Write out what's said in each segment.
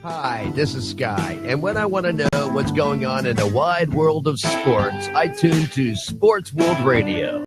Hi, this is Sky, and when I want to know what's going on in the wide world of sports, I tune to Sportsworldradio.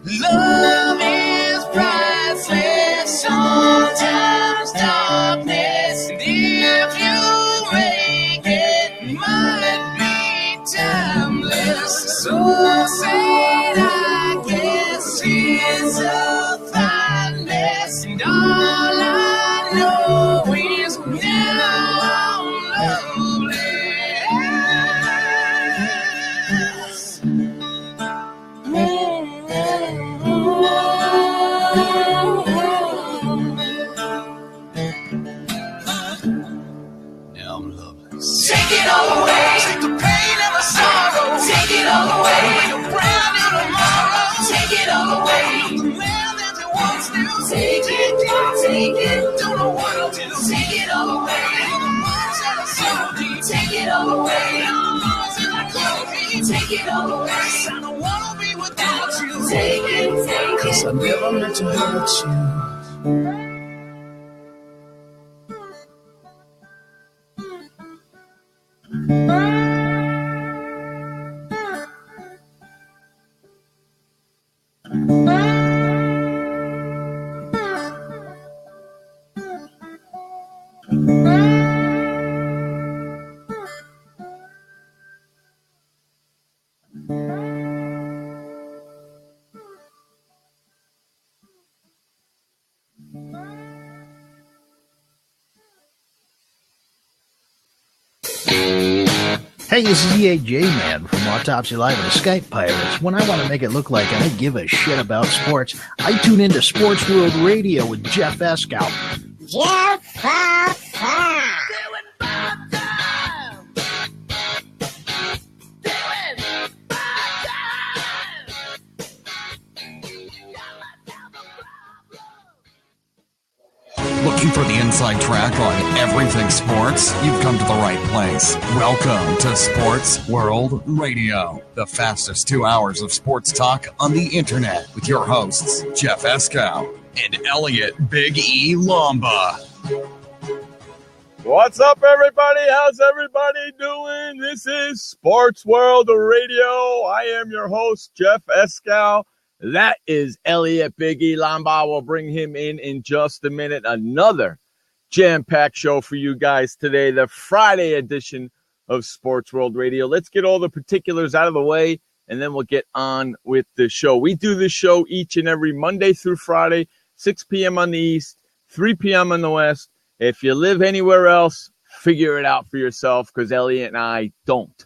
Love is priceless, sometimes darkness, and if you make it, might be timeless. So sad, I guess it's a fineness, and all I know is now I'm loveless. Take it all away. Take the pain and the sorrow. Take it all away. When you're brand new tomorrow. Take it all away. The man that you once knew. Take it. Don't know what I'll do. Take it all away. All the moves that are so deep. Take it all away. All the loves that I couldn't keep. Take it all away. I don't wanna be without you. Take it. 'Cause I never meant to hurt you. Hey, this is EAJ Man from Autopsy Live and the Skype Pirates. When I want to make it look like I give a shit about sports, I tune into Sports World Radio with Jeff Eskow. Jeff Eskow. Doing my time. For the inside track on everything sports, you've come to the right place. Welcome to Sports World Radio, the fastest 2 hours of sports talk on the internet with your hosts, Jeff Eskow and Elliot Big E Lamba. What's up, everybody? How's everybody doing? This is Sports World Radio. I am your host, Jeff Eskow. That is Elliot Big E Lamba. We'll bring him in just a minute. Another jam-packed show for you guys today, the Friday edition of Sports World Radio. Let's get all the particulars out of the way, and then we'll get on with the show. We do this show each and every Monday through Friday, 6 p.m. on the East, 3 p.m. on the West. If you live anywhere else, figure it out for yourself, because Elliot and I don't.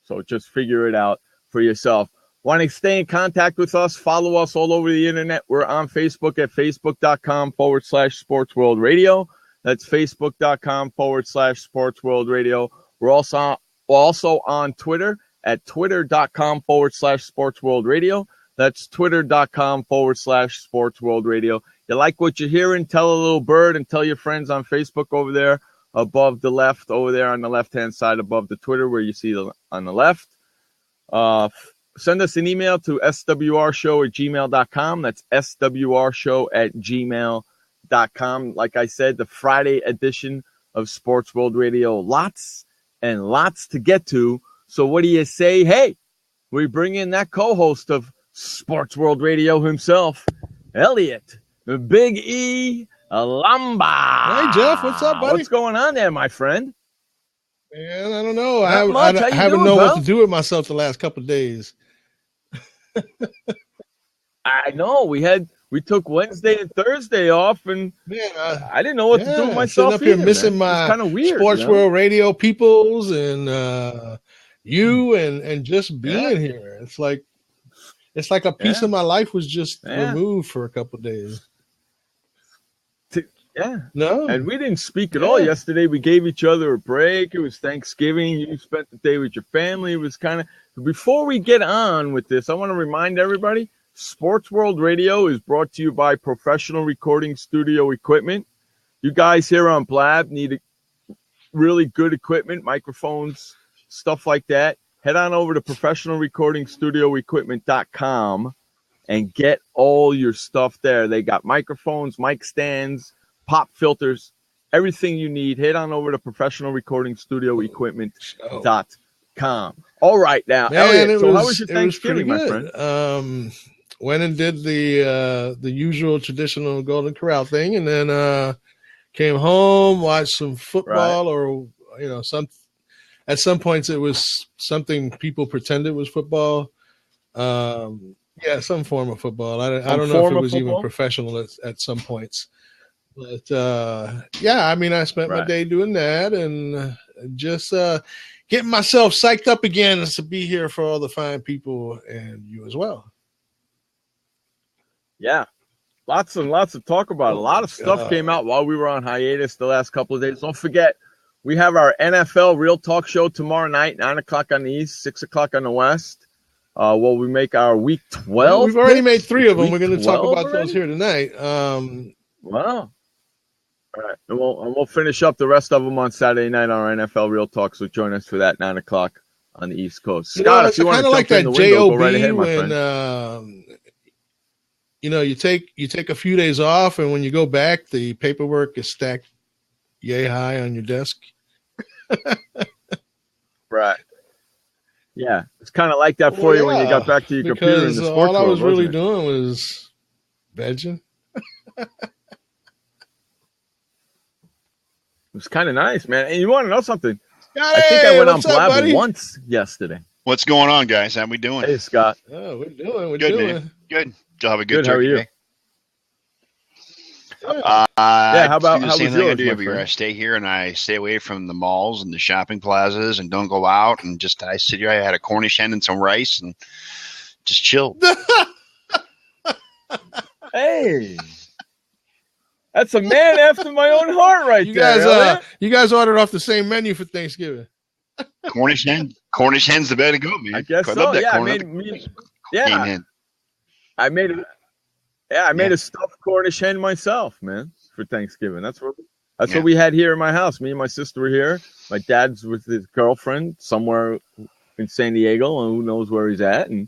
So just figure it out for yourself. Want to stay in contact with us? Follow us all over the internet. We're on Facebook at facebook.com/sportsworldradio. That's facebook.com/sportsworldradio. We're also on Twitter at twitter.com/sportsworldradio. That's twitter.com/sportsworldradio. You like what you're hearing? Tell a little bird and tell your friends on Facebook over there above the left, over there on the left-hand side above the Twitter where you see on the left. Send us an email to swrshow@gmail.com. That's swrshow@gmail.com. Like I said, the Friday edition of Sports World Radio. Lots and lots to get to. So what do you say? Hey, we bring in that co-host of Sports World Radio himself, Elliot Big E Lamba. Hey, Jeff, what's up, buddy? What's going on there, my friend? Man, I don't know. I doing, haven't known what bro? to do with myself the last couple of days. I know. We took Wednesday and Thursday off, and Man, I didn't know what to do with myself. Sitting up here either, missing man. my kind of weird, Sports World Radio peoples and you and just being here. It's like a piece of my life was just removed for a couple of days. Yeah. No. And we didn't speak at all yesterday. We gave each other a break. It was Thanksgiving. You spent the day with your family. It was kind of... Before we get on with this, I want to remind everybody, Sports World Radio is brought to you by Professional Recording Studio Equipment. You guys here on Blab need really good equipment, microphones, stuff like that. Head on over to professionalrecordingstudioequipment.com and get all your stuff there. They got microphones, mic stands, pop filters, everything you need. Head on over to professionalrecordingstudioequipment.com. All right, now, Elliot, how was your Thanksgiving, my friend? Went and did the usual traditional Golden Corral thing, and then came home, watched some football, or at some points it was something people pretended was football. Some form of football. I don't know if it was even professional at some points. But I spent my day doing that and just getting myself psyched up again to be here for all the fine people and you as well. Yeah, lots and lots to talk about. A lot of stuff came out while we were on hiatus the last couple of days. Don't forget, we have our NFL Real Talk show tomorrow night, 9 o'clock on the East, 6 o'clock on the West. We make our Week 12. We've already made 3 of them. We're going to talk about already? those here tonight. Wow. All right, and we'll finish up the rest of them on Saturday night on our NFL Real Talk. So join us for that 9 o'clock on the East Coast. Scott, if you want to jump in the window, go right ahead, my friend. You take a few days off, and when you go back, the paperwork is stacked yay high on your desk. Right. Yeah, it's kind of like that for you when you got back to your computer in the sports all I was world, really doing was vegging. It was kind of nice, man. And you want to know something? Scott, I think I went on Blab buddy? once yesterday. What's going on, guys? How we doing? Hey, Scott. Oh, we're doing. Good, man. Good. You'll have a good How are you? day. How about the how same was thing I yours, do my every year. I friend? stay here and I stay away from the malls and the shopping plazas and don't go out and just I sit here. I had a Cornish hen and some rice and just chilled. Hey, that's a man after my own heart, right there. You guys ordered off the same menu for Thanksgiving. Cornish hen. Cornish hen's the way to go, man. I guess I so. love that Yeah, Cornish hen. I made a stuffed Cornish hen myself, man, for Thanksgiving. That's what That's what we had here in my house. Me and my sister were here. My dad's with his girlfriend somewhere in San Diego, and who knows where he's at. And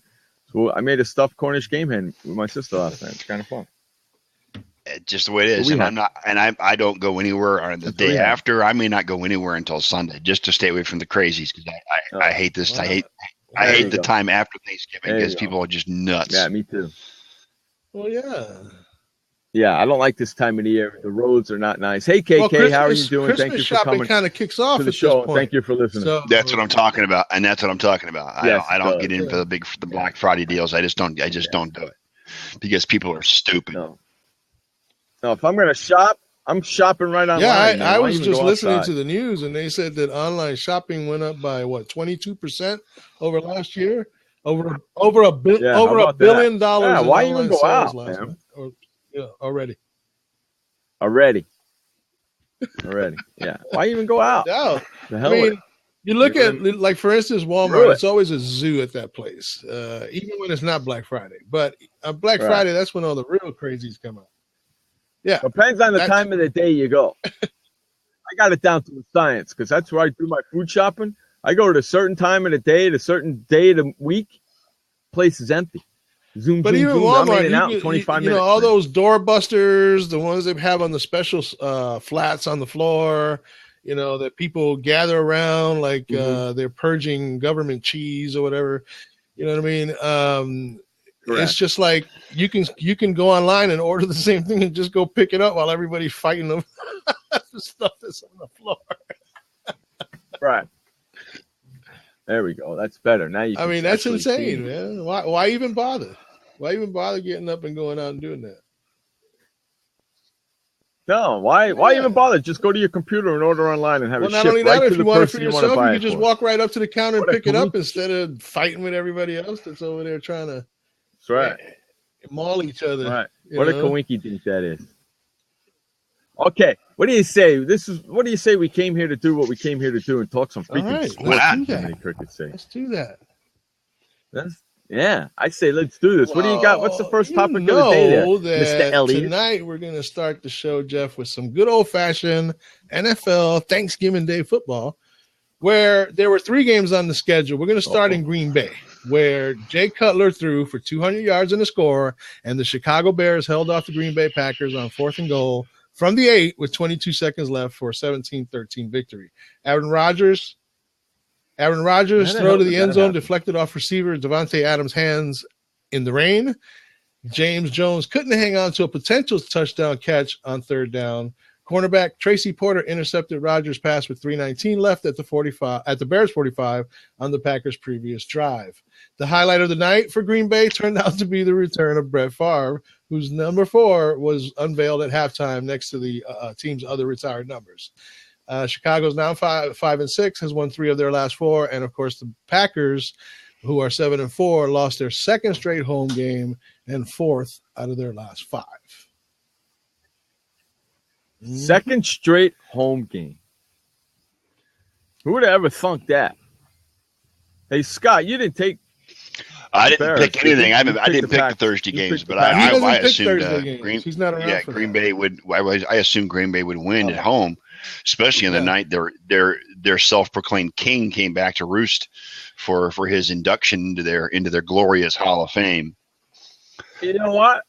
so I made a stuffed Cornish game hen with my sister last night. It's kind of fun. Just the way it is. And I don't go anywhere on the day after. I may not go anywhere until Sunday just to stay away from the crazies because I hate this. Wow. I hate the time after Thanksgiving because people are just nuts. Yeah, me too. Well, yeah. Yeah, I don't like this time of the year. The roads are not nice. Hey, KK, how are you doing? Christmas Thank you for coming. kind of kicks off to the show. Thank you for listening. So, that's what I'm talking about, and that's what I'm talking about. Yes, I don't get into the Black Friday deals. I just don't do it because people are stupid. No, if I'm going to shop, I'm shopping right online. Yeah, I was just listening to the news, and they said that online shopping went up by 22% over last year, over $1 billion. Yeah, why even go out, man? Already. Yeah. Why even go out? No. The hell you look at, like, for instance, Walmart, it's always a zoo at that place, even when it's not Black Friday. But on Black Friday, that's when all the real crazies come out. Yeah. Depends on the time of the day you go. I got it down to a science because that's where I do my food shopping. I go to a certain time of the day, to a certain day of the week, place is empty. Zoom, but zoom, even zoom, Walmart, in out in 25 minutes. All those doorbusters, the ones they have on the special flats on the floor, that people gather around like they're purging government cheese or whatever. You know what I mean? It's just like you can go online and order the same thing and just go pick it up while everybody's fighting over the stuff that's on the floor. Right. There we go. That's better. Now you. That's insane, man. Why even bother? Why even bother getting up and going out and doing that? No, why even bother? Just go to your computer and order online and have it shipped not only that, right if to you the want it person for you want yourself, to buy you it can just for. walk right up to the counter and pick it up instead of fighting with everybody else that's over there trying to. That's right. Maul each other. Right. What a coinky dink that is. Okay, what do you say? What do you say we came here to do what we came here to do and talk some freaking sports? Let's do that. Crickets say. Let's do that. I say let's do this. What do you got? What's the first topic of the day there, Mr. Elliott? Tonight we're going to start the show, Jeff, with some good old-fashioned NFL Thanksgiving Day football, where there were 3 games on the schedule. We're going to start in Green Bay, where Jay Cutler threw for 200 yards and a score, and the Chicago Bears held off the Green Bay Packers on 4th and goal from the 8 with 22 seconds left for a 17-13 victory. Aaron Rodgers throw to the end zone, deflected off receiver Devontae Adams' hands in the rain. James Jones couldn't hang on to a potential touchdown catch on 3rd down. Cornerback Tracy Porter intercepted Rodgers' pass with 3:19 left at the Bears 45 on the Packers' previous drive. The highlight of the night for Green Bay turned out to be the return of Brett Favre, whose number 4 was unveiled at halftime next to the team's other retired numbers. Chicago's now 5-6, has won 3 of their last 4, and of course the Packers, who are 7-4, lost their 2nd straight home game and 4th out of their last 5. 2nd straight home game. Who would have ever thunk that? Hey Scott, you didn't take. I didn't pick anything. I didn't pick the Thursday games, but I assumed He's not around. Yeah, Green Bay would. I assumed Green Bay would win at home, especially on the night their self-proclaimed king came back to roost for his induction into their glorious Hall of Fame. You know what?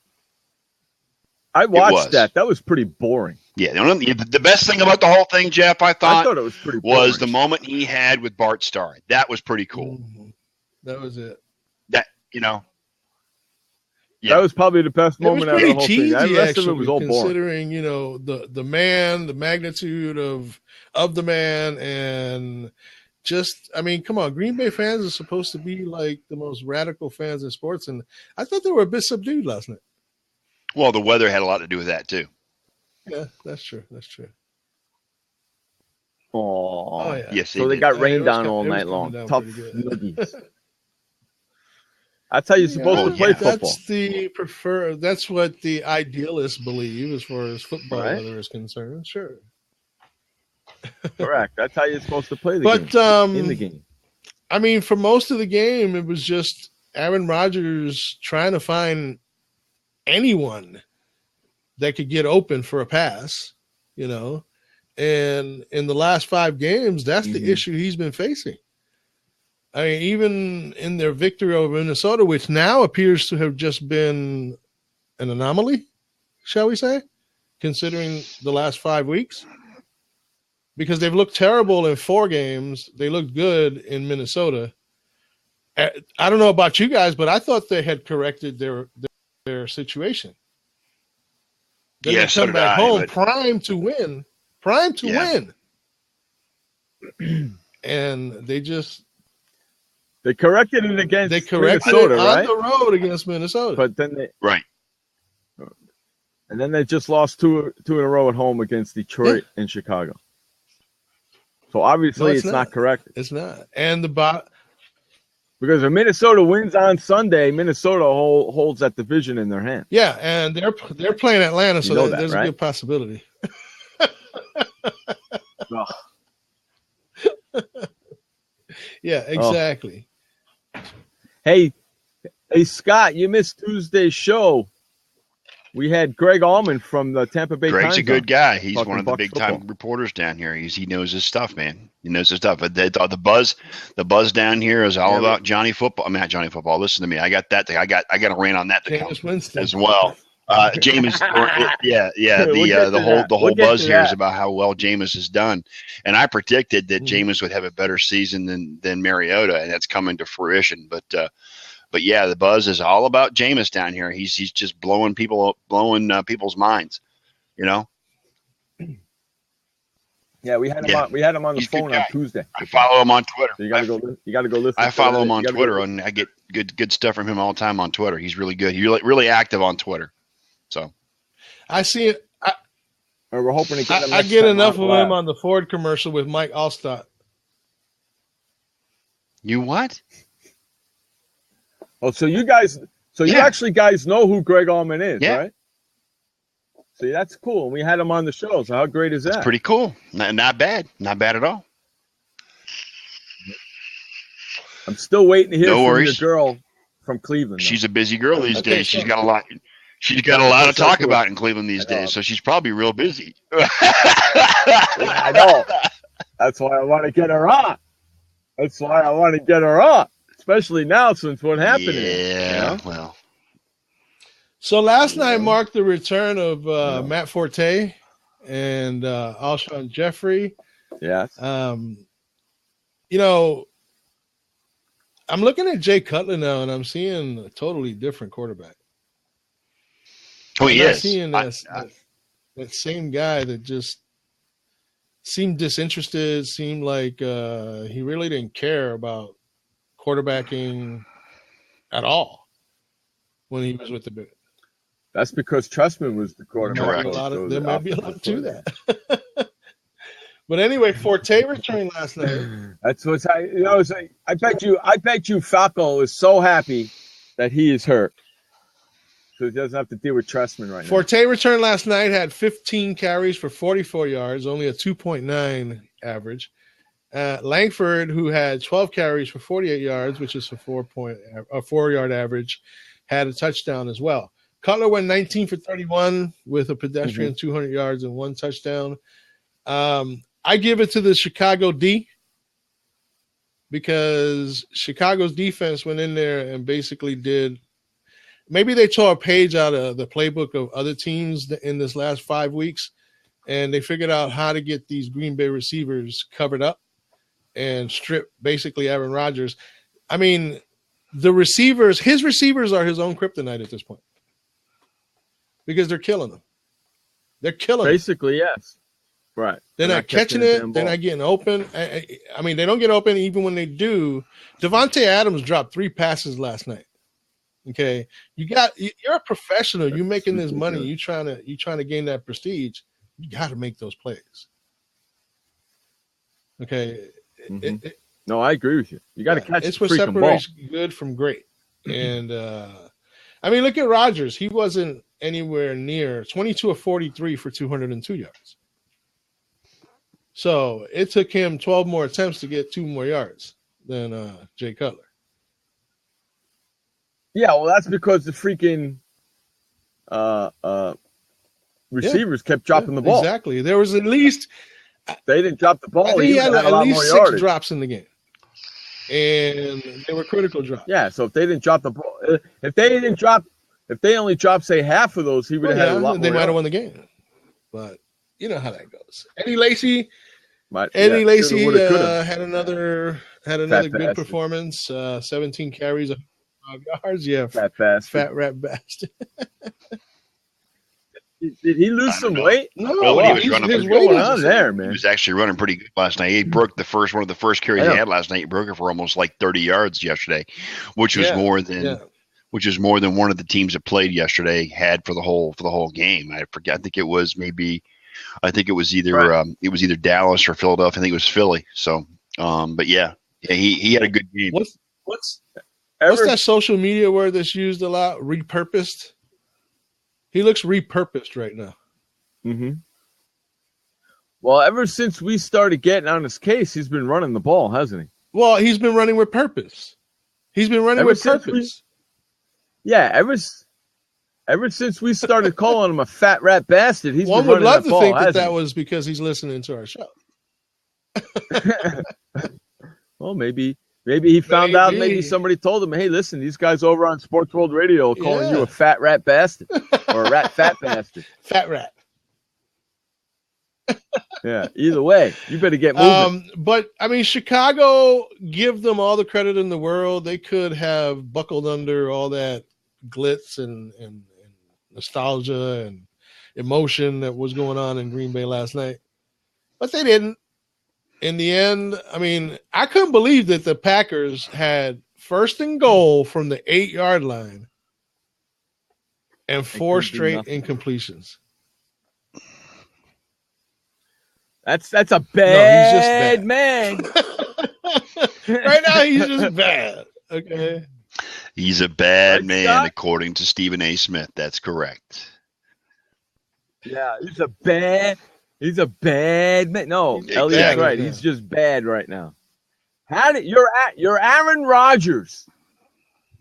I watched that. That was pretty boring. Yeah, the best thing about the whole thing, Jeff, I thought it was pretty boring. Was the moment he had with Bart Starr. That was pretty cool. Mm-hmm. That was it. That was probably the best moment out of the whole thing. The rest of it was all boring. Considering, the man, the magnitude of the man, and just, come on, Green Bay fans are supposed to be like the most radical fans in sports, and I thought they were a bit subdued last night. Well, the weather had a lot to do with that too. Yeah, that's true. Oh yeah. Yes. So they got rained on all night long. Tough nuggies. That's how you're supposed to play football. That's what the idealists believe as far as football weather is concerned. Sure. Correct. That's how you're supposed to play the game. In the game. For most of the game, it was just Aaron Rodgers trying to find anyone that could get open for a pass, And in the last 5 games, that's the issue he's been facing. I mean, even in their victory over Minnesota, which now appears to have just been an anomaly, shall we say, considering the last 5 weeks, because they've looked terrible in 4 games. They looked good in Minnesota. I don't know about you guys, but I thought they had corrected their situation. Then they come back home, primed to win. And they corrected it against Minnesota, right? On the road against Minnesota. But then right. And then they just lost two in a row at home against Detroit and Chicago. So obviously it's not correct. It's not. And because if Minnesota wins on Sunday, Minnesota holds that division in their hand. Yeah, and they're playing Atlanta, so there's a good possibility. Yeah, exactly. Hey, Scott, you missed Tuesday's show. We had Greg Allman from the Tampa Bay Times. Greg's a good guy. He's one of the big-time reporters down here. He knows his stuff, man. He knows his stuff. But the buzz down here is all about Johnny Football. I mean, not Johnny Football. Listen to me. I got that thing. I got a rant on that to come as well. Jameis, the whole buzz here is about how well Jameis has done, and I predicted that Jameis would have a better season than Mariota, and that's coming to fruition. But yeah, the buzz is all about Jameis down here. He's just blowing people's minds, you know. Yeah, we had him on the phone on Tuesday. I follow him on Twitter. So you got to go listen. I follow him on Twitter, and I get good stuff from him all the time on Twitter. He's really good. He's really active on Twitter. So I see it. We're hoping to get him. I get enough of him on the Ford commercial with Mike Allstott. You what? Oh, so you actually guys know who Greg Allman is, right? See, that's cool. We had him on the show. So how great is that? It's pretty cool. Not bad. Not bad at all. I'm still waiting to hear from your girl from Cleveland. She's a busy girl these days. She's got a lot. She's got a lot to talk about in Cleveland these days, so she's probably real busy. I know. That's why I want to get her on. Especially now since what happened. Yeah, well. So last night marked the return of Matt Forte and Alshon Jeffrey. Yes. You know, I'm looking at Jay Cutler now, and I'm seeing a totally different quarterback. Oh, he is. I'm seeing that same guy that just seemed disinterested, seemed like he really didn't care about quarterbacking at all when he was with the Bills. That's because Trustman was the quarterback. There might be a lot to that. But anyway, Forte returned last night. That's what's I bet you Falco is so happy that he is hurt. So he doesn't have to deal with Trustman right now. Forte returned last night, had 15 carries for 44 yards, only a 2.9 average. Langford, who had 12 carries for 48 yards, which is a 4-yard average, had a touchdown as well. Cutler went 19 for 31 with a pedestrian 200 yards and 1 touchdown. I give it to the Chicago D because Chicago's defense went in there and basically did – maybe they tore a page out of the playbook of other teams in this last 5 weeks, and they figured out how to get these Green Bay receivers covered up and strip basically Aaron Rodgers. I mean, his receivers are his own kryptonite at this point because they're killing them. They're killing basically, yes. Right. They're not catching it. They're not getting open. I mean, they don't get open even when they do. Devontae Adams dropped 3 passes last night. Okay, you're a professional. You're making this money. You trying to gain that prestige. You got to make those plays. Okay. No, I agree with you. You got to catch. It's what separates good from great. And I mean, look at Rodgers. He wasn't anywhere near 22 of 43 for 202 yards. So it took him 12 more attempts to get 2 more yards than Jay Cutler. Yeah, well, that's because the freaking receivers kept dropping the ball. Exactly. There was at least they didn't drop the ball. He had at least 6 yardage. drops in the game, and they were critical drops. Yeah, so if they didn't drop the ball, if they only dropped say half of those, he would have had a lot more. They might have won the game, but you know how that goes. Eddie Lacy had another good performance. 17 carries, 5 yards. Yeah, fat rat bastard. Did he lose some weight? No, he was going on there, man. He was actually running pretty good last night. He broke one of the first carries he had last night. He broke it for almost like 30 yards yesterday, which was more than one of the teams that played yesterday had for the whole game. I forget. I think it was either Dallas or Philadelphia. I think it was Philly. So, but yeah, he had a good game. What's that social media word that's used a lot? Repurposed. He looks repurposed right now. Mm-hmm. Well, ever since we started getting on his case, he's been running the ball, hasn't he? Well, he's been running with purpose. Ever since we started calling him a fat rat bastard, he's been running that ball. One would love to think that was because he's listening to our show. Well, maybe he found out. Maybe somebody told him, "Hey, listen, these guys over on Sportsworldradio are calling you a fat rat bastard or a fat bastard, fat rat." Yeah. Either way, you better get moving. But I mean, Chicago, give them all the credit in the world. They could have buckled under all that glitz and nostalgia and emotion that was going on in Green Bay last night, but they didn't. In the end, I mean, I couldn't believe that the Packers had 1st and goal from the 8-yard line and 4 straight incompletions. That's a bad man. Right now, he's just bad. Okay. He's a bad man, according to Stephen A. Smith. That's correct. Yeah, he's a bad man. No, exactly. Elliot's right. He's just bad right now. You're Aaron Rodgers.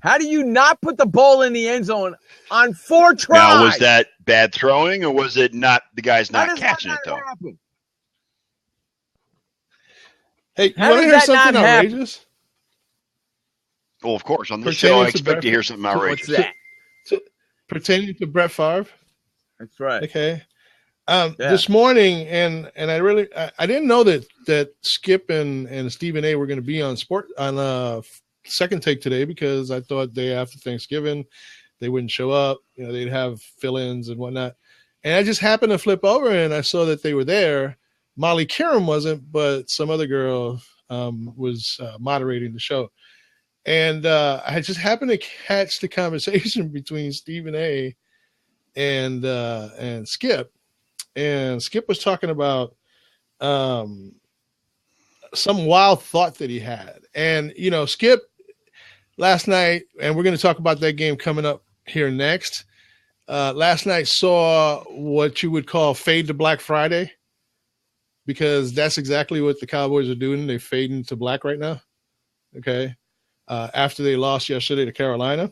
How do you not put the ball in the end zone on 4 tries? Now, was that bad throwing, or was it not the guy's not catching it, though? Happen? Hey, you want to hear something outrageous? Well, of course. On this show, I expect to hear something outrageous. What's that? Pertaining to Brett Favre? That's right. Okay. This morning, and I didn't know that Skip and Stephen A were going to be on Second Take today, because I thought day after Thanksgiving they wouldn't show up. You know, they'd have fill-ins and whatnot. And I just happened to flip over and I saw that they were there. Molly Kiram wasn't, but some other girl was moderating the show. And I just happened to catch the conversation between Stephen A and Skip. And Skip was talking about some wild thought that he had. And, you know, Skip last night, and we're going to talk about that game coming up here next, last night saw what you would call fade to Black Friday, because that's exactly what the Cowboys are doing. They're fading to black right now. Okay. After they lost yesterday to Carolina.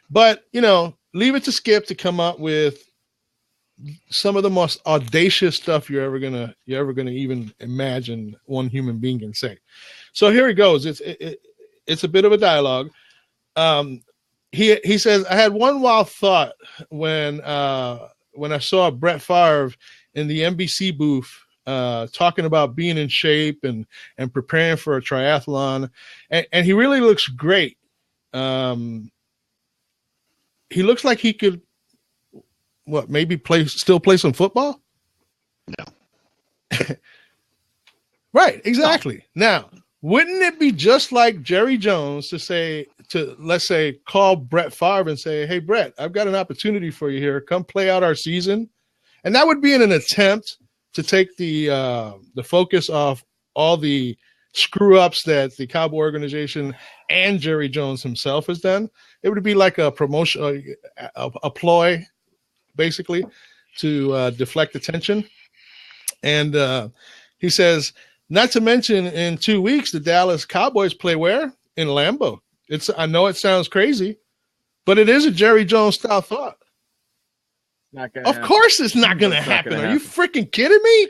But, you know, leave it to Skip to come up with some of the most audacious stuff you're ever gonna even imagine one human being can say. So here he goes. It's a bit of a dialogue. He says, I had one wild thought when I saw Brett Favre in the NBC booth talking about being in shape and preparing for a triathlon, and he really looks great. He looks like he could maybe still play some football? No. Right, exactly. No. Now, wouldn't it be just like Jerry Jones let's say, call Brett Favre and say, hey, Brett, I've got an opportunity for you here. Come play out our season. And that would be in an attempt to take the focus off all the screw-ups that the Cowboy organization and Jerry Jones himself has done. It would be like a promotion, a ploy, basically, to deflect attention. And he says, not to mention, in 2 weeks, the Dallas Cowboys play where? In Lambeau. I know it sounds crazy, but it is a Jerry Jones style thought. Of course it's not going to happen. Are you freaking kidding me?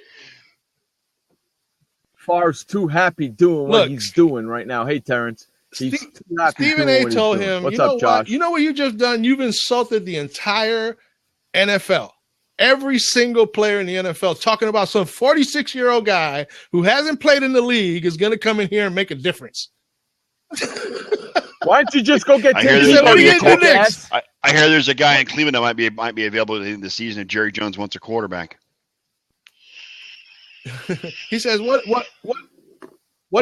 Favre's too happy doing what he's doing right now. Hey, Terrence. He's too happy Stephen doing A. what told he's doing. him, What's you know up, Josh? what? You know what you just done? You've insulted the entire NFL. Every single player in the NFL talking about some 46-year-old guy who hasn't played in the league is going to come in here and make a difference. Why don't you just go get I Tim hear, Tebow? I hear there's a guy in Cleveland that might be available at the end of the season if Jerry Jones wants a quarterback. He says, "What are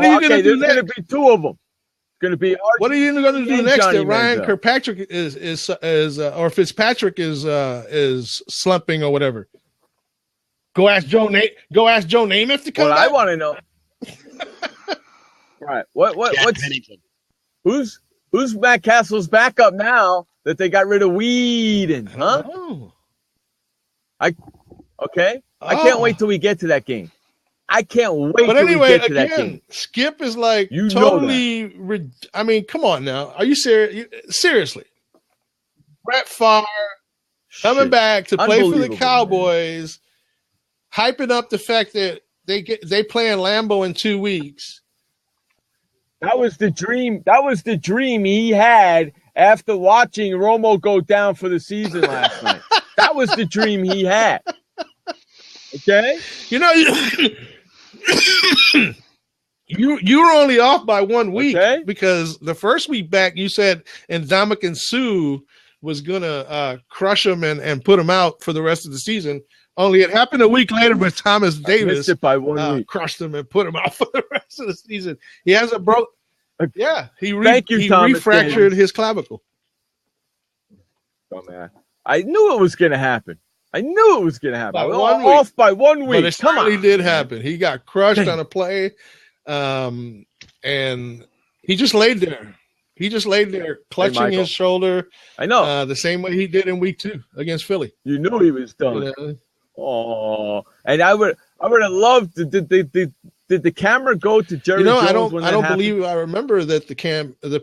you going to do next?" There's going to be two of them. It's going to be what are you going to do next? Johnny That Ryan Manziel. Kirkpatrick is or Fitzpatrick is slumping or whatever. Go ask Joe Namath to come What back. I want to know. Right. Who's Matt Castle's backup now that they got rid of Weeden? Huh? Oh. I can't wait till we get to that game. I can't wait But till we anyway, get to that game. again, Skip is like You know totally. I mean, come on now. Are you serious? Seriously, Brett Favre coming back to play for the Cowboys, hyping up the fact that they play in Lambeau in 2 weeks. That was the dream. That was the dream he had after watching Romo go down for the season last night. That was the dream he had. Okay, you know, you were only off by 1 week because the first week back you said Ndamukong Suh was gonna crush him and put him out for the rest of the season. Only it happened a week later with Thomas Davis. Missed it by 1 week. Crushed him and put him out for the rest of the season. He has a broke. Yeah, he Thomas refractured Davis. his clavicle. Oh man, I knew it was gonna happen. I knew it was gonna happen. By I was 1 off by 1 week. But it certainly did happen. He got crushed on a play, and he just laid there. He just laid there, clutching his shoulder. I know the same way he did in week 2 against Philly. You knew he was done. You know? Oh, and I would have loved. Did the camera go to Jerry Jones? I don't believe I remember that the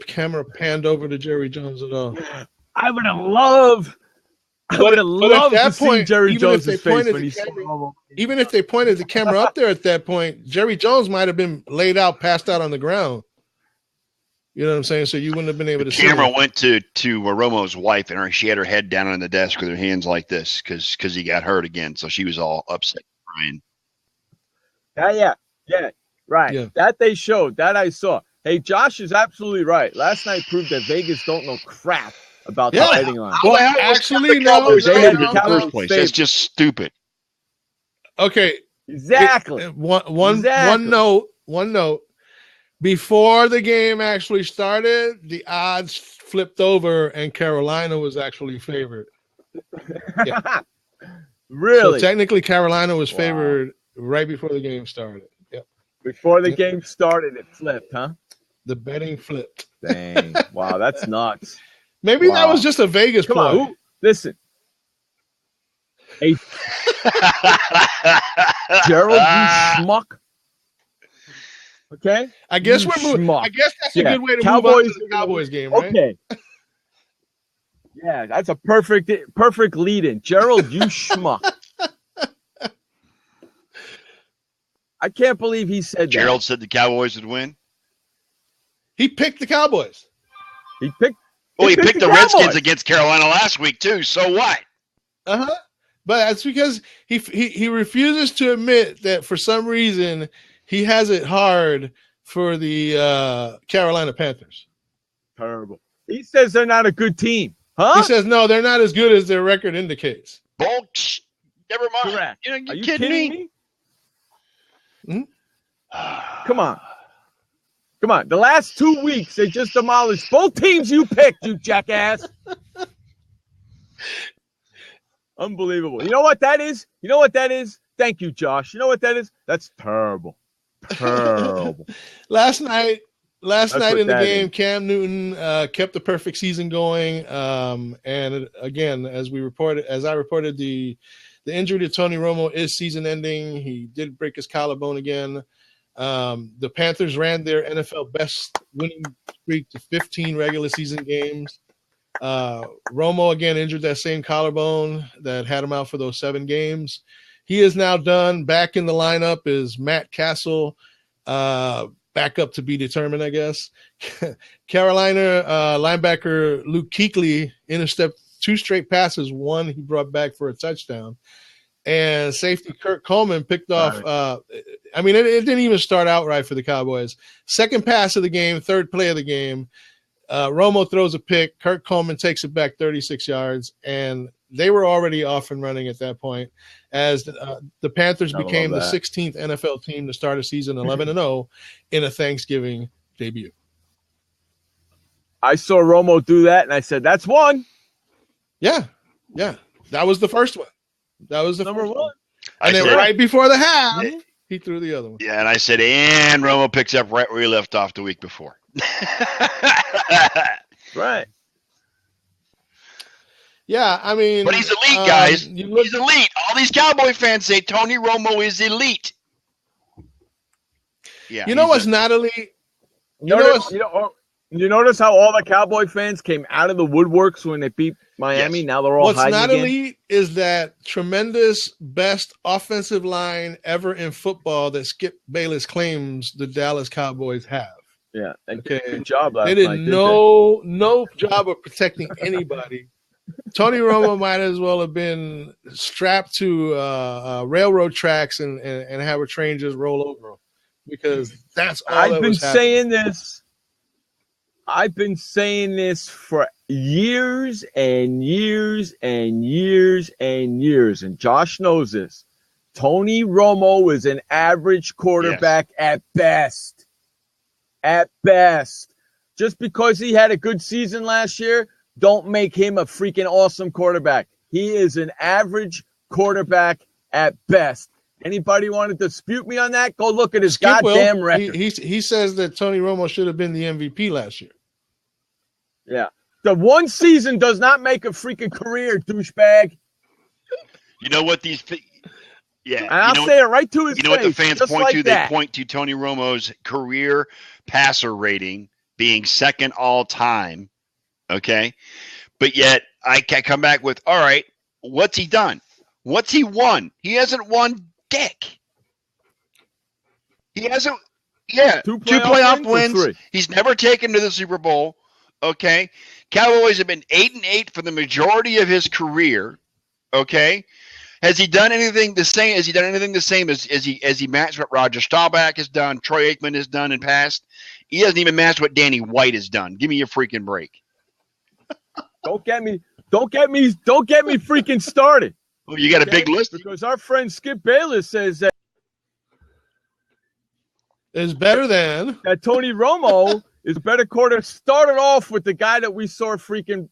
camera panned over to Jerry Jones at all. I would have loved. I would have loved to see Jerry Jones' face when he saw Romo. Even if they pointed the camera up there at that point, Jerry Jones might have been laid out, passed out on the ground. You know what I'm saying? So you wouldn't have been able to see. The camera went to Romo's wife, and she had her head down on the desk with her hands like this because he got hurt again. So she was all upset, crying. Yeah, right. Yeah. That they showed. That I saw. Hey, Josh is absolutely right. Last night proved that Vegas don't know crap about the betting line. Well, actually, no. That's just stupid. Okay. Exactly. One note. Before the game actually started, the odds flipped over and Carolina was actually favored. Yeah. Really? So technically, Carolina was favored right before the game started. Yep. Before the game started, it flipped, huh? The betting flipped. Dang. Wow, that's nuts. Maybe that was just a Vegas play. Come on, listen. Hey, Gerald, you schmuck. Okay, I guess we're moving. I guess that's a good way to move on to the Cowboys game, right? Okay. Yeah, that's a perfect lead-in. Gerald, you schmuck. I can't believe he said Gerald said the Cowboys would win. He picked the Cowboys. He picked the Redskins against Carolina last week too. So what? But that's because he refuses to admit that for some reason he has it hard for the Carolina Panthers. Terrible. He says they're not a good team. Huh? He says no, they're not as good as their record indicates. Folks, never mind. Correct. Are you kidding me? Mm-hmm. Come on. The last 2 weeks, they just demolished both teams you picked, you jackass. Unbelievable. You know what that is? Thank you, Josh. You know what that is? That's terrible. Terrible. Last night in the game, Cam Newton kept the perfect season going. And again, as I reported, the injury to Tony Romo is season ending. He did break his collarbone again. The Panthers ran their NFL best winning streak to 15 regular season games. Romo again injured that same collarbone that had him out for those 7 games. He is now done. Back in the lineup is Matt Castle backup to be determined, I guess. Carolina linebacker Luke Kuechly intercepted 2 straight passes. One he brought back for a touchdown. And safety Kurt Coleman picked off. It didn't even start out right for the Cowboys. Second pass of the game, third play of the game. Romo throws a pick. Kurt Coleman takes it back 36 yards. And they were already off and running at that point as the Panthers became the 16th NFL team to start a season 11-0 in a Thanksgiving debut. I saw Romo do that, and I said, that's one. Yeah. That was the first one. That was the number first one. And then right before the half, he threw the other one. Yeah, and I said, and Romo picks up right where he left off the week before. Right. Yeah, I mean. But he's elite, guys. He's elite. All these Cowboy fans say Tony Romo is elite. Yeah. You know what's not elite? You notice how all the Cowboy fans came out of the woodworks when they beat Miami? Yes. Now they're all hiding again. What's not elite is that tremendous best offensive line ever in football that Skip Bayless claims the Dallas Cowboys have. Yeah. Okay. Good job last night. They did no job of protecting anybody. Tony Romo might as well have been strapped to railroad tracks and have a train just roll over him, because that's all I've been saying this. I've been saying this for years and years and years and years, and Josh knows this. Tony Romo is an average quarterback at best. At best. Just because he had a good season last year, don't make him a freaking awesome quarterback. He is an average quarterback at best. Anybody want to dispute me on that? Go look at his goddamn record. He says that Tony Romo should have been the MVP last year. Yeah. The one season does not make a freaking career, douchebag. You know what these and I'll say it right to his face. You know what the fans point like to? That. They point to Tony Romo's career passer rating being second all time. Okay. But yet I can come back with, all right, what's he done? What's he won? He hasn't won dick. He hasn't. Yeah. Two playoff wins. He's never taken to the Super Bowl. Okay. Cowboys have been 8-8 for the majority of his career. Okay. Has he done anything the same? Has he done anything the same as he matched what Roger Staubach has done, Troy Aikman has done in past? He hasn't even matched what Danny White has done. Give me a freaking break. Don't get me freaking started. Oh, you got a big list? Because our friend Skip Bayless says that is better than that Tony Romo is a better quarter. Started off with the guy that we saw freaking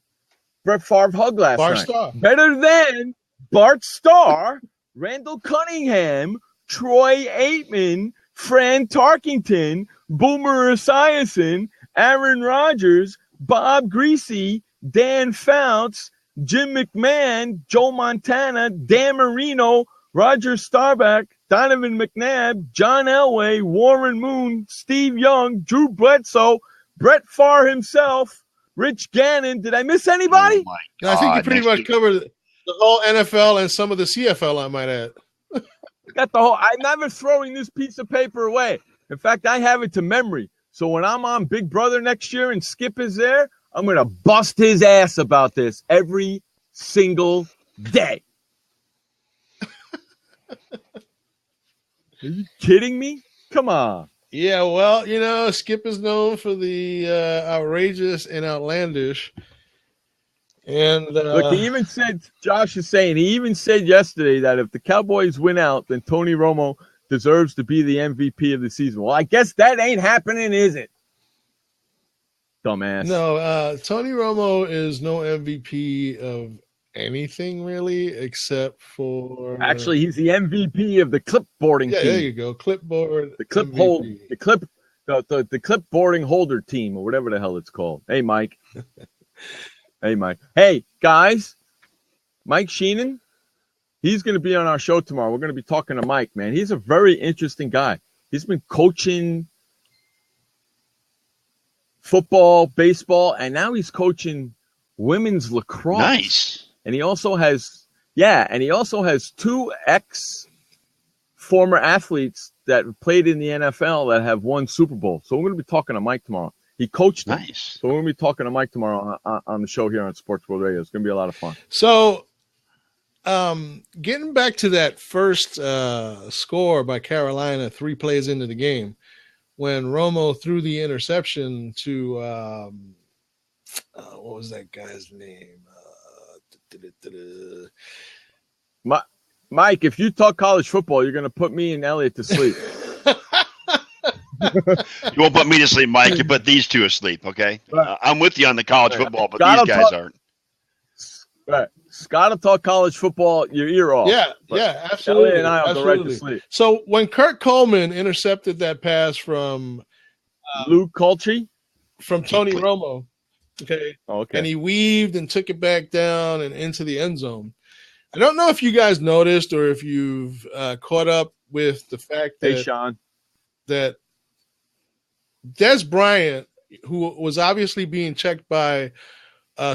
Brett Favre hug last night. Starr. Better than Bart Starr, Randall Cunningham, Troy Aikman, Fran Tarkington, Boomer Esiason, Aaron Rodgers, Bob Greasy, Dan Fouts, Jim McMahon, Joe Montana, Dan Marino, Roger Staubach, Donovan McNabb, John Elway, Warren Moon, Steve Young, Drew Bledsoe, Brett Favre himself, Rich Gannon. Did I miss anybody? I think you pretty much covered the whole NFL and some of the CFL, I might add. Got the whole. I'm never throwing this piece of paper away. In fact, I have it to memory. So when I'm on Big Brother next year and Skip is there, I'm going to bust his ass about this every single day. Are you kidding me? Come on. Yeah, well, Skip is known for the outrageous and outlandish. And look, he even said, Josh is saying, he even said yesterday that if the Cowboys win out, then Tony Romo deserves to be the MVP of the season. Well, I guess that ain't happening, is it? Dumbass. No, Tony Romo is no MVP of anything really, except for actually he's the MVP of the clipboarding team. There you go, clipboard. The clipboarding holder team, or whatever the hell it's called. Hey, Mike. Hey, Mike. Hey, guys. Mike Sheenan, he's going to be on our show tomorrow. We're going to be talking to Mike, man. He's a very interesting guy. He's been coaching football, baseball, and now he's coaching women's lacrosse. Nice. And he also has, two former athletes that played in the NFL that have won Super Bowl. So we're going to be talking to Mike tomorrow. He coached them. Nice. So we're going to be talking to Mike tomorrow on the show here on Sports World Radio. It's going to be a lot of fun. So getting back to that first score by Carolina 3 plays into the game, when Romo threw the interception to what was that guy's name? Mike, if you talk college football, you're going to put me and Elliot to sleep. You won't put me to sleep, Mike. You put these two to sleep, okay? I'm with you on the college football, but these guys aren't. Right. Scott will talk college football, your ear off. Yeah, absolutely. Elliot and I have the right to sleep. So when Kurt Coleman intercepted that pass from Luke Colchi? From Tony Romo, okay, and he weaved and took it back down and into the end zone. I don't know if you guys noticed or if you've caught up with the fact that, Sean, that Des Bryant, who was obviously being checked by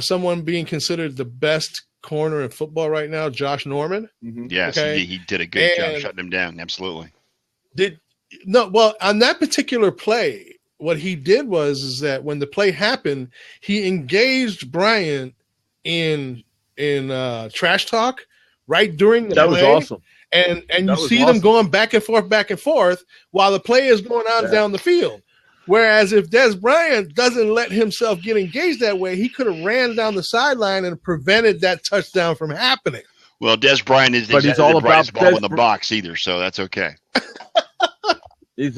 someone being considered the best corner in football right now, Josh Norman. Mm-hmm. Yes, he did a good job shutting him down. Absolutely. On that particular play, what he did was that when the play happened, he engaged Bryant in trash talk right during the play. That was awesome. And you see them going back and forth while the play is going on down the field. Whereas if Des Bryant doesn't let himself get engaged that way, he could have ran down the sideline and prevented that touchdown from happening. Well, Des Bryant is he's all the brightest about ball in the box either, so that's okay. Des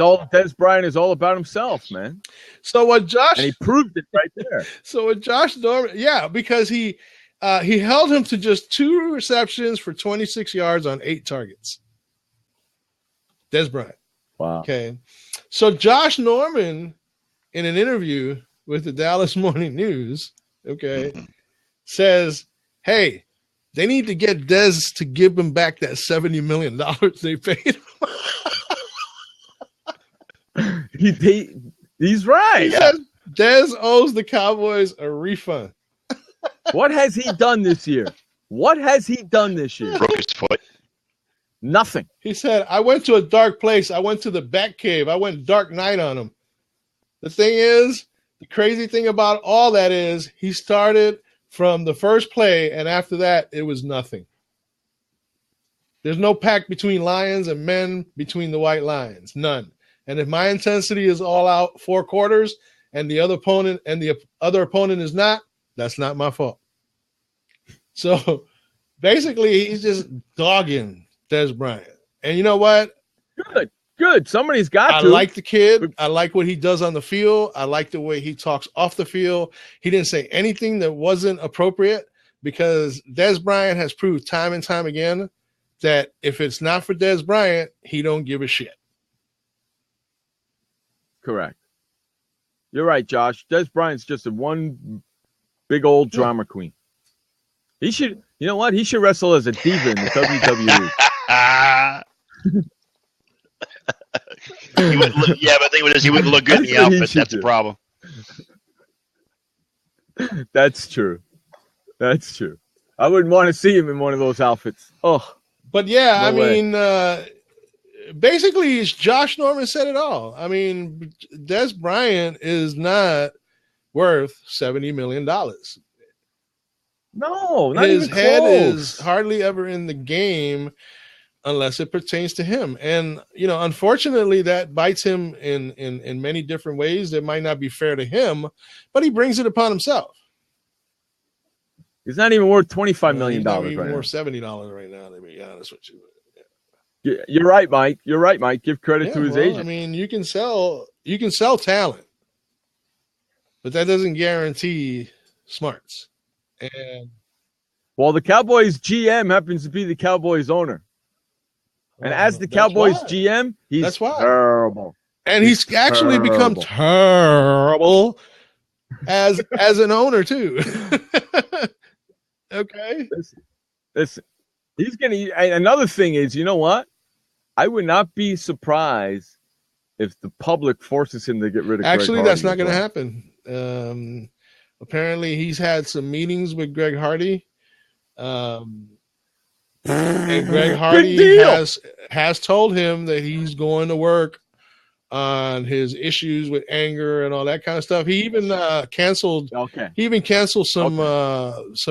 Bryant is all about himself, man. So what Josh, and he proved it right there. So what Josh Norman, because he held him to just 2 receptions for 26 yards on 8 targets. Des Bryant. Wow. Okay. So Josh Norman, in an interview with the Dallas Morning News, says, hey, they need to get Des to give him back that $70 million they paid him. He's right. He says Des owes the Cowboys a refund. What has he done this year? Broke his foot. Nothing. He said, I went to a dark place. I went to the Batcave. I went Dark Knight on him. The thing is, the crazy thing about all that is he started from the first play, and after that, it was nothing. There's no pact between lions and men between the white lions. None. And if my intensity is all out 4 quarters and the other opponent is not, that's not my fault. So basically, he's just dogging Des Bryant. And you know what? Good. Somebody's got to. I like the kid. I like what he does on the field. I like the way he talks off the field. He didn't say anything that wasn't appropriate because Des Bryant has proved time and time again that if it's not for Des Bryant, he don't give a shit. Correct. You're right, Josh. Des Bryant's just one big old drama queen. He should, you know what? He should wrestle as a diva in the WWE. He wouldn't look, but the thing is, he wouldn't look good in the outfit. That's the problem. That's true. I wouldn't want to see him in one of those outfits. Oh, but yeah, no way. Basically, Josh Norman said it all. I mean, Des Bryant is not worth $70 million. No, not his even head close. Is hardly ever in the game unless it pertains to him. And, unfortunately, that bites him in many different ways that might not be fair to him, but he brings it upon himself. He's not even worth $25 million right now. He's not even worth $70 right now, to be honest with you. Yeah. You're right, Mike. Give credit to his agent. I mean, you can sell talent, but that doesn't guarantee smarts. And the Cowboys GM happens to be the Cowboys owner. And as the Cowboys GM, he's terrible. And he's actually become terrible as an owner too. Okay. Listen. He's gonna. Another thing is, you know what? I would not be surprised if the public forces him to get rid of. Actually, Greg that's Hardy not going to happen. Apparently, he's had some meetings with Greg Hardy. And Greg Hardy has told him that he's going to work on his issues with anger and all that kind of stuff. He even canceled. Okay. He even canceled some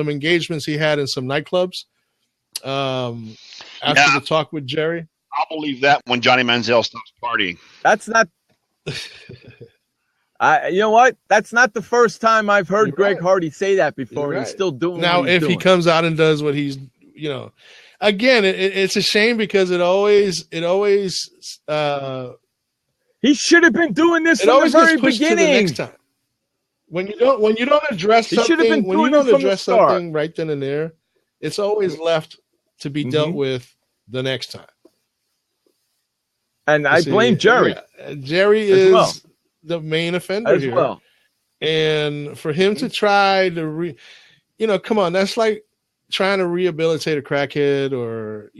engagements he had in some nightclubs. After the talk with Jerry, I'll believe that when Johnny Manziel stops partying. That's not. You know what? That's not the first time I've heard Greg Hardy say that before, and he's still doing. Now, if he comes out and does what he's, again, it's a shame because it always. He should have been doing this from the very beginning. To the next time. When you don't address something right then and there, it's always left to be dealt with the next time. And I blame Jerry. Yeah, Jerry is the main offender here. Well. And for him to try to come on, that's like trying to rehabilitate a crackhead or,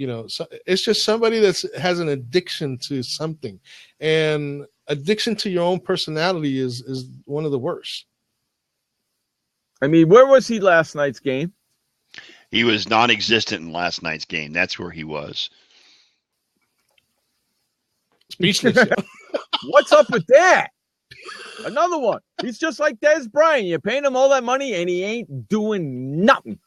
it's just somebody that has an addiction to something. And addiction to your own personality is one of the worst. I mean, where was he last night's game? He was non-existent in last night's game. That's where he was. Speechless. What's up with that? Another one. He's just like Des Bryant. You're paying him all that money, and he ain't doing nothing.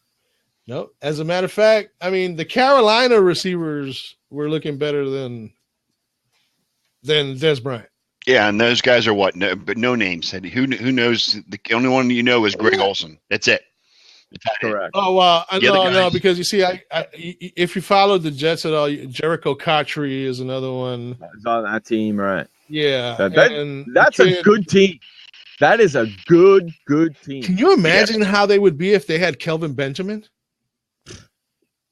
No. As a matter of fact, I mean, the Carolina receivers were looking better than Des Bryant. Yeah, and those guys are what? No names. Who knows? The only one you know is Greg Olsen. That's it. Correct. Oh, well, no, because you see, if you followed the Jets at all, Jericho Cotchery is another one. He's on that team, right? Yeah. That's a good team. That is a good team. Can you imagine how they would be if they had Kelvin Benjamin?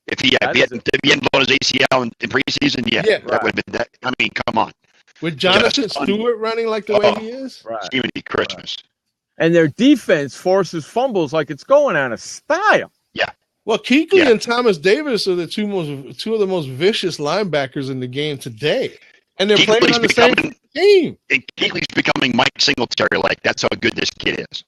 If he hadn't blown his ACL in preseason, that would have been that. I mean, come on. With Jonathan Stewart running like the way he is? Right. It's going to be Christmas. And their defense forces fumbles like it's going out of style. Yeah. Well, Kuechly and Thomas Davis are the two of the most vicious linebackers in the game today. And they're playing on the same team. And Kuechly's becoming Mike Singletary. Like, that's how good this kid is.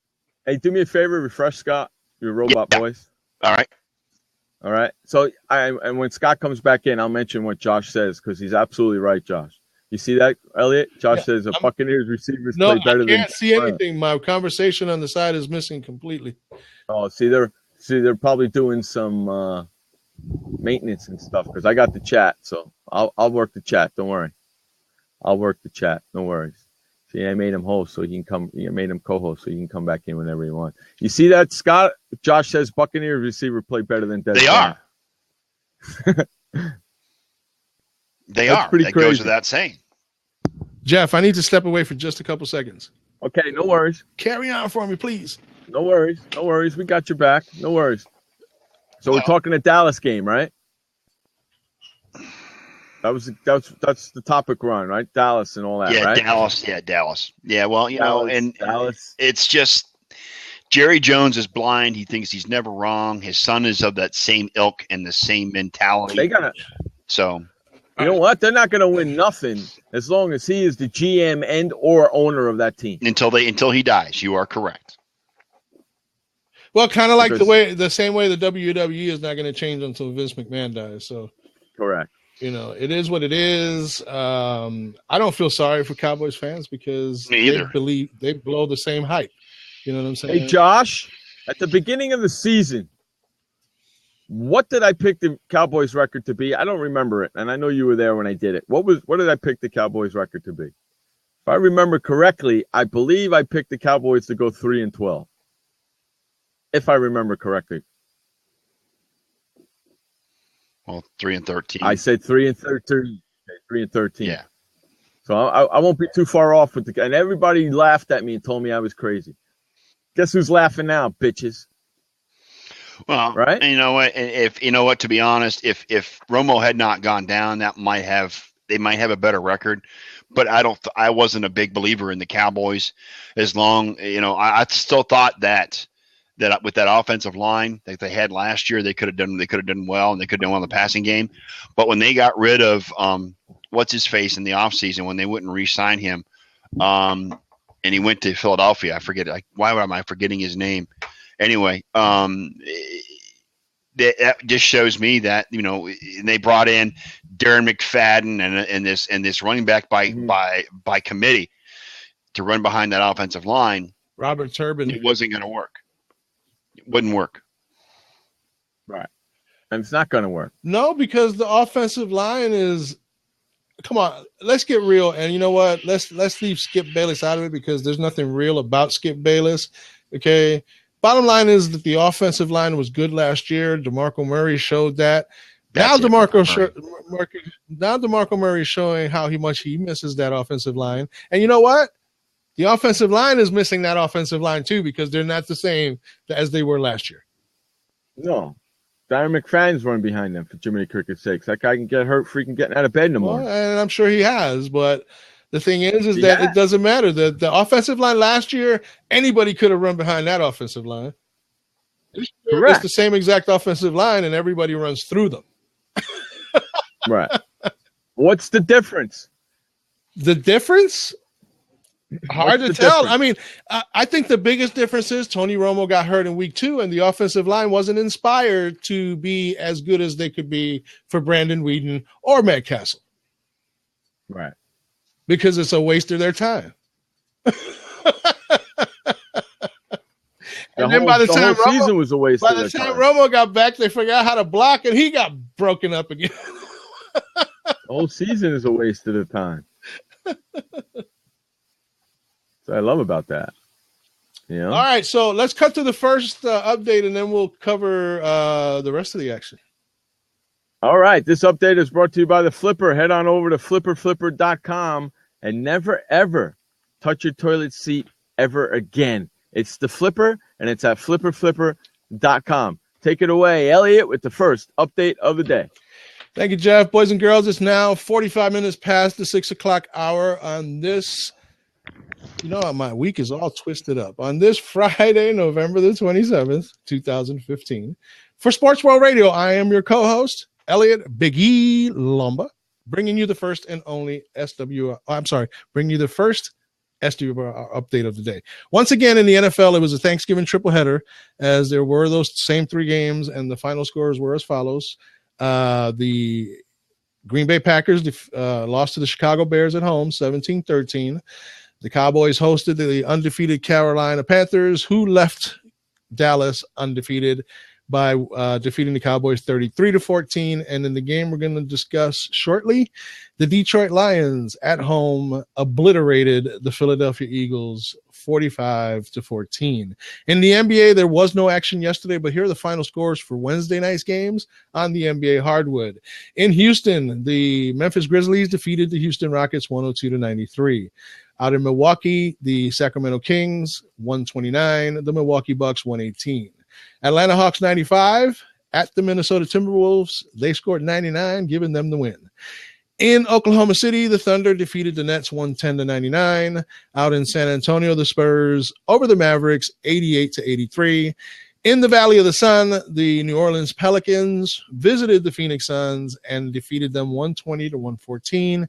Hey, do me a favor. Refresh Scott, your robot voice. All right. So, and when Scott comes back in, I'll mention what Josh says because he's absolutely right, Josh. You see that, Elliot? Josh says the Buccaneers receivers play better than. I can't see anything. My conversation on the side is missing completely. Oh, they're probably doing some maintenance and stuff because I got the chat, so I'll work the chat. Don't worry, I'll work the chat. No worries. See, I made him host so he can come. I made him co-host so he can come back in whenever he wants. You see that, Scott? Josh says Buccaneers receiver play better than Des. They are. They are. Pretty that crazy. Goes without saying. Jeff, I need to step away for just a couple seconds. Okay, no worries. Carry on for me, please. No worries. We got your back. No worries. So we're talking a Dallas game, right? That's the topic we're on, right? Dallas and all that, right? Dallas. Yeah, well, Dallas. It's just Jerry Jones is blind. He thinks he's never wrong. His son is of that same ilk and the same mentality. So you know what? They're not going to win nothing as long as he is the GM and or owner of that team. Until he dies. You are correct. Well, kind of like the same way the WWE is not going to change until Vince McMahon dies. So correct. It is what it is. I don't feel sorry for Cowboys fans because they blow the same hype. You know what I'm saying? Hey, Josh, at the beginning of the season, what did I pick the Cowboys record to be? I don't remember it, and I know you were there when I did it. What did I pick the Cowboys record to be? If I remember correctly, I believe I picked the Cowboys to go 3-12. If I remember correctly. Well, 3-13. I said 3-13. 3-13. Yeah. So I won't be too far off with and everybody laughed at me and told me I was crazy. Guess who's laughing now, bitches? Well, right. And you know what? If you know what, to be honest, if Romo had not gone down, they might have a better record. But I wasn't a big believer in the Cowboys. As long, I still thought that with that offensive line that they had last year, they could have done well, and they could have done well in the passing game. But when they got rid of what's his face in the offseason, when they wouldn't re-sign him, and he went to Philadelphia, I forget. Why am I forgetting his name? Anyway, that just shows me that, they brought in Darren McFadden and this running back by committee to run behind that offensive line. Robert Turbin. It wasn't going to work. It wouldn't work. Right. And it's not going to work. No, because the offensive line is, come on, let's get real. And you know what? Let's leave Skip Bayless out of it because there's nothing real about Skip Bayless. Okay. Bottom line is that the offensive line was good last year. DeMarco Murray showed that. Now DeMarco Murray is showing how much he misses that offensive line. And you know what? The offensive line is missing that offensive line too because they're not the same as they were last year. No. Darren McFadden's running behind them, for Jiminy Cricket's sakes. That guy can get hurt freaking getting out of bed in the morning. Well, and I'm sure he has, but the thing is that it doesn't matter. The offensive line last year, anybody could have run behind that offensive line. Correct. It's the same exact offensive line, and everybody runs through them. Right. What's the difference? The difference? Hard to tell. I mean, I think the biggest difference is Tony Romo got hurt in week 2, and the offensive line wasn't inspired to be as good as they could be for Brandon Weeden or Matt Castle. Right. Because it's a waste of their time. And then by the time season was a waste. By the time Romo got back, they forgot how to block, and he got broken up again. The whole season is a waste of the time. So I love about that. Yeah. All right, so let's cut to the first update, and then we'll cover the rest of the action. All right, this update is brought to you by the Flipper. Head on over to flipperflipper.com and never, ever touch your toilet seat ever again. It's the Flipper, and it's at flipperflipper.com. Take it away, Elliot, with the first update of the day. Thank you, Jeff. Boys and girls, it's now 45 minutes past the 6 o'clock hour on this. You know, my week is all twisted up. On this Friday, November the 27th, 2015, for Sports World Radio, I am your co-host, Elliot Big E Lumba, bringing you the first and only bringing you the first SWR update of the day. Once again, in the NFL, it was a Thanksgiving tripleheader, as there were those same 3 games, and the final scores were as follows. The Green Bay Packers lost to the Chicago Bears at home, 17-13. The Cowboys hosted the undefeated Carolina Panthers, who left Dallas undefeated by defeating the Cowboys 33-14. And in the game we're going to discuss shortly, the Detroit Lions at home obliterated the Philadelphia Eagles 45-14. In the NBA, there was no action yesterday, but here are the final scores for Wednesday night's games on the NBA hardwood. In Houston, the Memphis Grizzlies defeated the Houston Rockets 102-93. Out in Milwaukee, the Sacramento Kings 129, the Milwaukee Bucks 118. Atlanta Hawks 95 at the Minnesota Timberwolves. They scored 99, giving them the win. In Oklahoma City, the Thunder defeated the Nets 110-99. Out in San Antonio, the Spurs over the Mavericks 88-83. In the Valley of the Sun, the New Orleans Pelicans visited the Phoenix Suns and defeated them 120-114.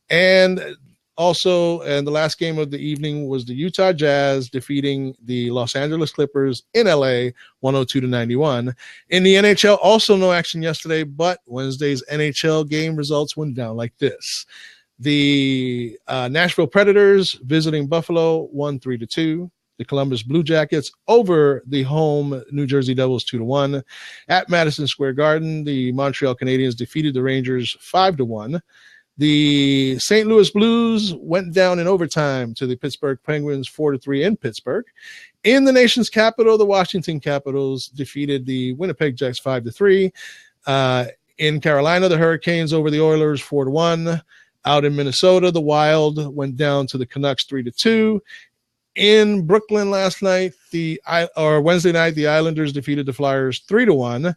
And also, and the last game of the evening was the Utah Jazz defeating the Los Angeles Clippers in LA 102-91. In the NHL, also no action yesterday, but Wednesday's NHL game results went down like this. The Nashville Predators visiting Buffalo 1-3-2. The Columbus Blue Jackets over the home New Jersey Devils 2-1. At Madison Square Garden, the Montreal Canadiens defeated the Rangers 5-1. The St. Louis Blues went down in overtime to the Pittsburgh Penguins 4-3 in Pittsburgh. In the nation's capital, the Washington Capitals defeated the Winnipeg Jets 5-3. In Carolina, the Hurricanes over the Oilers 4-1. Out in Minnesota, the Wild went down to the Canucks 3-2. In Brooklyn Wednesday night, the Islanders defeated the Flyers 3-1.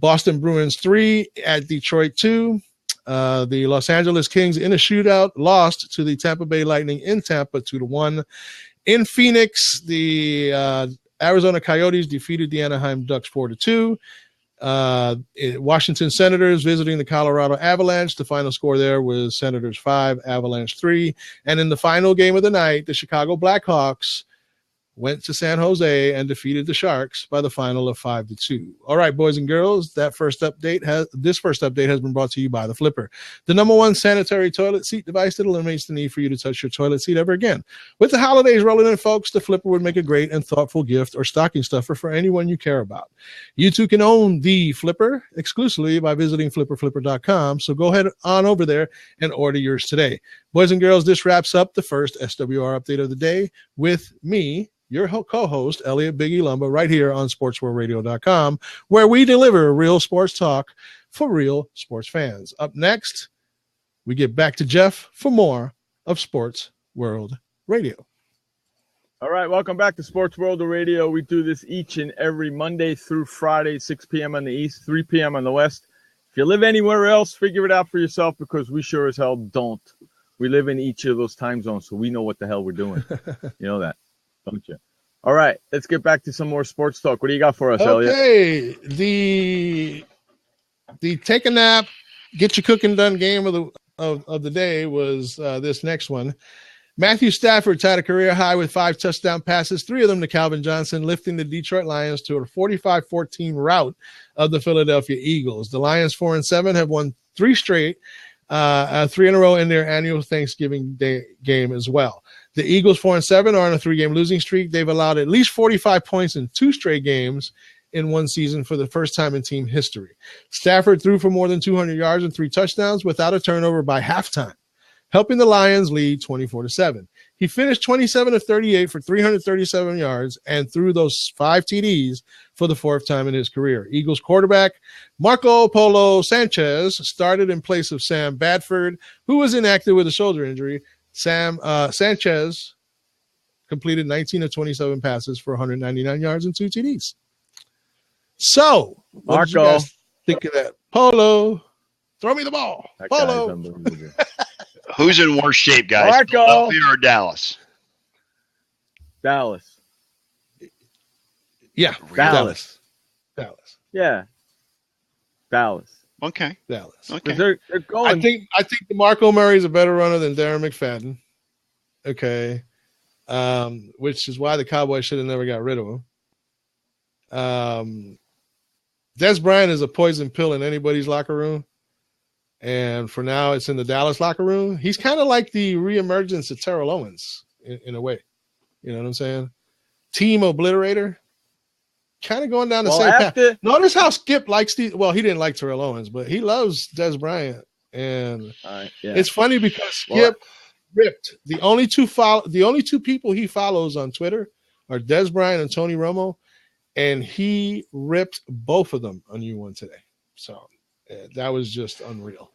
Boston Bruins 3 at Detroit 2. The Los Angeles Kings in a shootout lost to the Tampa Bay Lightning in Tampa 2-1. In Phoenix, the Arizona Coyotes defeated the Anaheim Ducks 4-2. Washington Senators visiting the Colorado Avalanche. The final score there was Senators 5, Avalanche 3. And in the final game of the night, the Chicago Blackhawks went to San Jose and defeated the Sharks by the final of 5-2. All right, boys and girls, this first update has been brought to you by the Flipper, the #1 sanitary toilet seat device that eliminates the need for you to touch your toilet seat ever again. With the holidays rolling in, folks, the Flipper would make a great and thoughtful gift or stocking stuffer for anyone you care about. You too can own the Flipper exclusively by visiting flipperflipper.com. So go ahead on over there and order yours today. Boys and girls, this wraps up the first SWR update of the day with me, your co-host, Elliot Biggie Lumba, right here on sportsworldradio.com, where we deliver real sports talk for real sports fans. Up next, we get back to Jeff for more of Sports World Radio. All right, welcome back to Sports World Radio. We do this each and every Monday through Friday, 6 p.m. on the East, 3 p.m. on the West. If you live anywhere else, figure it out for yourself, because we sure as hell don't. We live in each of those time zones, so we know what the hell we're doing. You know that, don't you? All right, let's get back to some more sports talk. What do you got for us, Elliot? Okay, the take a nap, get your cooking done game of the day was this next one. Matthew Stafford tied a career high with 5 touchdown passes, 3 of them to Calvin Johnson, lifting the Detroit Lions to a 45-14 rout of the Philadelphia Eagles. The Lions, 4-7, have won 3 straight, 3 in a row in their annual Thanksgiving Day game as well. The Eagles, 4-7, are on a 3-game losing streak. They've allowed at least 45 points in 2 straight games in one season for the first time in team history. Stafford threw for more than 200 yards and 3 touchdowns without a turnover by halftime, helping the Lions lead 24-7. He finished 27 of 38 for 337 yards and threw those 5 TDs for the 4th time in his career. Eagles quarterback Marco Polo Sanchez started in place of Sam Bradford, who was inactive with a shoulder injury. Sanchez completed 19 of 27 passes for 199 yards and 2 TDs. So, what did you guys think of that? Polo, throw me the ball. That Polo. guy's unbelievable. Who's in worse shape, guys? Marco. Philadelphia or Dallas? Dallas. Yeah, Dallas. Yeah, Dallas. Okay. Dallas. Okay. They're going. I think DeMarco Murray's a better runner than Darren McFadden. Okay. Which is why the Cowboys should have never got rid of him. Des Bryant is a poison pill in anybody's locker room. And for now, it's in the Dallas locker room. He's kind of like the reemergence of Terrell Owens in a way. You know what I'm saying? Team obliterator. Kind of going down the same path. Notice how Skip likes he didn't like Terrell Owens, but he loves Des Bryant. And it's funny because Skip ripped the only two people he follows on Twitter are Des Bryant and Tony Romo, and he ripped both of them a new one today. So that was just unreal.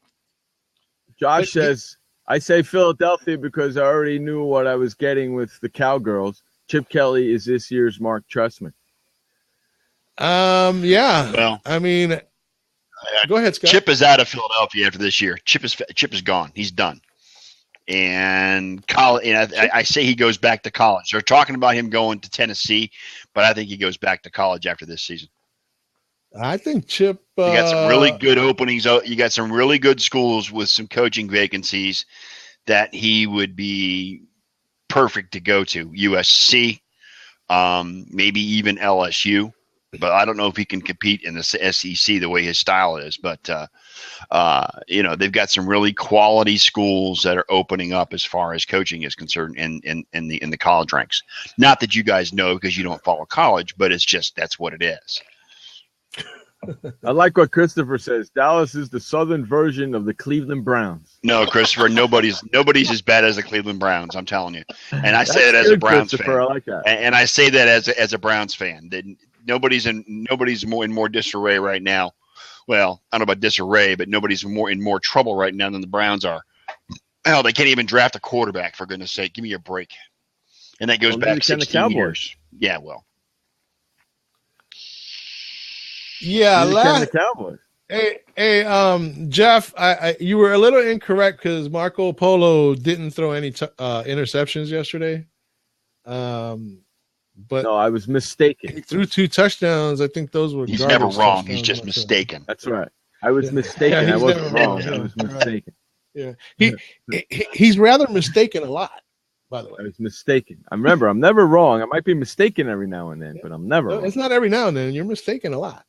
Josh says, I say Philadelphia because I already knew what I was getting with the Cowgirls. Chip Kelly is this year's Mark Trestman. Yeah. Well, I mean, go ahead, Scott. Chip is out of Philadelphia after this year. Chip is gone. He's done. And college, I say he goes back to college. They're talking about him going to Tennessee, but I think he goes back to college after this season. I think Chip. You got some really good openings. You got some really good schools with some coaching vacancies that he would be perfect to go to. USC, maybe even LSU. But I don't know if he can compete in the SEC the way his style is. But, they've got some really quality schools that are opening up as far as coaching is concerned in the college ranks. Not that you guys know because you don't follow college, but it's just that's what it is. I like what Christopher says. Dallas is the southern version of the Cleveland Browns. No, Christopher, nobody's as bad as the Cleveland Browns. I'm telling you, and I say that as a Browns fan. I like that, and I say that as a Browns fan. That nobody's in more disarray right now. Well, I don't know about disarray, but nobody's in more trouble right now than the Browns are. Hell, they can't even draft a quarterback, for goodness sake. Give me a break. And that goes back 16 years. Yeah, well. Yeah, the Cowboys. Hey, Jeff, you were a little incorrect because Marco Polo didn't throw any interceptions yesterday. But no, I was mistaken. He threw 2 touchdends. I think those were. He's never wrong. He's just mistaken. That's right. I was mistaken. Yeah, I wasn't wrong. I was mistaken. Yeah, he's rather mistaken a lot. by the way. I was mistaken. I remember, I'm never wrong. I might be mistaken every now and then, but I'm never wrong. It's not every now and then. You're mistaken a lot.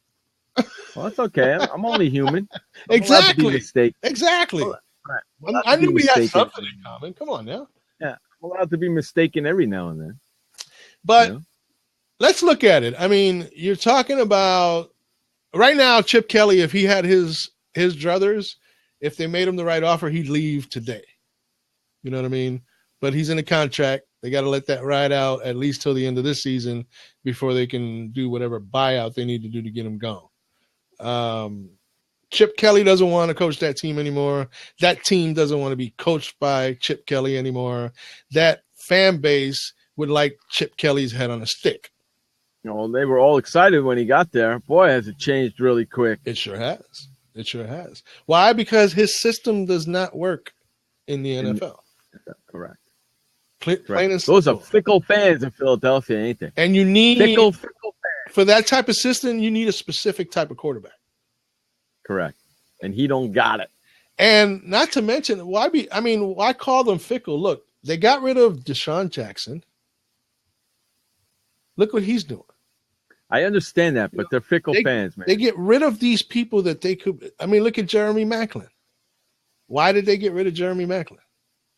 Well, that's okay. I'm only human. I'm Exactly. Mistaken. Exactly. Right. I knew we had something in common. Come on now. Yeah, I'm allowed to be mistaken every now and then. But let's look at it. I mean, you're talking about right now, Chip Kelly, if he had his druthers, if they made him the right offer, he'd leave today. You know what I mean? But he's in a contract. They got to let that ride out at least till the end of this season before they can do whatever buyout they need to do to get him gone. Chip Kelly doesn't want to coach that team anymore. That team doesn't want to be coached by Chip Kelly anymore. That fan base would like Chip Kelly's head on a stick. You know, they were all excited when he got there. Boy, has it changed really quick. It sure has. It sure has. Why? Because his system does not work in the NFL. Correct. Plain and Those simple. are fickle fans in Philadelphia, ain't they? And you need fickle fans. For that type of system, you need a specific type of quarterback. Correct. And he don't got it. And not to mention, why call them fickle? Look, they got rid of Deshaun Jackson. Look what he's doing. I understand that, but they're fickle fans, man. They get rid of these people that they could. I mean, look at Jeremy Maclin. Why did they get rid of Jeremy Maclin?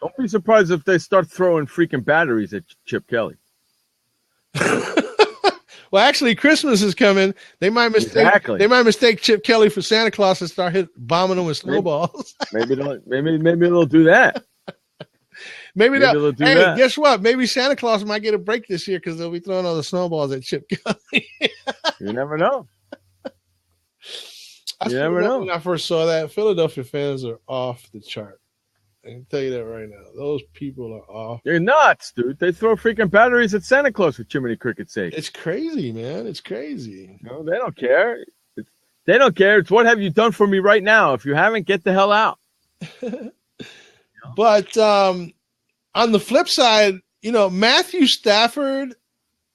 Don't be surprised if they start throwing freaking batteries at Chip Kelly. Well, actually, Christmas is coming. They might mistake Chip Kelly for Santa Claus and start bombing them with snowballs. Maybe they'll do that. Maybe they'll do that. Guess what? Maybe Santa Claus might get a break this year because they'll be throwing all the snowballs at Chip Kelly. You never know. You never know. When I first saw that, Philadelphia fans are off the chart. I can tell you that right now. Those people are off. They're nuts, dude. They throw freaking batteries at Santa Claus for Jiminy Cricket's sake. It's crazy, man. It's crazy. No, they don't care. They don't care. It's what have you done for me right now? If you haven't, get the hell out. But on the flip side, Matthew Stafford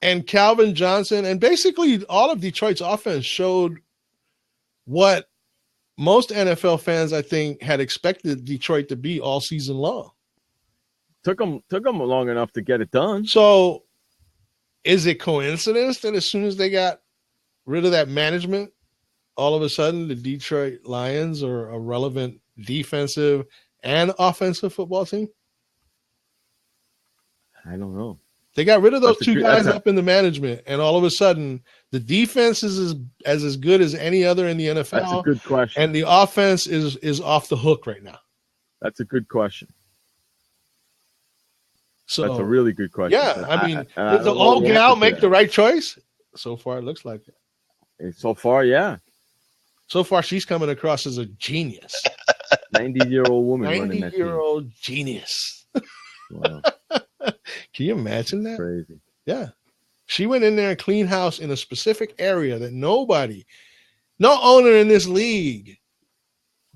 and Calvin Johnson and basically all of Detroit's offense showed what most NFL fans, I think, had expected Detroit to be all season long. Took them long enough to get it done. So is it coincidence that as soon as they got rid of that management, all of a sudden the Detroit Lions are a relevant defensive and offensive football team? I don't know. They got rid of those two guys up in the management, and all of a sudden the defense is as good as any other in the NFL. That's a good question. And the offense is off the hook right now. That's a good question. So that's a really good question. Yeah, I mean, did the old gal make the right choice? So far, it looks like it. So far, yeah. So far, she's coming across as a genius. 90-year-old woman running that team. 90-year-old genius. Wow. Can you imagine that? Crazy. Yeah. She went in there and cleaned house in a specific area that no owner in this league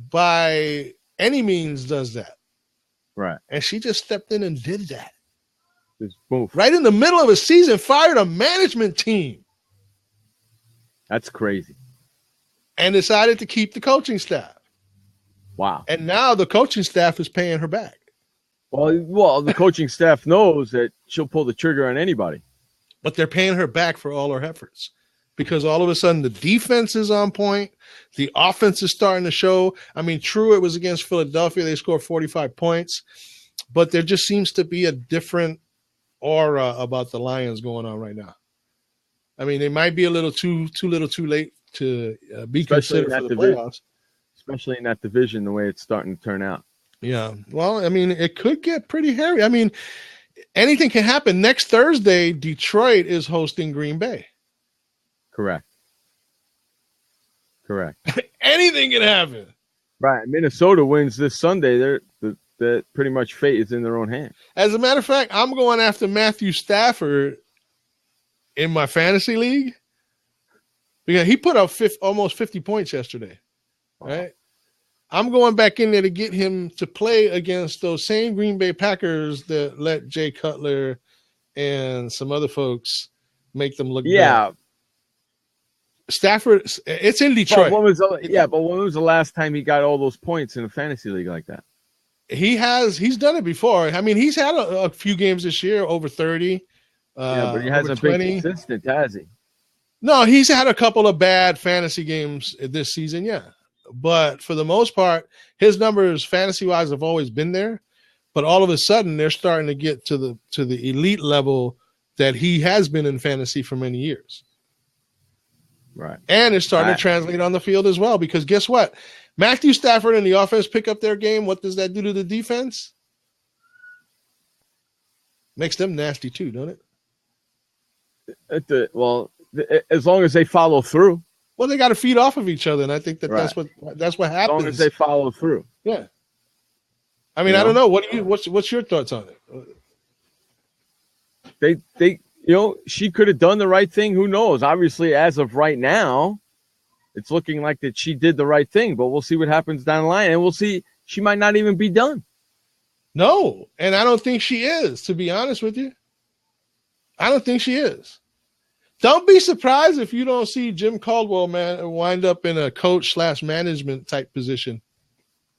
by any means does that. Right. And she just stepped in and did that. Just move. Right in the middle of a season, fired a management team. That's crazy. And decided to keep the coaching staff. Wow. And now the coaching staff is paying her back. Well, the coaching staff knows that she'll pull the trigger on anybody. But they're paying her back for all her efforts because all of a sudden the defense is on point. The offense is starting to show. I mean, true, it was against Philadelphia. They scored 45 points, but there just seems to be a different aura about the Lions going on right now. I mean, they might be a little too late to be considered for the playoffs. Especially in that division, the way it's starting to turn out. Yeah. Well, I mean, it could get pretty hairy. I mean, anything can happen. Next Thursday, Detroit is hosting Green Bay. Correct. Anything can happen. Right. Minnesota wins this Sunday. They're pretty much fate is in their own hands. As a matter of fact, I'm going after Matthew Stafford in my fantasy league because he put up almost 50 points yesterday. Wow. Right. I'm going back in there to get him to play against those same Green Bay Packers that let Jay Cutler and some other folks make them look bad. Stafford, it's in Detroit. But when was the last time he got all those points in a fantasy league like that? He's done it before. I mean, he's had a few games this year over 30. But he hasn't been consistent, has he? No, he's had a couple of bad fantasy games this season, yeah. But for the most part, his numbers fantasy-wise have always been there. But all of a sudden, they're starting to get to the elite level that he has been in fantasy for many years. Right. And it's starting to translate on the field as well, because guess what? Matthew Stafford and the offense pick up their game. What does that do to the defense? Makes them nasty too, don't it? As long as they follow through. Well, they got to feed off of each other, and I think that's what happens. As long as they follow through. Yeah. I mean, I don't know. What's your thoughts on it? They she could have done the right thing. Who knows? Obviously, as of right now, it's looking like that she did the right thing, but we'll see what happens down the line, and we'll see. She might not even be done. No, and I don't think she is, to be honest with you. I don't think she is. Don't be surprised if you don't see Jim Caldwell, man, wind up in a coach/management type position.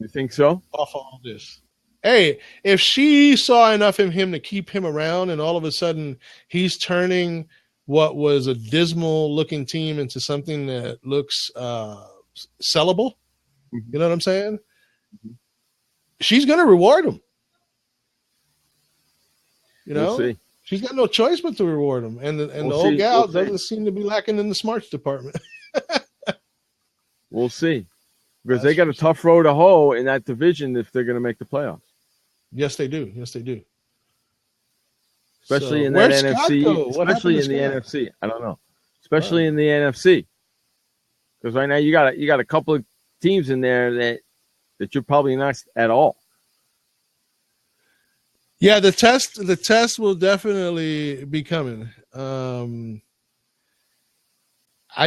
You think so? Off all this. Hey, if she saw enough in him to keep him around, and all of a sudden he's turning what was a dismal-looking team into something that looks sellable, you know what I'm saying? She's going to reward him. We'll see. She's got no choice but to reward him. And the old gal doesn't seem to be lacking in the smarts department. We'll see. Because they got a tough road to hoe in that division if they're going to make the playoffs. Yes, they do. Especially in that NFC. Especially in the NFC. I don't know. Especially in the NFC. Because right now you got a couple of teams in there that you're probably not at all. Yeah, the test will definitely be coming. I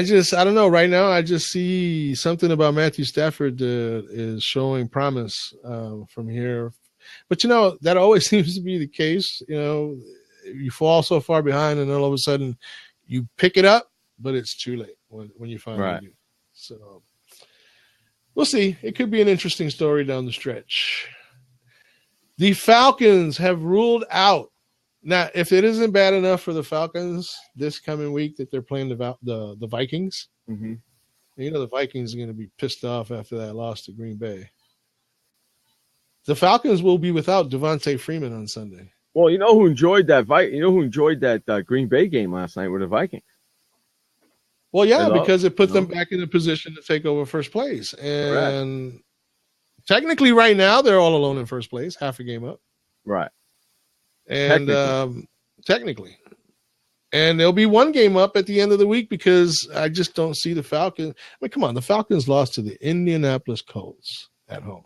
don't know. Right now, I just see something about Matthew Stafford is showing promise from here. But, that always seems to be the case. You fall so far behind and then all of a sudden you pick it up, but it's too late when you finally do. So we'll see. It could be an interesting story down the stretch. The Falcons have ruled out. Now, if it isn't bad enough for the Falcons this coming week that they're playing the Vikings, the Vikings are going to be pissed off after that loss to Green Bay. The Falcons will be without Devontae Freeman on Sunday. Well, who enjoyed that Green Bay game last night were the Vikings. Well, yeah, because it put them back in a position to take over first place. And technically right now they're all alone in first place, half a game up. Right. And technically. And there'll be one game up at the end of the week because I just don't see the Falcons. I mean, come on, the Falcons lost to the Indianapolis Colts at home.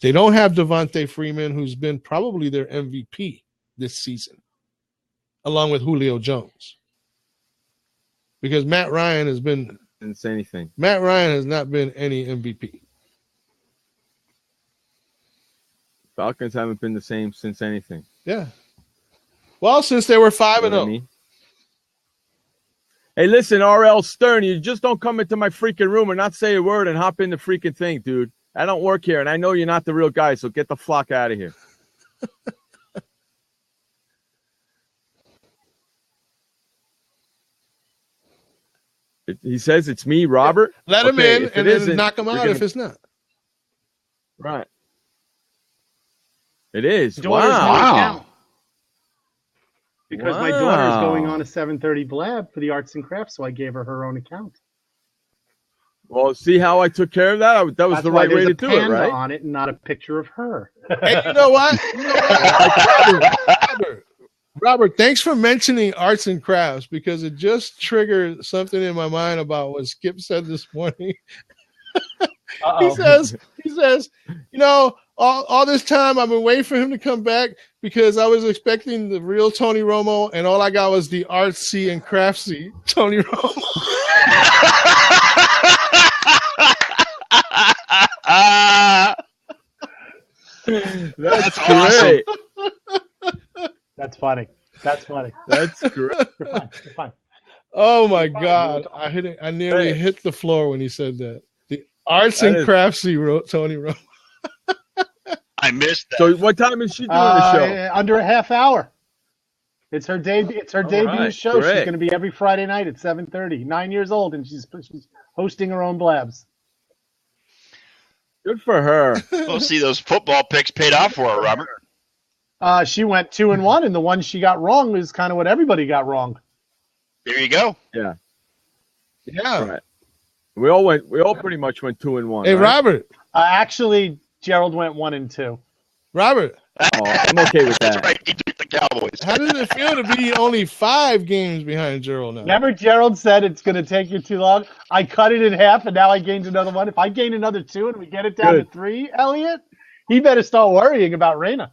They don't have Devontae Freeman, who's been probably their MVP this season, along with Julio Jones. Because Matt Ryan has been... Didn't say anything. Matt Ryan has not been any MVP. Falcons haven't been the same since anything. Yeah. Well, since they were 5-0. Hey, listen, R.L. Stern, you just don't come into my freaking room and not say a word and hop in the freaking thing, dude. I don't work here, and I know you're not the real guy, so get the flock out of here. He says it's me, Robert. Let him in and then knock him out if it's not. Right. It is. Wow. Because my daughter is going on a 7:30 blab for the arts and crafts, so I gave her own account. Well, see how I took care of that? That was the right way to do it, right? On it and not a picture of her. And you know what? Robert, thanks for mentioning arts and crafts because it just triggered something in my mind about what Skip said this morning. He says, all this time I've been waiting for him to come back because I was expecting the real Tony Romo, and all I got was the artsy and craftsy Tony Romo. That's great. That's funny. That's great. You're fine. Oh my God! I nearly hit the floor when he said that. The arts and craftsy Tony Romo. I missed that. So what time is she doing the show? Under a half hour. It's her debut. It's her debut show. Great. She's going to be every Friday night at 7:30. 9 years old, and she's hosting her own blabs. Good for her. We'll see those football picks paid off for her, Robert. She went 2-1, and the one she got wrong is kind of what everybody got wrong. There you go. Yeah. Yeah. Right. We all pretty much went 2-1. Hey, right? Robert. Actually, Gerald went 1-2. Robert. Oh, I'm okay with That's that. right. He beat the Cowboys. How does it feel to be only 5 games behind Gerald now? Remember, Gerald said it's going to take you too long. I cut it in half, and now I gained another one. If I gain another 2 and we get it down to 3, Elliot, he better start worrying about Raina.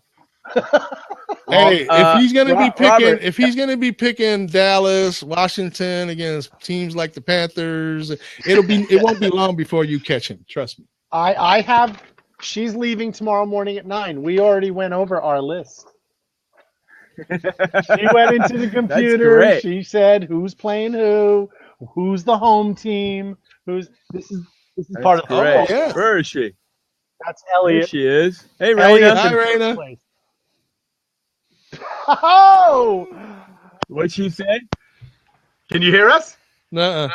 Hey, if he's going to be picking, Robert. if he's going to be picking Dallas, Washington against teams like the Panthers, it won't be long before you catch him. Trust me. I have. She's leaving tomorrow morning at 9. We already went over our list. She went into the computer. great. She said who's playing who's the home team, this is part of the Great. football. Yeah. Where is she? That's There Elliot. she is. Hey, Elliot's Raina. Hi, in Raina. first place. Oh! What'd she say? Can you hear us? Nuh-uh.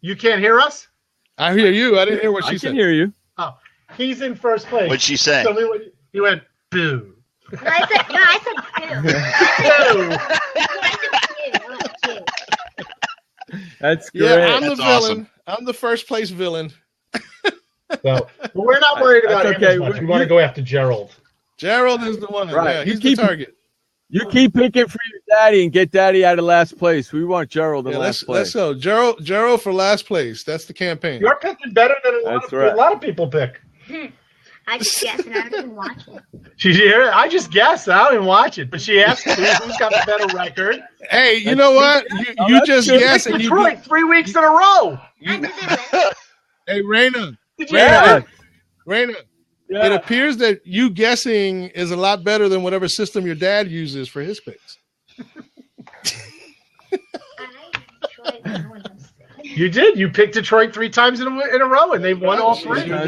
You can't hear us? I hear you. I didn't hear what I she can said. hear you. Oh, he's in first place. What'd she say? So he went boo. I said two. That's great. Yeah, I'm the That's villain. awesome. I'm the first place villain. So, but we're not worried about That's him okay. as much. We want to go after Gerald. Gerald is the one. Right. Yeah, You he's keep- the target. You keep picking for your daddy and get daddy out of last place. We want Gerald in Yeah, last let's place. go. Gerald for last place. That's the campaign. You're picking better than That's right. a lot of people pick. I just guessed and I didn't even watch it. She's here. I just guessed. I didn't watch it, but she asked who's got the better record. Hey, you know what? You just true. guess and you do, Detroit 3 weeks in a row. I did win. Hey, Raina. Did you hear it? Raina. It appears that you guessing is a lot better than whatever system your dad uses for his picks. You did. You picked Detroit 3 times in a row, and they won all 3. Yeah.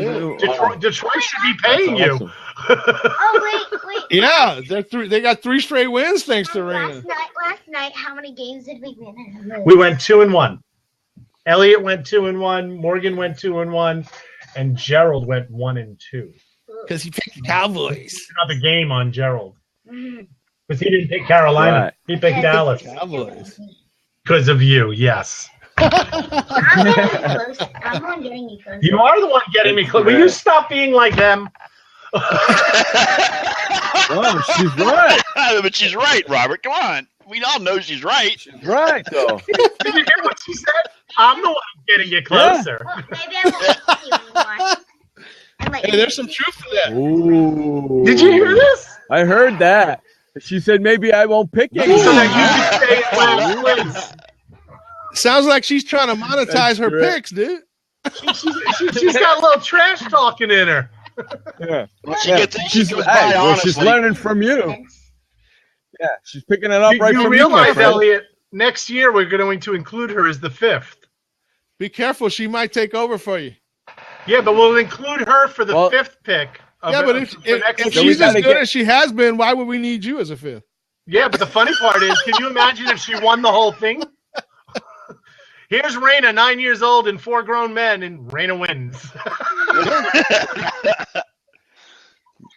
Detroit should be paying you. Awesome. Oh wait. Yeah, they got 3 straight wins thanks to Raina. Last night, how many games did we win? We went 2-1. Elliot went 2-1. Morgan went 2-1, and Gerald went 1-2. Because he picked the Cowboys. Another game on Gerald because he didn't pick Carolina. Right. He picked Dallas Cowboys. because of you. Yes, I'm getting you close. I'm on getting you close. you are the one getting me close. Will you stop being like them? Oh, she's right. But she's right, Robert. Come on. We all know she's right. She's right, though. Did you hear what she said? I'm the one getting you closer. Well, maybe I won't listen to you anymore. I'm like, Hey, there's some truth to that. Ooh. Did you hear this? I heard that. She said maybe I won't pick So it. that you can stay in last place. Sounds like she's trying to monetize That's her great. picks, dude. She's got a little trash talking in her. Yeah. She gets it. She She's, goes hey, by well, honestly. she's learning from you. Yeah, she's picking it up right You from realize, you, my friend. Elliot, next year we're going to include her as the 5th. Be careful, she might take over for you. Yeah, but we'll include her for the 5th pick. Yeah, but if for next she's season. as good as she has been, why would we need you as a 5th? Yeah, but the funny part is, can you imagine if she won the whole thing? Here's Raina, 9 years old and 4 grown men, and Raina wins.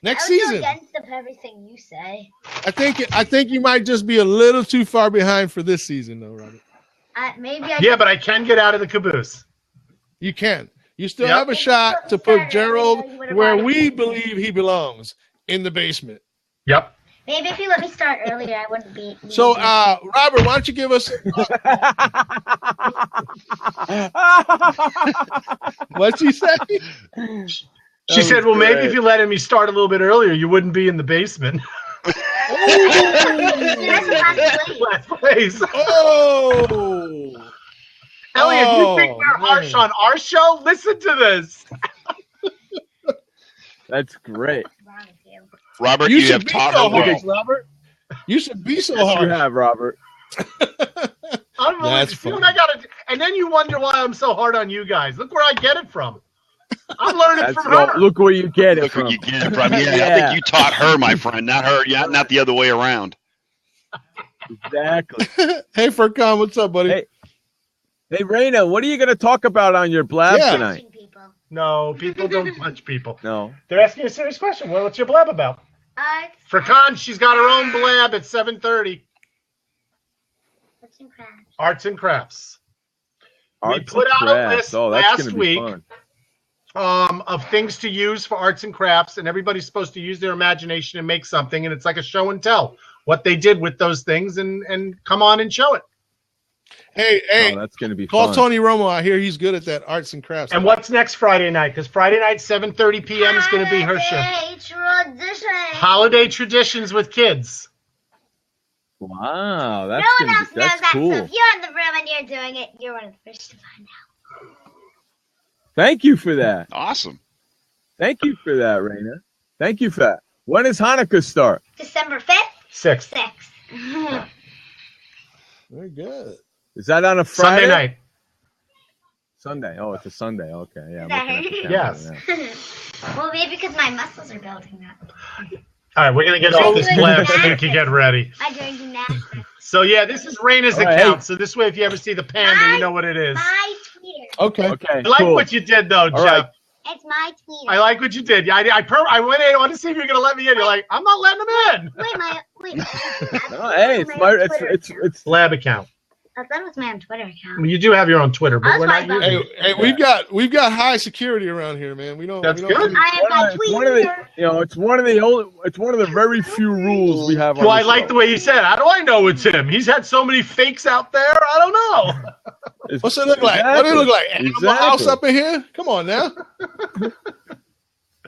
Next I would go season, against of everything you say. I think you might just be a little too far behind for this season, though, Robert. Maybe I. Yeah, but I can get out of the caboose. You can. You still Yep. have a shot to put Gerald where we believe he belongs, in the basement. Yep. Maybe if you let me start earlier, I wouldn't be. So, Robert, why don't you give us what'd she say? She said, well, maybe if you let me start a little bit earlier, you wouldn't be in the basement. That's last place. Last place. Oh, Elliot, Oh, you think we're man. harsh on our show? Listen to this. That's great. Wrong with you. Robert, you you should have be taught so her well. harsh, Robert. You should be so You hard. have, Robert. Unbelievable. That's See funny. what I gotta do? And then you wonder why I'm so hard on you guys. Look where I get it from. I'm learning from her. Look where you get it Look from. where you get it from. Yeah, I think you taught her, my friend, not her. Yeah, not the other way around. Exactly. Hey, Furcon, what's up, buddy? Hey, Raina, what are you going to talk about on your blab tonight? No, people don't punch people. No. They're asking a serious question. What's your blab about? Furcon, she's got her own blab at 7:30. Arts and crafts. We put out a list last week of things to use for arts and crafts, and everybody's supposed to use their imagination and make something, and it's like a show and tell what they did with those things, and come on and show it. Hey, that's going to be call fun. Tony Romo. I hear he's good at that arts and crafts. And what's next Friday night? Because Friday night, 7:30 p.m. is going to be her show. Holiday traditions with kids. Wow, No one else knows that, cool. so if you're in the room and you're doing it, you're one of the first to find out. Thank you for that. Awesome. Thank you for that, Raina. Thank you for that. When does Hanukkah start? December 5th? 6th. 6th. Very good. Is that on a Friday? Sunday night. Sunday. Oh, it's a Sunday. Okay, yeah. That I'm looking at the Yes. calendar now. Well, maybe because my muscles are building up. All right, we're going to get off this blab so you can get ready. I'm doing gymnastics. So, yeah, this is Raina's All right, account. hey. So this way, if you ever see the panda, you know what it is. My tweeter. Okay. Okay, I like cool. what you did, though, Jeff. right. It's my tweeter. I like what you did. Yeah, I went in. I wanted to see if you're going to let me in. You're like, I'm not letting them in. Wait. No, hey, it's Blab account. I thought it was my own Twitter account. Well, you do have your own Twitter, but we're not That's using fine. it. Hey, we've got high security around here, man. We don't. That's we don't good. do- I have my it's one of the tweeter. it's one of the very few rules we have on Well, I the like show. the way you said it. How do I know it's him? He's had so many fakes out there. I don't know. What's it look like? What do it look like? Animal House up in here? Come on now.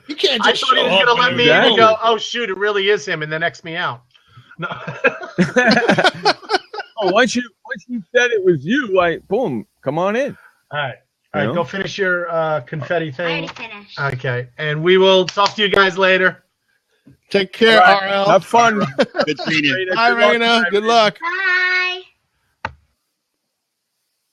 You can't I just thought he show was going to up let and me in and Exactly. go, oh, shoot, it really is him, and then X me out. No. Oh, once you said it was you, like boom, come on in. All right. You know? Go finish your confetti I thing. already finished. Okay. And we will talk to you guys later. Take care, All right, RL. have fun. Good seeing you. Bye, Raina. Good luck. Bye.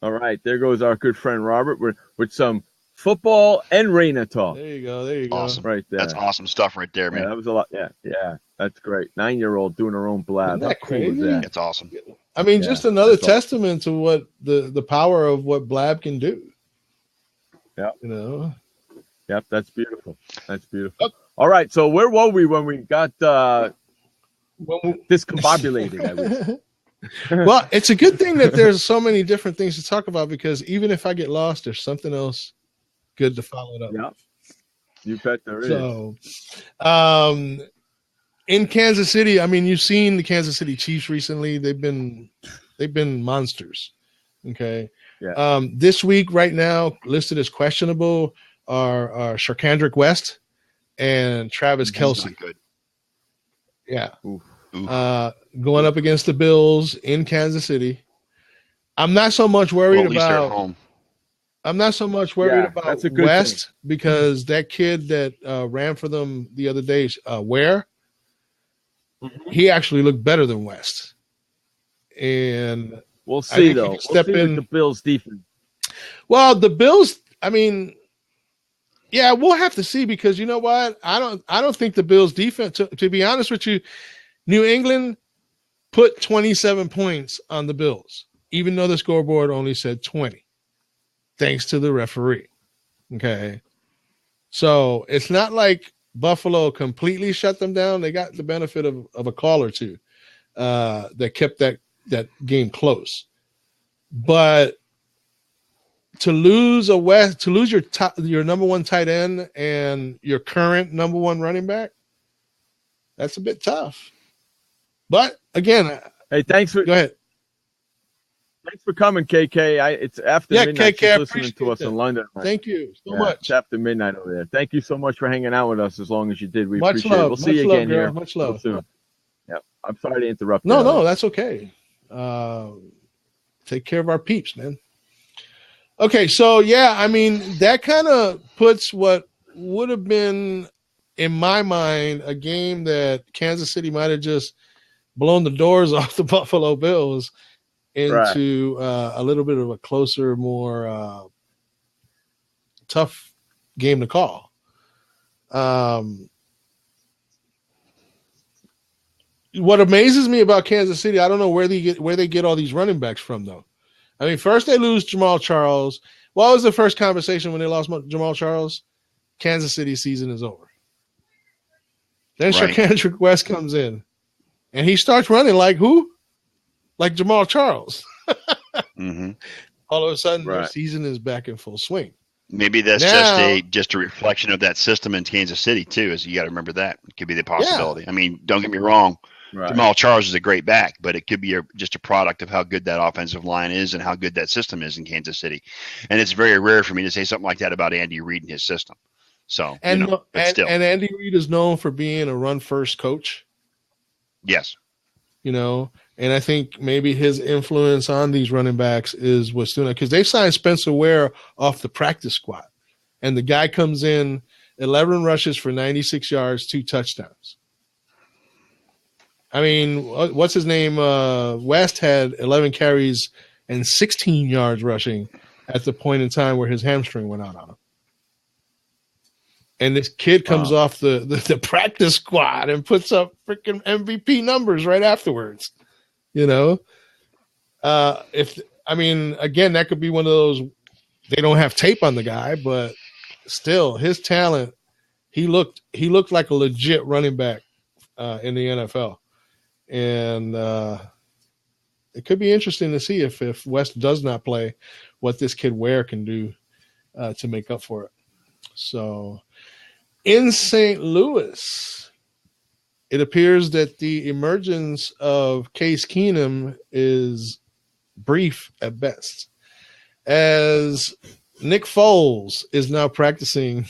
All right, there goes our good friend Robert with some football and Raina talk. There you go. There you go. Awesome. Right there. That's awesome stuff right there, Yeah, man. that was a lot. Yeah, that's great. 9-year-old doing her own blab. Isn't that How cool is crazy? that? That's awesome. I mean, Yeah, just another that's awesome. testament to what the power of what Blab can do. Yeah. You know. Yep, that's beautiful. That's beautiful. All right, so where were we when we got discombobulated? I would say? Well, it's a good thing that there's so many different things to talk about because even if I get lost, there's something else good to follow it up. Yeah, you bet there is. So, in Kansas City, I mean, you've seen the Kansas City Chiefs recently. They've been monsters. Okay. Yeah. This week, right now, listed as questionable are Sharkandrick West and Travis He's Kelce. not good. Yeah. Oof. Going up against the Bills in Kansas City. I'm not so much worried Well, at least they're at about. home. I'm not so much worried Yeah, about that's a good West because that kid that ran for them the other day, Ware, he actually looked better than West. And We'll I see think though. he We'll can step see with in. the Bills defense. well, the Bills, I mean, yeah, we'll have to see because you know what? I don't think the Bills defense, to be honest with you, New England put 27 points on the Bills, even though the scoreboard only said 20, thanks to the referee. Okay. So it's not like Buffalo completely shut them down. They got the benefit of a call or two that kept that game close. But to lose your number one tight end and your current number one running back, that's a bit tough. But again, Hey, thanks for go ahead. coming, KK. It's after Yeah, midnight. KK, I She's listening to appreciate us that. in London. Thank you so Yeah, much. It's after midnight over there. Thank you so much for hanging out with us as long as you did. We Much appreciate it. love. We'll see Much you love, again girl. here Much real love. soon. Yep. I'm sorry to interrupt. No, you. no, that's okay. Take care of our peeps, man. Okay, so yeah, I mean, that kind of puts what would have been, in my mind, a game that Kansas City might have just blown the doors off the Buffalo Bills into a little bit of a closer, more tough game to call. What amazes me about Kansas City, I don't know where they get all these running backs from, though. I mean, first they lose Jamal Charles. What was the first conversation when they lost Jamal Charles? Kansas City season is over. Then Sharkandrick West comes in, and he starts running like who? Like Jamal Charles. Mm-hmm. All of a sudden, the season is back in full swing. Maybe that's just a reflection of that system in Kansas City too. Is you got to remember that it could be the possibility. Yeah. I mean, don't get me wrong. Right. Jamal Charles is a great back, but it could be just a product of how good that offensive line is and how good that system is in Kansas City. And it's very rare for me to say something like that about Andy Reid and his system. So, and Andy Reid is known for being a run-first coach. Yes. And I think maybe his influence on these running backs is what's doing it, because they signed Spencer Ware off the practice squad, and the guy comes in 11 rushes for 96 yards, 2 touchdowns. I mean, what's his name? West had 11 carries and 16 yards rushing at the point in time where his hamstring went out on him. And this kid comes off the practice squad and puts up freaking MVP numbers right afterwards. Again, that could be one of those, they don't have tape on the guy, but still his talent, he looked like a legit running back in the NFL. And it could be interesting to see if West does not play, what this kid Ware can do to make up for it. So in St. Louis, it appears that the emergence of Case Keenum is brief at best, as Nick Foles is now practicing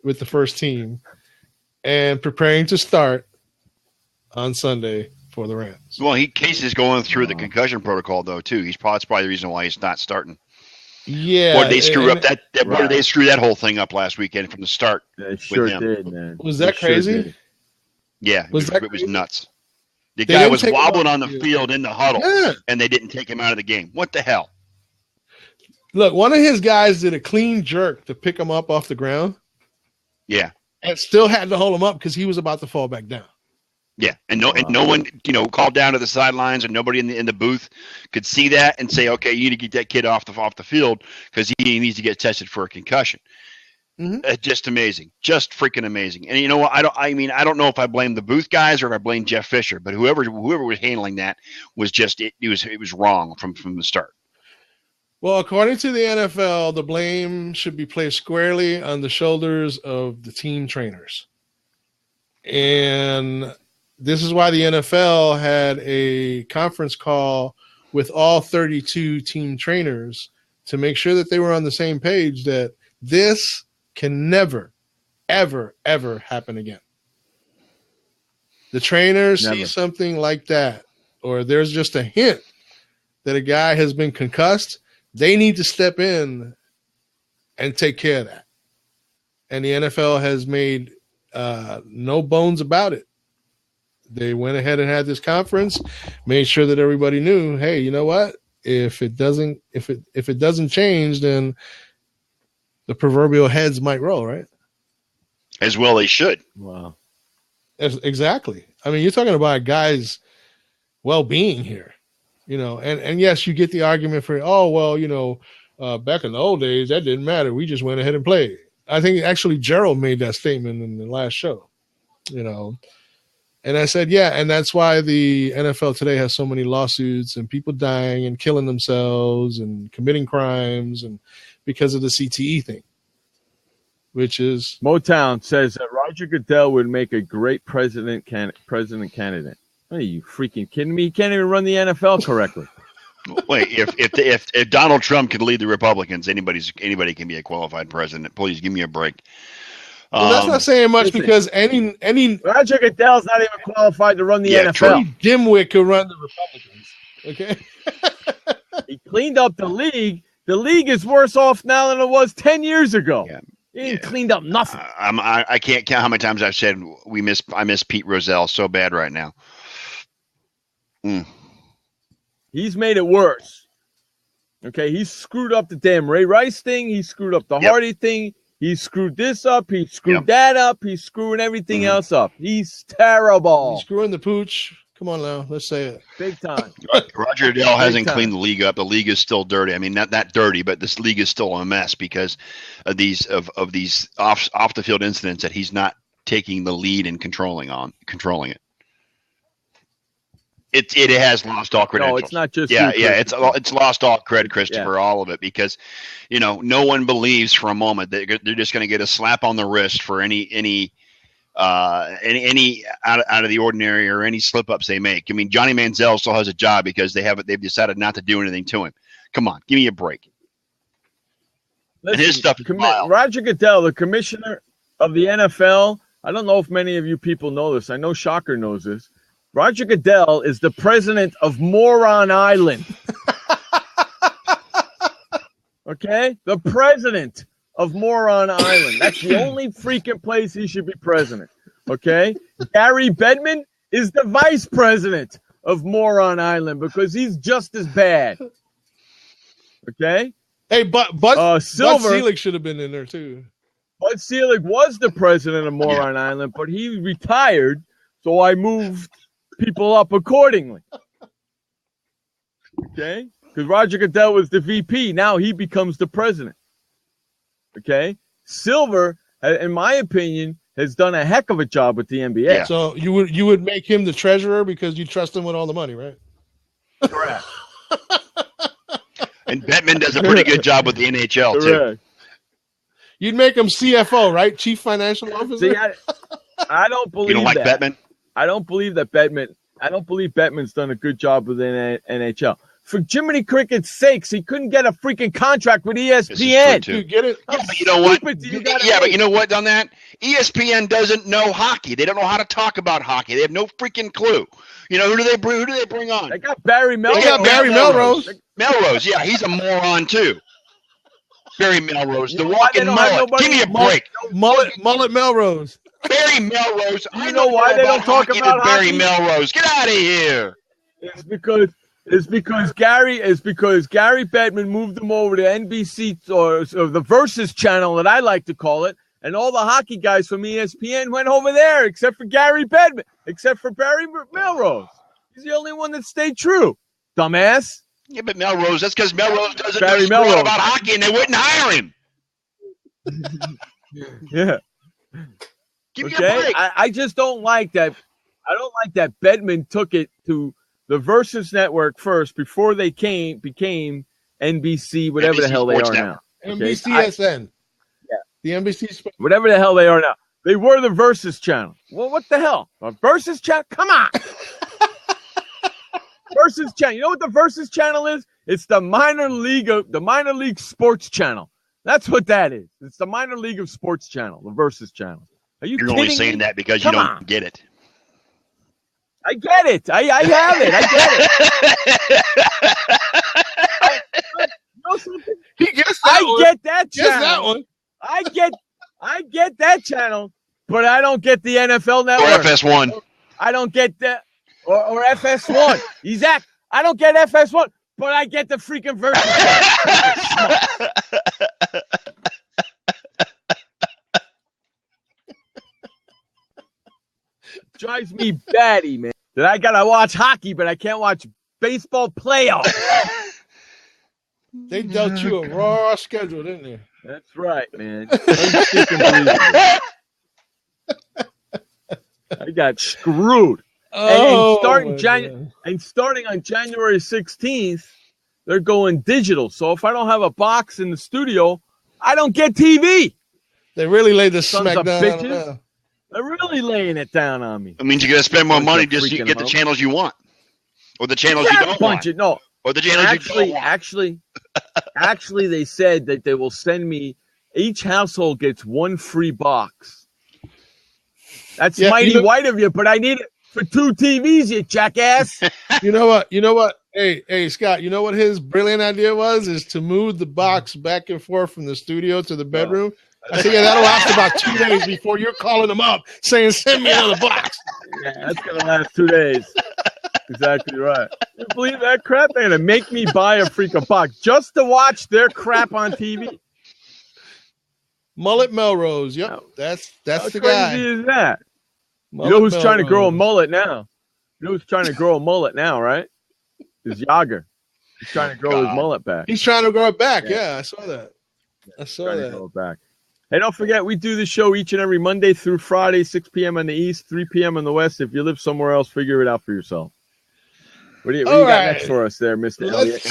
with the first team and preparing to start on Sunday for the Rams. Well, Case is going through the concussion protocol though too. That's probably the reason why he's not starting. Yeah. Or did they screw up that? Or did they screw that whole thing up last weekend from the start? They sure did, man. Was that crazy? Yeah, it was nuts. The guy was wobbling on the field in the huddle, and they didn't take him out of the game. What the hell? Look, one of his guys did a clean jerk to pick him up off the ground. Yeah. And still had to hold him up because he was about to fall back down. Yeah, and no one, called down to the sidelines, and nobody in the booth could see that and say, okay, you need to get that kid off the field because he needs to get tested for a concussion. Mm-hmm. Just amazing, just freaking amazing. And you know what? I don't know if I blame the booth guys or if I blame Jeff Fisher, but whoever was handling that was just it was wrong from the start. Well, according to the NFL, the blame should be placed squarely on the shoulders of the team trainers, and this is why the NFL had a conference call with all 32 team trainers to make sure that they were on the same page, that this can never, ever, ever happen again. The trainers see something like that, or there's just a hint that a guy has been concussed, they need to step in and take care of that. And the NFL has made no bones about it. They went ahead and had this conference, made sure that everybody knew, hey, you know what? If it doesn't change, then the proverbial heads might roll, right? As well they should. Wow. Exactly. I mean, you're talking about a guy's well-being here, and yes, you get the argument for, back in the old days, that didn't matter. We just went ahead and played. I think actually Gerald made that statement in the last show, And I said, yeah, and that's why the NFL today has so many lawsuits and people dying and killing themselves and committing crimes, and because of the CTE thing, which is Motown says that Roger Goodell would make a great president candidate. Are you freaking kidding me? He can't even run the NFL correctly. Wait, if Donald Trump could lead the Republicans, anybody can be a qualified president. Please give me a break. Well, that's not saying much, because any Roger Goodell's not even qualified to run the NFL. Any dimwit could run the Republicans. Okay, he cleaned up the league. The league is worse off now than it was 10 years ago. Yeah. He ain't cleaned up nothing. I can't count how many times I've said I miss Pete Rozelle so bad right now. He's made it worse. Okay, he screwed up the damn Ray Rice thing. He screwed up the Hardy thing. He screwed this up. He screwed that up. He's screwing everything else up. He's terrible. He's screwing the pooch. Come on now, let's say it. Big time. Roger Goodell hasn't cleaned the league up. The league is still dirty. I mean, not that dirty, but this league is still a mess because of these off the field incidents that he's not taking the lead and controlling it. It has lost all credentials. No, it's not just it's lost all cred, Christopher, all of it, because no one believes for a moment that they're just going to get a slap on the wrist for any out of the ordinary or any slip ups they make. I mean, Johnny Manziel still has a job because they've decided not to do anything to him. Come on, give me a break. Listen, and his stuff is wild. Roger Goodell, the commissioner of the NFL. I don't know if many of you people know this. I know Shocker knows this. Roger Goodell is the president of Moron Island. Okay? The president of Moron Island. That's the only freaking place he should be president. Okay? Gary Bettman is the vice president of Moron Island because he's just as bad. Okay? Hey, Bud Selig should have been in there too. Bud Selig was the president of Moron Island, but he retired, so I moved people up accordingly. Okay? Because Roger Goodell was the VP. Now he becomes the president. Okay? Silver, in my opinion, has done a heck of a job with the NBA. Yeah. So you would make him the treasurer because you trust him with all the money, right? Correct. And Bettman does a pretty good job with the NHL, too. You'd make him CFO, right? Chief Financial Officer? See, I don't believe that. You don't like Bettman? I don't believe Bettman's done a good job with the NHL. For Jiminy Cricket's sakes, he couldn't get a freaking contract with ESPN. Dude, get it? Yeah, but you know what? But you know what on that? ESPN doesn't know hockey. They don't know how to talk about hockey. They have no freaking clue. Who do they bring on? They got Barry Melrose. Melrose, yeah, he's a moron too. Barry Melrose, the walking mullet. Give me a break. Mullet Melrose. Barry Melrose. I know why they don't talk about Barry Melrose. Get out of here. It's because Gary Bettman moved him over to NBC or the Versus channel that I like to call it, and all the hockey guys from ESPN went over there except for Gary Bettman, except for Barry Melrose. He's the only one that stayed true. Dumbass. Yeah, but Melrose, that's because Melrose doesn't know about hockey and they wouldn't hire him. Yeah. Give me a break. I just don't like that. I don't like that Bettman took it to the Versus Network first before they became NBC, whatever the hell they are now. NBCSN. The NBC. Whatever the hell they are now. They were the Versus channel. Well, what the hell? A Versus channel? Come on. Versus channel. You know what the Versus channel is? It's the minor league sports channel. That's what that is. It's the minor league of sports channel, the Versus channel. Are you kidding me? You're only saying that because you don't get it. I get it. I have it. I get it. You know something? He gets that one. Get that channel. Gets that one. I get that channel, but I don't get the NFL Network. Or FS1. I don't get that. Or FS1. Exactly. I don't get FS1, but I get the freaking Versus channel. Drives me batty, man. That I gotta watch hockey, but I can't watch baseball playoffs. They dealt you a raw schedule, didn't they? That's right, man. I got screwed. And starting on January 16th, they're going digital. So if I don't have a box in the studio, I don't get TV. They really laid the Sons smack of down. bitches. They're really laying it down on me. It means you got to spend more money just to get the channels you want, or the channels you don't want. No, or the channels you don't want. Actually, they said that they will send me. Each household gets one free box. That's mighty white of you, but I need it for 2 TVs, you jackass. You know what? Hey, Scott. You know what his brilliant idea was? Is to move the box back and forth from the studio to the bedroom. I think that'll last about 2 days before you're calling them up saying, send me another box. Yeah, that's going to last 2 days. Exactly right. You believe that crap? They're going to make me buy a freaking box just to watch their crap on TV. Mullet Melrose. Yep, that's the guy. How crazy is that? Mullet you know who's Melrose. trying to grow a mullet now? You know who's trying to grow a mullet now, right? Is Yager. He's trying to grow his mullet back. He's trying to grow it back. Yeah, I saw that. To grow it back. Hey, don't forget, we do the show each and every Monday through Friday, 6 p.m. in the East, 3 p.m. in the West. If you live somewhere else, figure it out for yourself. What do you got next for us there, Mr. Elliott?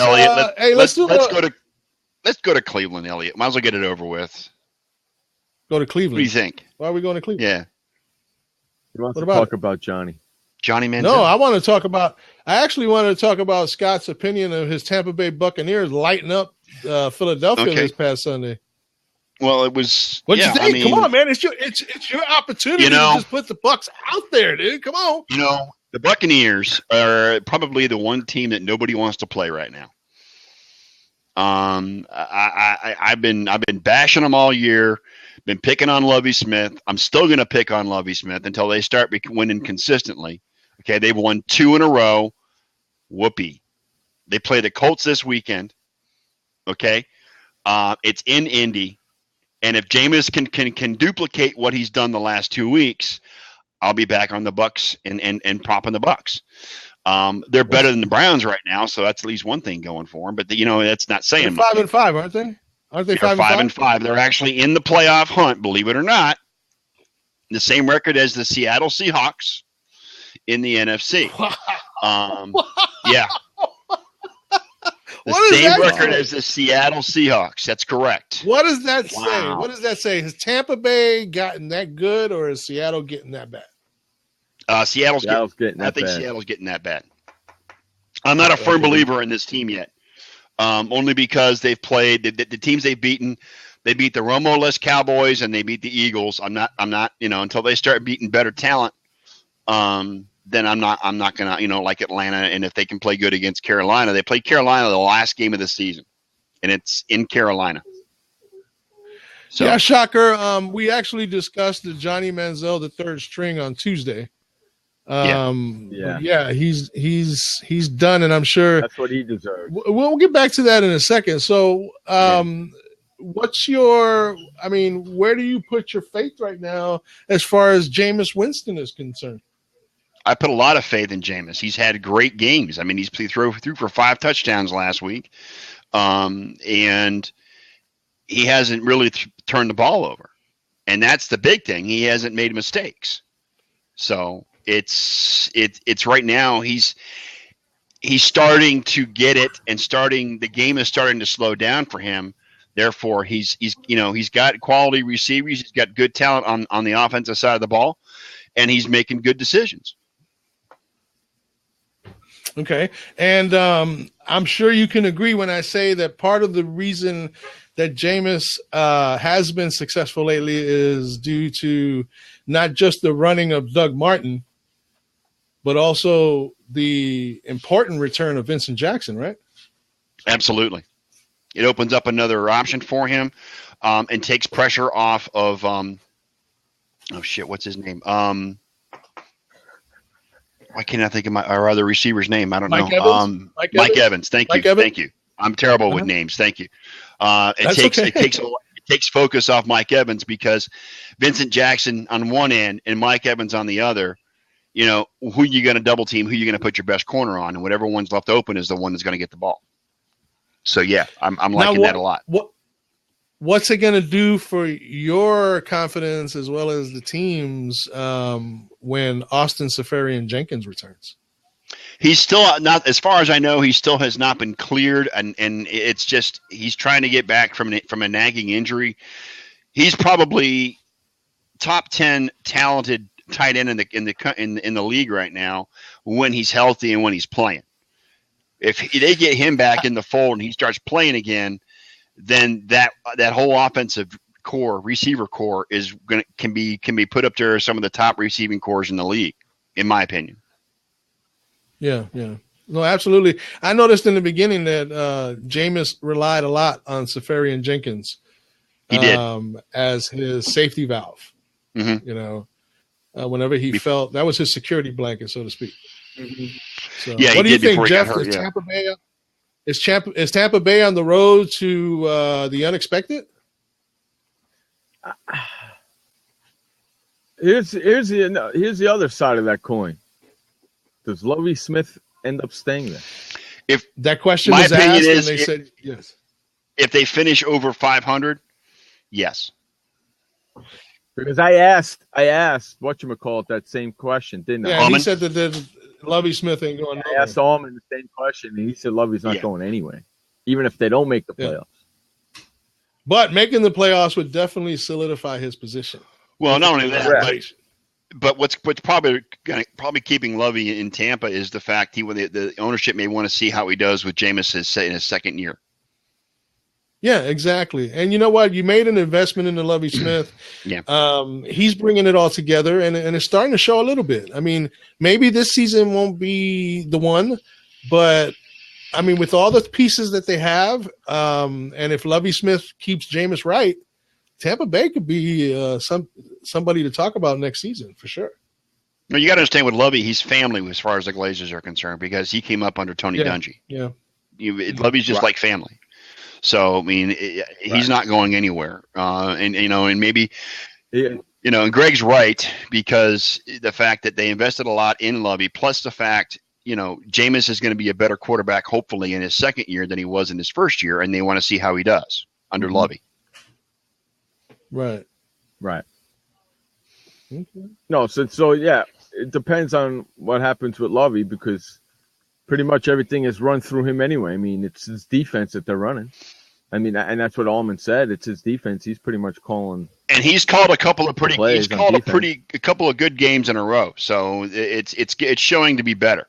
Let's go to Cleveland, Elliott. Might as well get it over with. Go to Cleveland. What do you think? Why are we going to Cleveland? Yeah. He wants to talk about Johnny Manziel. No, I actually want to talk about Scott's opinion of his Tampa Bay Buccaneers lighting up Philadelphia this past Sunday. Well, it was. What you think? Come on, man! It's your opportunity to just put the Bucs out there, dude. Come on. The Buccaneers are probably the one team that nobody wants to play right now. I've been bashing them all year. Been picking on Lovie Smith. I'm still going to pick on Lovie Smith until they start winning consistently. Okay, they've won 2 in a row. Whoopee. They play the Colts this weekend. Okay, it's in Indy. And if Jameis can duplicate what he's done the last 2 weeks, I'll be back on the Bucs and propping the Bucs. They're better than the Browns right now, so that's at least one thing going for them. But that's not saying much. 5-5, aren't they? Aren't they 5-5? They're actually in the playoff hunt, believe it or not. The same record as the Seattle Seahawks in the NFC. Yeah. The same record as the Seattle Seahawks. That's correct. What does that say? What does that say? Has Tampa Bay gotten that good, or is Seattle getting that bad? Seattle's getting that bad. I think Seattle's getting that bad. I'm not a firm believer in this team yet, only because they've played the teams they've beaten. They beat the Romo-less Cowboys and they beat the Eagles. I'm not. Until they start beating better talent. Then I'm not gonna, like Atlanta. And if they can play good against Carolina, they played Carolina the last game of the season, and it's in Carolina. So, yeah, shocker. We actually discussed the Johnny Manziel, the third string, on Tuesday. He's done, and I'm sure that's what he deserves. We'll get back to that in a second. So, what's where do you put your faith right now as far as Jameis Winston is concerned? I put a lot of faith in Jameis. He's had great games. I mean, he threw for 5 touchdowns last week, and he hasn't really turned the ball over. And that's the big thing. He hasn't made mistakes. So it's right now he's starting to get it, and the game is starting to slow down for him. Therefore, he's got quality receivers. He's got good talent on the offensive side of the ball, and he's making good decisions. Okay. And I'm sure you can agree when I say that part of the reason that Jameis has been successful lately is due to not just the running of Doug Martin, but also the important return of Vincent Jackson, right? Absolutely. It opens up another option for him and takes pressure off of what's his name? Why can't I think of our other receiver's name? I don't know. Evans? Mike Evans. Thank you. I'm terrible with names. Thank you. It takes focus off Mike Evans, because Vincent Jackson on one end and Mike Evans on the other, who you going to double team, who you going to put your best corner on, and whatever one's left open is the one that's going to get the ball. So yeah, I'm liking that a lot. What's it going to do for your confidence as well as the team's when Austin Seferian-Jenkins returns? He's still not, as far as I know, he still has not been cleared, and it's just he's trying to get back from a nagging injury. He's probably top 10 talented tight end in the league right now when he's healthy and when he's playing. If they get him back in the fold and he starts playing again, then that whole offensive core, receiver core, can be put up to some of the top receiving cores in the league, in my opinion. Yeah. No, absolutely. I noticed in the beginning that Jameis relied a lot on Seferian-Jenkins. He did. As his safety valve. Mm-hmm. Whenever he felt that was his security blanket, so to speak. Mm-hmm. So, what do you think, Jeff? Is Tampa Bay on the road to the unexpected? Here's the other side of that coin. Does Lovie Smith end up staying there? If that question was asked, and they said yes. If they finish over 500, yes. Because I asked whatchamacallit that same question, didn't I? Yeah, he said that Lovie Smith ain't going nowhere. I asked Allman the same question, and he said Lovie's not going anyway, even if they don't make the playoffs. But making the playoffs would definitely solidify his position. Well, not only that, but what's probably keeping Lovie in Tampa is the fact the ownership may want to see how he does with Jameis in his second year. Yeah, exactly. And you know what? You made an investment into Lovie Smith. He's bringing it all together, and it's starting to show a little bit. I mean, maybe this season won't be the one, but I mean, with all the pieces that they have, and if Lovie Smith keeps Jameis right, Tampa Bay could be somebody to talk about next season for sure. Well, you got to understand with Lovie, he's family as far as the Glazers are concerned because he came up under Tony Dungy. Yeah, Lovie's just like family. So I mean, he's not going anywhere. And maybe and Greg's right because the fact that they invested a lot in Lovie, plus the fact Jameis is going to be a better quarterback hopefully in his second year than he was in his first year, and they want to see how he does under Lovie. Right. Okay. No, so it depends on what happens with Lovie because pretty much everything is run through him anyway. I mean, it's his defense that they're running. I mean, and that's what Allman said. It's his defense. He's pretty much calling. And he's called a couple of a couple of good games in a row. So it's showing to be better.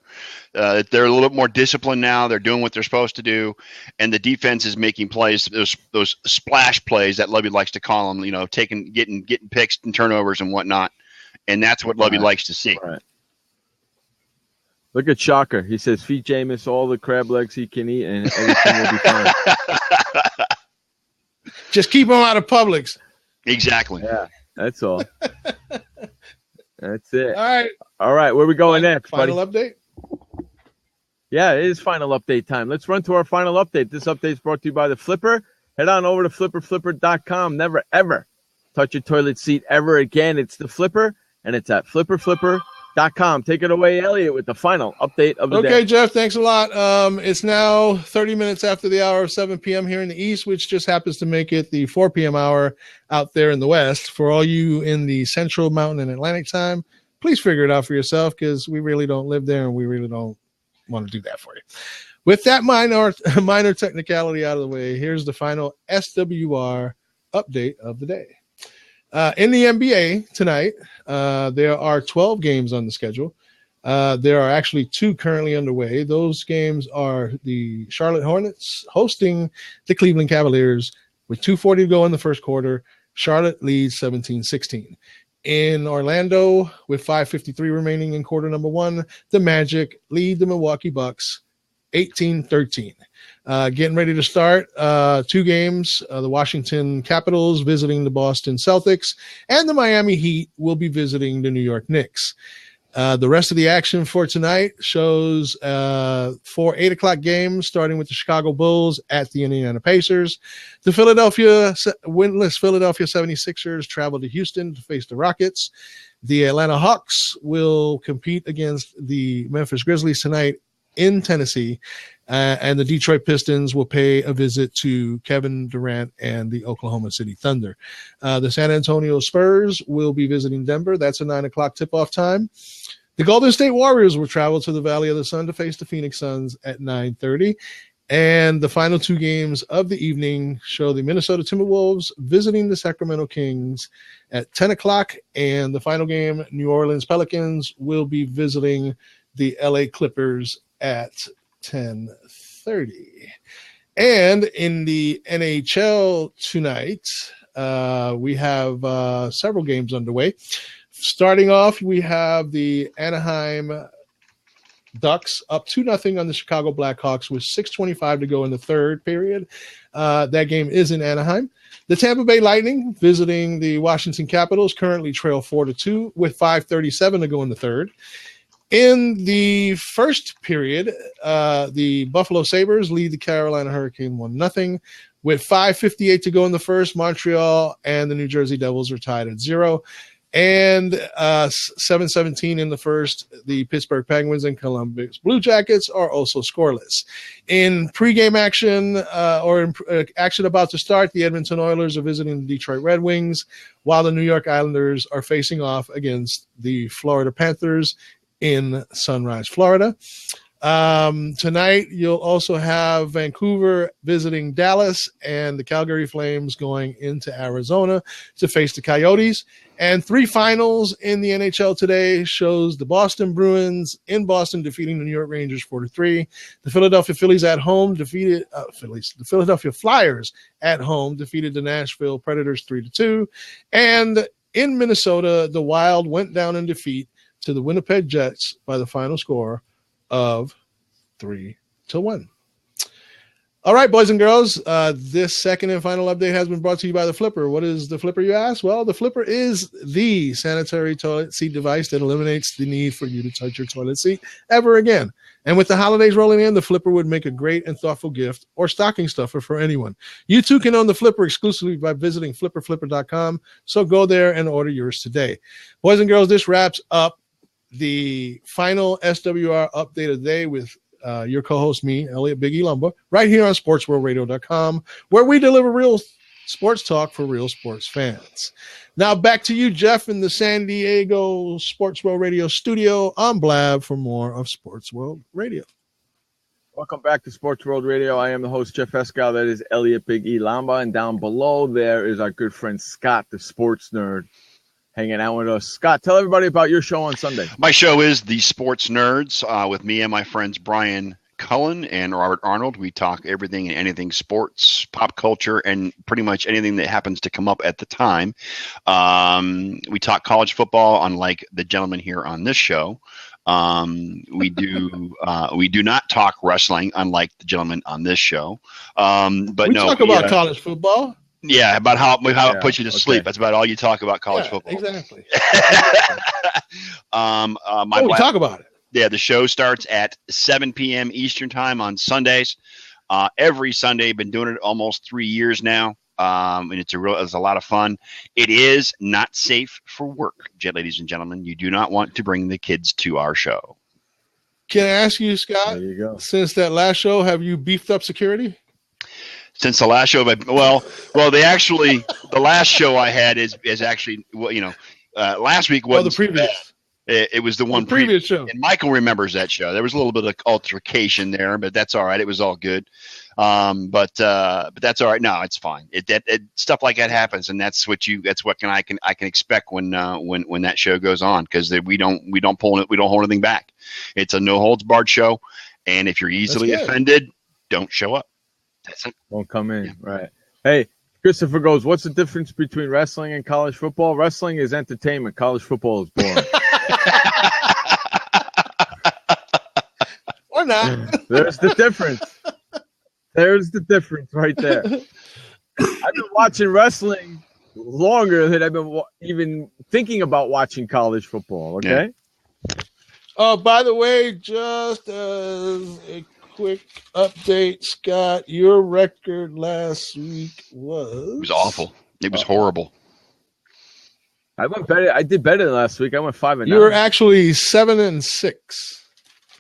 They're a little bit more disciplined now. They're doing what they're supposed to do, and the defense is making plays. Those splash plays that Lovie likes to call them. Getting picks and turnovers and whatnot, and that's what Lovie likes to see. Right. Look at Shocker. He says, feed Jameis all the crab legs he can eat, and everything will be fine. Just keep him out of Publix. Exactly. Yeah, that's all. That's it. All right. Where we going next, final buddy? Update? Yeah, it is final update time. Let's run to our final update. This update is brought to you by The Flipper. Head on over to flipperflipper.com. Never, ever touch your toilet seat ever again. It's The Flipper, and it's at flipperflipper.com. Take it away, Elliot, with the final update of the day. Okay, Jeff, thanks a lot. It's now 30 minutes after the hour of 7 p.m. here in the East, which just happens to make it the 4 p.m. hour out there in the West. For all you in the Central, Mountain, and Atlantic time, please figure it out for yourself because we really don't live there and we really don't want to do that for you. With that minor technicality out of the way, here's the final SWR update of the day. In the NBA tonight, there are 12 games on the schedule. There are actually 2 currently underway. Those games are the Charlotte Hornets hosting the Cleveland Cavaliers with 2:40 to go in the first quarter. Charlotte leads 17-16. In Orlando, with 5:53 remaining in quarter number 1, the Magic lead the Milwaukee Bucks 18-13. Getting ready to start 2 games. The Washington Capitals visiting the Boston Celtics, and the Miami Heat will be visiting the New York Knicks. The rest of the action for tonight shows 4 8 o'clock games, starting with the Chicago Bulls at the Indiana Pacers. The winless Philadelphia 76ers travel to Houston to face the Rockets. The Atlanta Hawks will compete against the Memphis Grizzlies tonight in Tennessee, and the Detroit Pistons will pay a visit to Kevin Durant and the Oklahoma City Thunder. The San Antonio Spurs will be visiting Denver. That's a 9 o'clock tip-off time. The Golden State Warriors will travel to the Valley of the Sun to face the Phoenix Suns at 9:30. And the final 2 games of the evening show the Minnesota Timberwolves visiting the Sacramento Kings at 10 o'clock. And the final game, New Orleans Pelicans will be visiting the LA Clippers at 10:30. And in the NHL tonight, we have several games underway. Starting off, we have the Anaheim Ducks up 2-0 on the Chicago Blackhawks with 6:25 to go in the third period. That game is in Anaheim. The Tampa Bay Lightning visiting the Washington Capitals currently trail 4-2 with 5:37 to go in the third. In the first period, the Buffalo Sabres lead the Carolina Hurricane 1-0. With 5:58 to go in the first, Montreal and the New Jersey Devils are tied at 0. And 7:17 in the first, the Pittsburgh Penguins and Columbus Blue Jackets are also scoreless. In pregame action, action about to start, the Edmonton Oilers are visiting the Detroit Red Wings, while the New York Islanders are facing off against the Florida Panthers in Sunrise, Florida. Tonight, you'll also have Vancouver visiting Dallas and the Calgary Flames going into Arizona to face the Coyotes. And 3 finals in the NHL today shows the Boston Bruins in Boston defeating the New York Rangers 4-3. The Philadelphia Phillies at home defeated the Philadelphia Flyers at home defeated the Nashville Predators 3-2. And in Minnesota, the Wild went down in defeat to the Winnipeg Jets by the final score of 3-1. All right, boys and girls, this second and final update has been brought to you by the Flipper. What is the Flipper, you ask? Well, the Flipper is the sanitary toilet seat device that eliminates the need for you to touch your toilet seat ever again. And with the holidays rolling in, the Flipper would make a great and thoughtful gift or stocking stuffer for anyone. You too can own the Flipper exclusively by visiting flipperflipper.com. So go there and order yours today. Boys and girls, this wraps up the final SWR update of the day with your co-host, me, Elliot Big E Lumber, right here on sportsworldradio.com, where we deliver real sports talk for real sports fans. Now back to you, Jeff, in the San Diego Sports World Radio studio on Blab for more of Sports World Radio. Welcome back to Sports World Radio. I am the host, Jeff Escal. That is Elliot Big E Lamba. And down below there is our good friend Scott, the sports nerd, hanging out with us. Scott, tell everybody about your show on Sunday. My show is The Sports Nerds with me and my friends Brian Cullen and Robert Arnold. We talk everything and anything sports, pop culture, and pretty much anything that happens to come up at the time. We talk college football, unlike the gentleman here on this show. We do not talk wrestling, unlike the gentleman on this show. But we talk about college football. Yeah, about how it puts you to sleep. That's about all you talk about college football. Exactly. We talk about it. Yeah, the show starts at 7 p.m. Eastern time on Sundays. Every Sunday, been doing it almost 3 years now. And it's a lot of fun. It is not safe for work, ladies and gentlemen. You do not want to bring the kids to our show. Can I ask you, Scott? There you go. Since that last show, have you beefed up security? Since the last show, the last show I had is actually, last week wasn't the previous. It was the one previous show. And Michael remembers that show. There was a little bit of altercation there, but that's all right. It was all good. But that's all right. No, it's fine. Stuff like that happens, and that's what I can expect when that show goes on, because we don't hold anything back. It's a no holds barred show, and if you're easily offended, don't show up. That's it. Won't come in. Yeah. Right. Hey, Christopher goes, what's the difference between wrestling and college football? Wrestling is entertainment. College football is boring. Or not. There's the difference. There's the difference right there. I've been watching wrestling longer than I've been even thinking about watching college football. Okay. Oh, by the way, just as a quick update, Scott, your record last week was... It was awful. It was horrible. I went better. I did better than last week. I went 5-9. You were actually 7-6.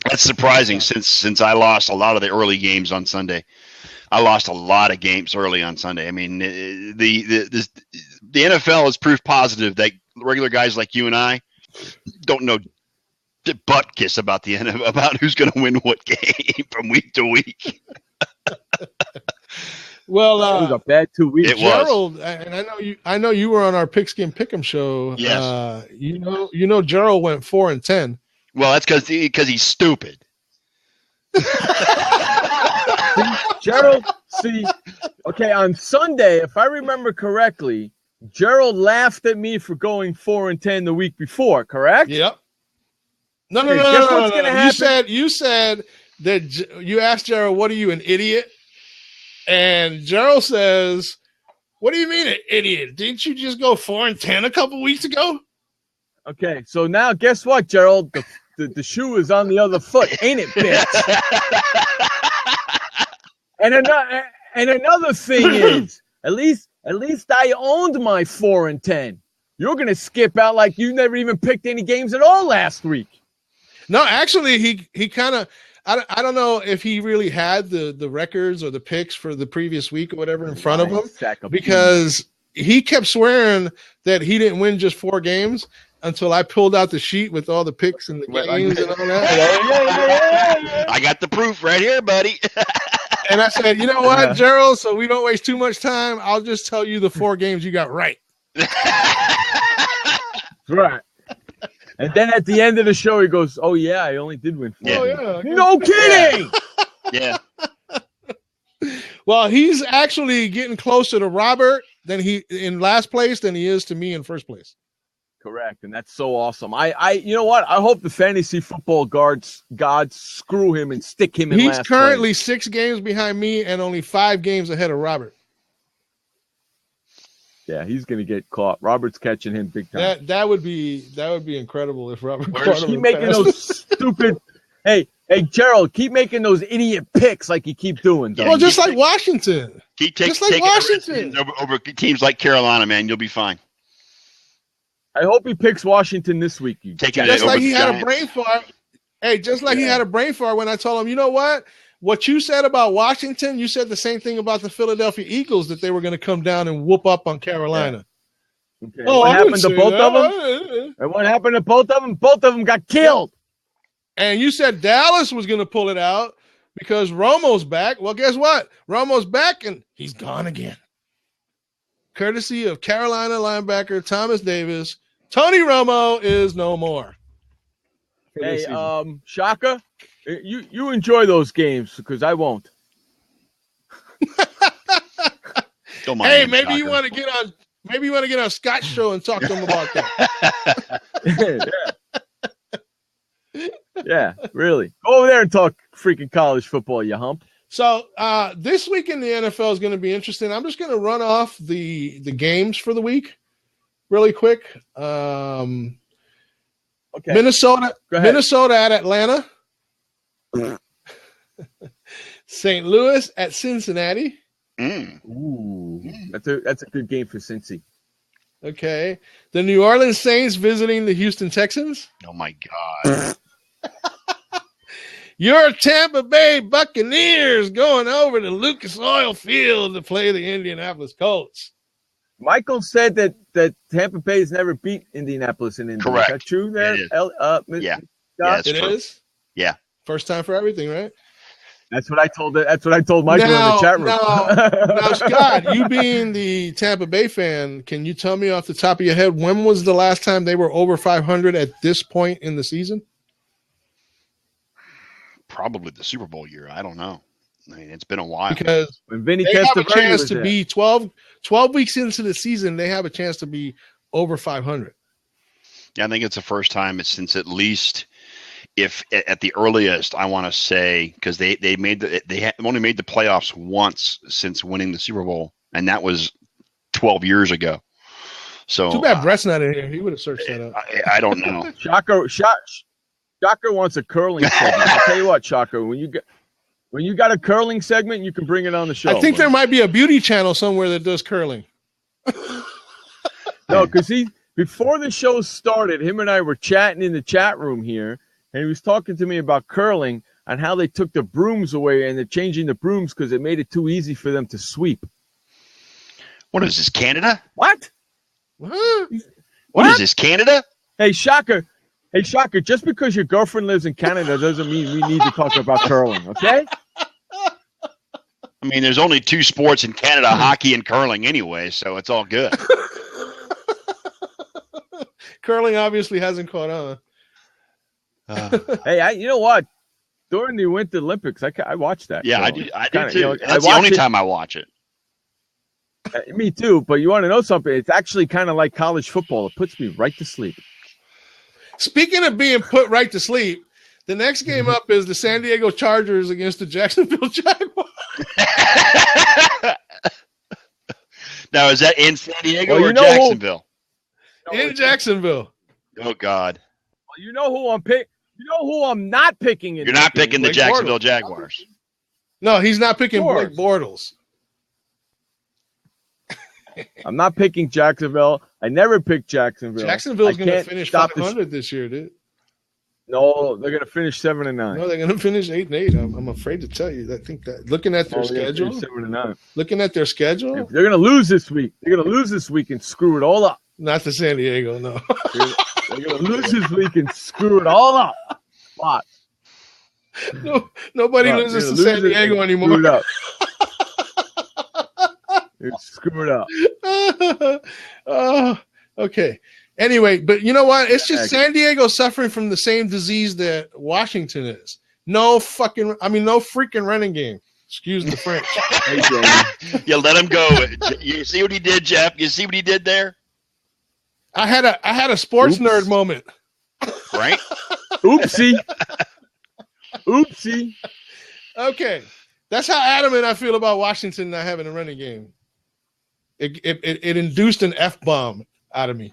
That's surprising, since I lost a lot of the early games on Sunday. I lost a lot of games early on Sunday. I mean, the NFL has proof positive that regular guys like you and I don't know butt kiss about the NFL, about who's going to win what game from week to week. Well, it was a bad 2 weeks. Gerald, and I know you were on our Pigskin Pick'em show. Yes. You know, Gerald went 4-10. Well, that's because he's stupid. Gerald, okay, on Sunday, if I remember correctly, Gerald laughed at me for going 4-10 the week before, correct? Yep. No. What's gonna happen? You said that you asked Gerald, "What are you, an idiot?" And Gerald says, "What do you mean, an idiot? Didn't you just go 4-10 a couple weeks ago?" Okay, so now guess what, Gerald? the shoe is on the other foot, ain't it, bitch? And another thing is, at least I owned my 4-10. You're gonna skip out like you never even picked any games at all last week. No, actually, he kind of. I don't know if he really had the records or the picks for the previous week or whatever in front of him, because he kept swearing that he didn't win just 4 games until I pulled out the sheet with all the picks and the games and all that. I got the proof right here, buddy. And I said, you know what, Gerald, so we don't waste too much time, I'll just tell you the 4 games you got right. Right. And then at the end of the show, he goes, "Oh yeah, I only did win 4." Oh, yeah. No kidding. Yeah. Well, he's actually getting closer to Robert than he in last place than he is to me in first place. Correct, and that's so awesome. I you know what? I hope the fantasy football gods screw him and stick him in last place. He's currently 6 games behind me and only 5 games ahead of Robert. Yeah, he's going to get caught. Robert's catching him big time. That would be incredible if Robert keep making those stupid. Hey, Gerald, keep making those idiot picks like you keep doing. Well, just like Washington. Just like Washington over teams like Carolina, man, you'll be fine. I hope he picks Washington this week. Just like he had a brain fart. Hey, just like he had a brain fart when I told him, you know what you said about Washington, you said the same thing about the Philadelphia Eagles, that they were going to come down and whoop up on Carolina. Yeah. Okay. Oh, what happened to both of them? And what happened to both of them? Both of them got killed. And you said Dallas was going to pull it out because Romo's back. Well, guess what? Romo's back and he's gone again. Courtesy of Carolina linebacker Thomas Davis, Tony Romo is no more. Hey, Shaka, you enjoy those games because I won't. Don't mind hey, maybe you want to get on. Maybe you want to get on Scott's show and talk to him about that. Yeah, really. Go over there and talk freaking college football, you hump. So this week in the NFL is going to be interesting. I'm just going to run off the games for the week really quick. Okay. Minnesota at Atlanta. St. Louis at Cincinnati. Ooh, that's a good game for Cincy. Okay. The New Orleans Saints visiting the Houston Texans. Oh my God. Your Tampa Bay Buccaneers going over to Lucas Oil Field to play the Indianapolis Colts. Michael said that Tampa Bay has never beat Indianapolis in Indy. Correct. Is that true there? Yeah. It is? Yeah. First time for everything, right? That's what I told Michael in the chat room. Now, Scott, you being the Tampa Bay fan, can you tell me off the top of your head, when was the last time they were over 500 at this point in the season? Probably the Super Bowl year. I don't know. I mean, it's been a while. Because when Vinny they have a chance to there. be 12 weeks into the season, they have a chance to be over 500. Yeah, I think it's the first time since at least, if at the earliest, I want to say, because they only made the playoffs once since winning the Super Bowl, and that was 12 years ago. So too bad Brett's not in here. He would have searched that up. I don't know. Shaka wants a curling segment. I'll tell you what, Shaka, when you got a curling segment, you can bring it on the show. I think there might be a beauty channel somewhere that does curling. No, because before the show started, him and I were chatting in the chat room here, and he was talking to me about curling and how they took the brooms away and they're changing the brooms because it made it too easy for them to sweep. What is this, Canada? What? What is this, Canada? Hey, Shaka, just because your girlfriend lives in Canada doesn't mean we need to talk about curling, okay? I mean, there's only 2 sports in Canada, hockey and curling anyway, so it's all good. Curling obviously hasn't caught on. Hey, you know what? During the Winter Olympics, I watched that. Yeah, so I do too. That's the only time I watch it. Me too, but you want to know something? It's actually kind of like college football. It puts me right to sleep. Speaking of being put right to sleep, the next game up is the San Diego Chargers against the Jacksonville Jaguars. Now, is that in San Diego or Jacksonville? In Jacksonville. Oh, God. Well, you know who I'm picking. You know who I'm not picking? You're not picking the Jacksonville Jaguars. No, he's not picking Blake Bortles. I'm not picking Jacksonville. I never picked Jacksonville. Jacksonville's going to finish 500 this year, dude. No, they're going to finish 7-9. No, they're going to finish 8-8. I'm afraid to tell you. I think that looking at their schedule, 7-9. Looking at their schedule, they're going to lose this week. They're going to lose this week and screw it all up. Not to San Diego, no. They're going to lose this week and screw it all up. What? No, nobody loses to San Diego anymore. Screw it up. Screw it up. Okay. Anyway, but you know what? It's just San Diego suffering from the same disease that Washington is. No freaking running game. Excuse the French. You let him go. You see what he did, Jeff? You see what he did there? I had a sports nerd moment. Right? Oopsie. Okay. That's how adamant I feel about Washington not having a running game. It induced an F-bomb out of me.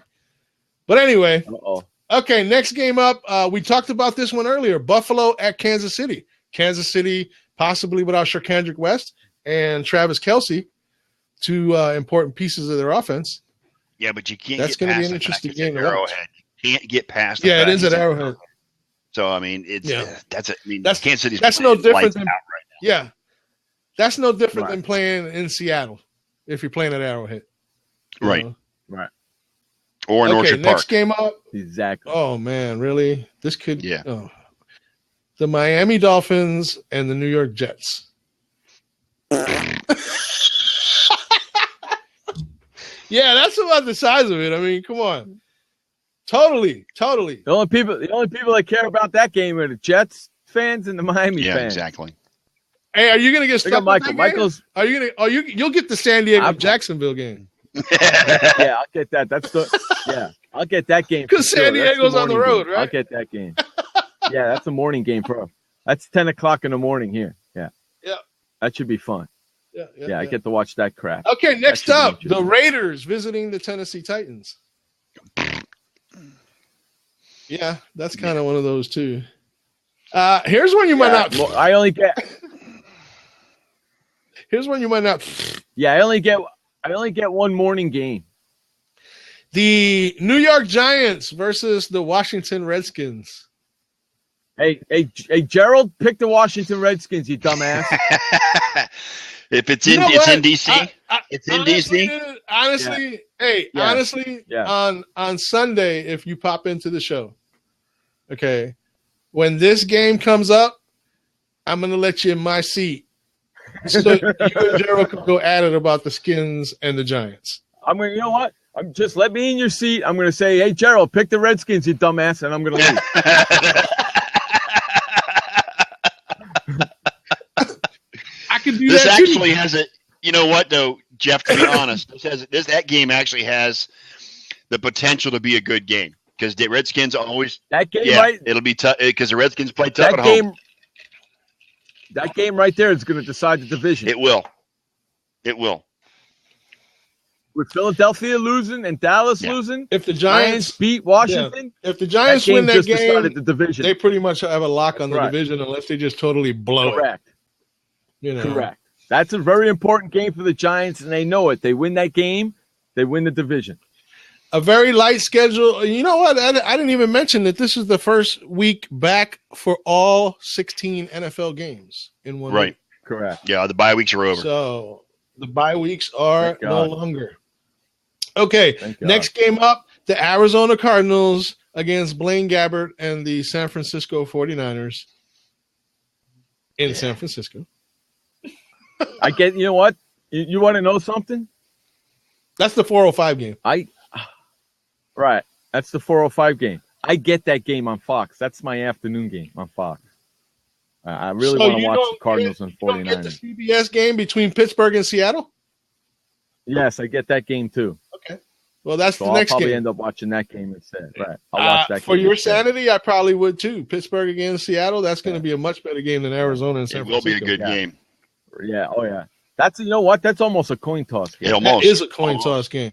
But anyway, okay, next game up. We talked about this one earlier. Buffalo at Kansas City. Kansas City possibly without Shakandrick West and Travis Kelce, two important pieces of their offense. Yeah, but you can't. That's going to be an interesting game. Arrowhead. You can't get past. It is at Arrowhead. So I mean, that's Kansas City's. That's no different than right now. Yeah, that's no different than playing in Seattle if you're playing at Arrowhead. Right. Right. Or in Orchard Park. Next game up. Exactly. Oh man, really? This could. Yeah. Oh. The Miami Dolphins and the New York Jets. Yeah, that's about the size of it. I mean, come on. Totally. The only people that care about that game are the Jets fans and the Miami fans. Yeah, exactly. Hey, are you going to get stuck with that Michael's. Game? Are you going to? You'll get the San Diego Jacksonville game. Yeah, I'll get that. I'll get that game because San Diego's on the road, right? I'll get that game. Yeah, that's a morning game, bro. That's 10:00 in the morning here. Yeah. That should be fun. Yeah, I get to watch that crap. Okay, next up, the Raiders visiting the Tennessee Titans. Yeah, that's kind of one of those too. Here's one you might not. I only get. Here's one you might not. Yeah, I only get one morning game. The New York Giants versus the Washington Redskins. Hey, Gerald, pick the Washington Redskins, you dumbass. If it's in DC. It's in DC. Honestly, on Sunday, if you pop into the show, okay, when this game comes up, I'm going to let you in my seat. So you and Gerald can go at it about the Skins and the Giants. You know what? Just let me in your seat. I'm going to say, hey, Gerald, pick the Redskins, you dumbass, and I'm going to leave. I could do this that actually too. has a. You know what though, Jeff? To be honest, that game actually has the potential to be a good game because the Redskins always it'll be tough because the Redskins play tough at home. That game right there is going to decide the division. It will. With Philadelphia losing and Dallas losing, if the Giants beat Washington, if the Giants win that game, the division. They pretty much have a lock on the division unless they just totally blow it. Correct. That's a very important game for the Giants, and they know it. They win that game, they win the division. A very light schedule. You know what? I didn't even mention that this is the first week back for all 16 NFL games in 1 week. Correct. Yeah, the bye weeks are over. So the bye weeks are no longer. Okay, next game up, the Arizona Cardinals against Blaine Gabbert and the San Francisco 49ers in San Francisco. You know what? You want to know something? That's the 405 game. Right. That's the 405 game. I get that game on Fox. That's my afternoon game on Fox. I really want to watch the Cardinals and 49ers. You don't get the CBS game between Pittsburgh and Seattle? Yes, I get that game too. Okay. Well, that's the next game. I'll probably end up watching that game instead. Right. I'll watch that game. For your sanity, I probably would too. Pittsburgh against Seattle, that's going to be a much better game than Arizona and San Francisco. It will be a good game. Yeah. Oh, yeah. That's, you know what? That's almost a coin toss game. That is a coin toss game.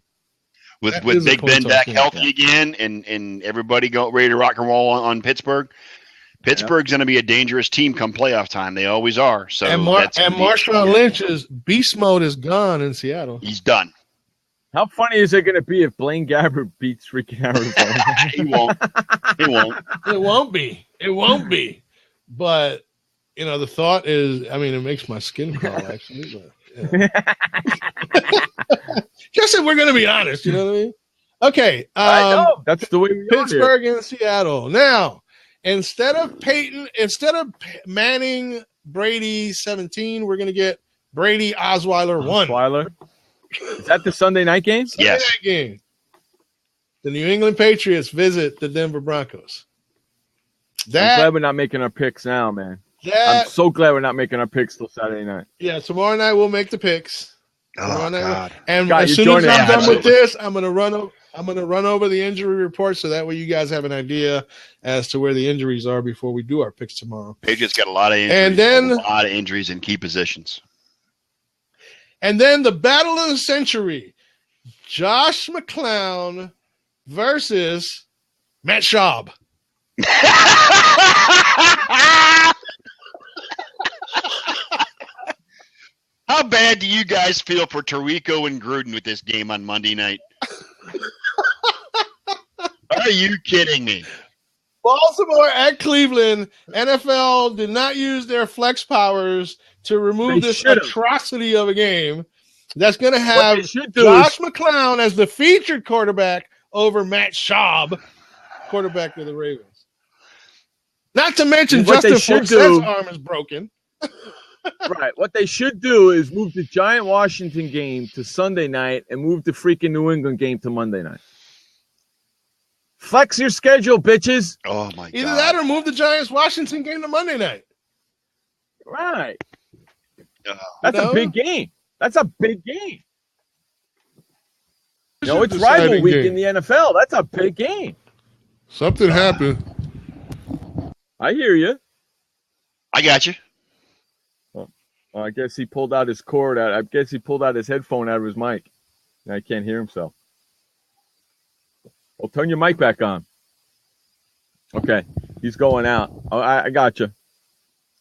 With Big Ben back healthy again and everybody ready to rock and roll on Pittsburgh, Pittsburgh's going to be a dangerous team come playoff time. They always are. So and Marshawn Lynch's beast mode is gone in Seattle. He's done. How funny is it going to be if Blaine Gabbert beats freaking Arizona? He won't. He won't. It won't be. It won't be. But, the thought is, it makes my skin crawl, actually. But, just if we're going to be honest, you know what I mean? Okay. I know. That's the way we are Pittsburgh and Seattle. Now, instead of Manning, Brady 17, we're going to get Brady Osweiler 1. Osweiler. Is that the Sunday night game? Yes. Sunday night game. The New England Patriots visit the Denver Broncos. I'm glad we're not making our picks now, man. I'm so glad we're not making our picks till Saturday night. Yeah, tomorrow night we'll make the picks. God. And Scott, as soon as I'm done with this, I'm gonna run over the injury report so that way you guys have an idea as to where the injuries are before we do our picks tomorrow. Patriots got a lot of injuries. And then a lot of injuries in key positions. And then the battle of the century: Josh McClown versus Matt Schaub. How bad do you guys feel for Tirico and Gruden with this game on Monday night? Are you kidding me? Baltimore at Cleveland. NFL did not use their flex powers to remove this atrocity of a game. That's going to have Josh McClown as the featured quarterback over Matt Schaub, quarterback of the Ravens. Not to mention Justin Forsett's arm is broken. Right. What they should do is move the Giant Washington game to Sunday night and move the freaking New England game to Monday night. Flex your schedule, bitches. Oh, my God. Either that or move the Giants Washington game to Monday night. Right. That's a big game. That's a big game. It's rival week in the NFL. That's a big game. Something happened. I hear you. I got you. Well, I guess he pulled out his cord out. I guess he pulled out his headphone out of his mic. Now he can't hear himself. Well, turn your mic back on. Okay, he's going out. Oh, I got you.